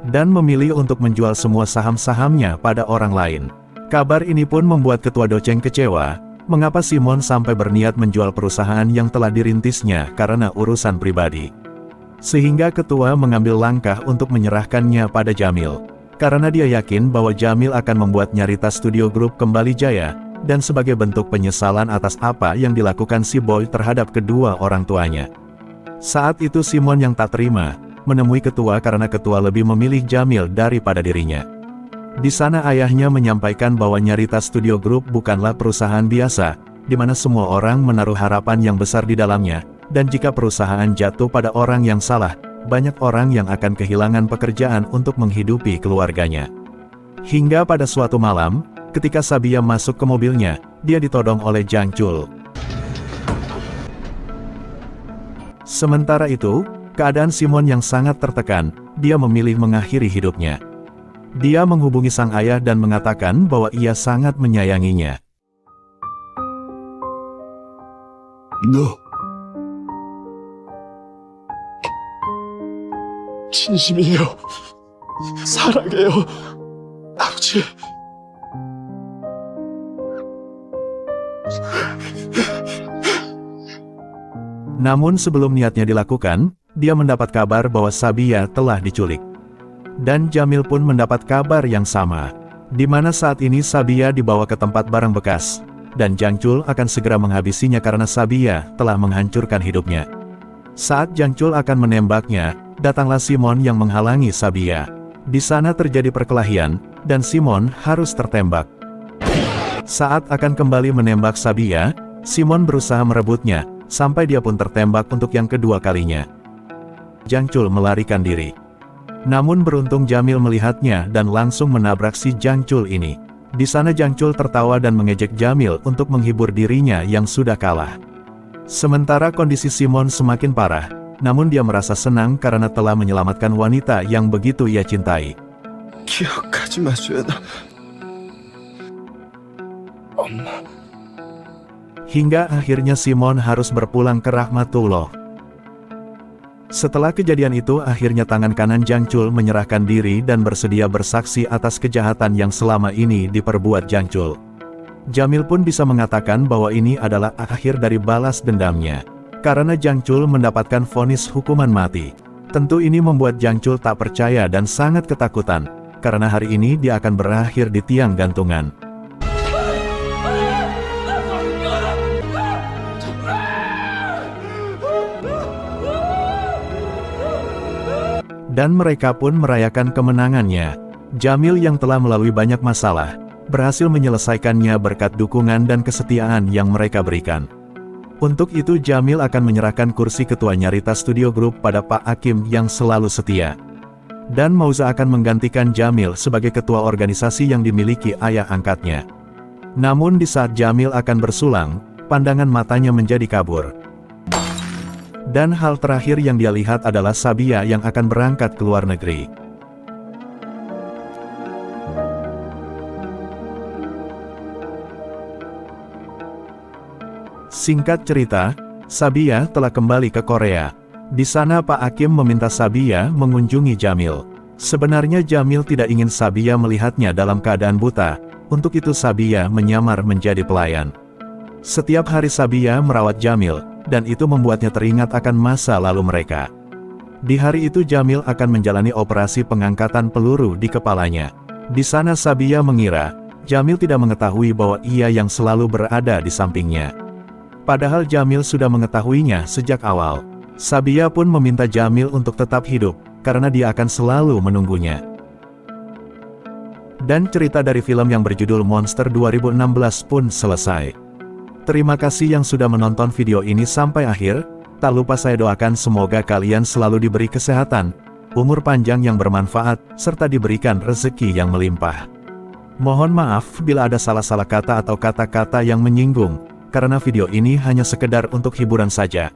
Dan memilih untuk menjual semua saham-sahamnya pada orang lain. Kabar ini pun membuat Ketua Doceng kecewa, mengapa Simon sampai berniat menjual perusahaan yang telah dirintisnya karena urusan pribadi. Sehingga Ketua mengambil langkah untuk menyerahkannya pada Jamil. Karena dia yakin bahwa Jamil akan membuat Nyarita Studio Group kembali jaya, dan sebagai bentuk penyesalan atas apa yang dilakukan si Boy terhadap kedua orang tuanya. Saat itu Simon yang tak terima, menemui Ketua karena Ketua lebih memilih Jamil daripada dirinya. Di sana ayahnya menyampaikan bahwa Nyarita Studio Group bukanlah perusahaan biasa, di mana semua orang menaruh harapan yang besar di dalamnya, dan jika perusahaan jatuh pada orang yang salah, banyak orang yang akan kehilangan pekerjaan untuk menghidupi keluarganya. Hingga pada suatu malam, ketika Sabia masuk ke mobilnya, dia ditodong oleh Jang Chul. Sementara itu, keadaan Simon yang sangat tertekan, dia memilih mengakhiri hidupnya. Dia menghubungi sang ayah dan mengatakan bahwa ia sangat menyayanginya. 너 진심이에요. 사랑해요. 아버지. Namun sebelum niatnya dilakukan, dia mendapat kabar bahwa Sabia telah diculik. Dan Jamil pun mendapat kabar yang sama, di mana saat ini Sabia dibawa ke tempat barang bekas, dan Jang Chul akan segera menghabisinya karena Sabia telah menghancurkan hidupnya. Saat Jang Chul akan menembaknya, datanglah Simon yang menghalangi Sabia. Di sana terjadi perkelahian, dan Simon harus tertembak. Saat akan kembali menembak Sabia, Simon berusaha merebutnya, sampai dia pun tertembak untuk yang kedua kalinya. Jang Chul melarikan diri. Namun beruntung Jamil melihatnya dan langsung menabrak si Jang Chul ini. Di sana Jang Chul tertawa dan mengejek Jamil untuk menghibur dirinya yang sudah kalah. Sementara kondisi Simon semakin parah, namun dia merasa senang karena telah menyelamatkan wanita yang begitu ia cintai. 기억하지 마셔야 엄마. Hingga akhirnya Simon harus berpulang ke Rahmatullah. Setelah kejadian itu akhirnya tangan kanan Jang Chul menyerahkan diri dan bersedia bersaksi atas kejahatan yang selama ini diperbuat Jang Chul. Jamil pun bisa mengatakan bahwa ini adalah akhir dari balas dendamnya. Karena Jang Chul mendapatkan vonis hukuman mati. Tentu ini membuat Jang Chul tak percaya dan sangat ketakutan, karena hari ini dia akan berakhir di tiang gantungan. Dan mereka pun merayakan kemenangannya. Jamil yang telah melalui banyak masalah, berhasil menyelesaikannya berkat dukungan dan kesetiaan yang mereka berikan. Untuk itu Jamil akan menyerahkan kursi ketua Nyarita Studio Group pada Pak Hakim yang selalu setia. Dan Mauza akan menggantikan Jamil sebagai ketua organisasi yang dimiliki ayah angkatnya. Namun di saat Jamil akan bersulang, pandangan matanya menjadi kabur. Dan hal terakhir yang dia lihat adalah Sabia yang akan berangkat ke luar negeri. Singkat cerita, Sabia telah kembali ke Korea. Di sana Pak Hakim meminta Sabia mengunjungi Jamil. Sebenarnya Jamil tidak ingin Sabia melihatnya dalam keadaan buta, untuk itu Sabia menyamar menjadi pelayan. Setiap hari Sabia merawat Jamil, dan itu membuatnya teringat akan masa lalu mereka. Di hari itu Jamil akan menjalani operasi pengangkatan peluru di kepalanya. Di sana Sabia mengira, Jamil tidak mengetahui bahwa ia yang selalu berada di sampingnya. Padahal Jamil sudah mengetahuinya sejak awal. Sabia pun meminta Jamil untuk tetap hidup, karena dia akan selalu menunggunya. Dan cerita dari film yang berjudul Monster 2016 pun selesai. Terima kasih yang sudah menonton video ini sampai akhir. Tak lupa saya doakan semoga kalian selalu diberi kesehatan, umur panjang yang bermanfaat, serta diberikan rezeki yang melimpah. Mohon maaf bila ada salah-salah kata atau kata-kata yang menyinggung, karena video ini hanya sekedar untuk hiburan saja.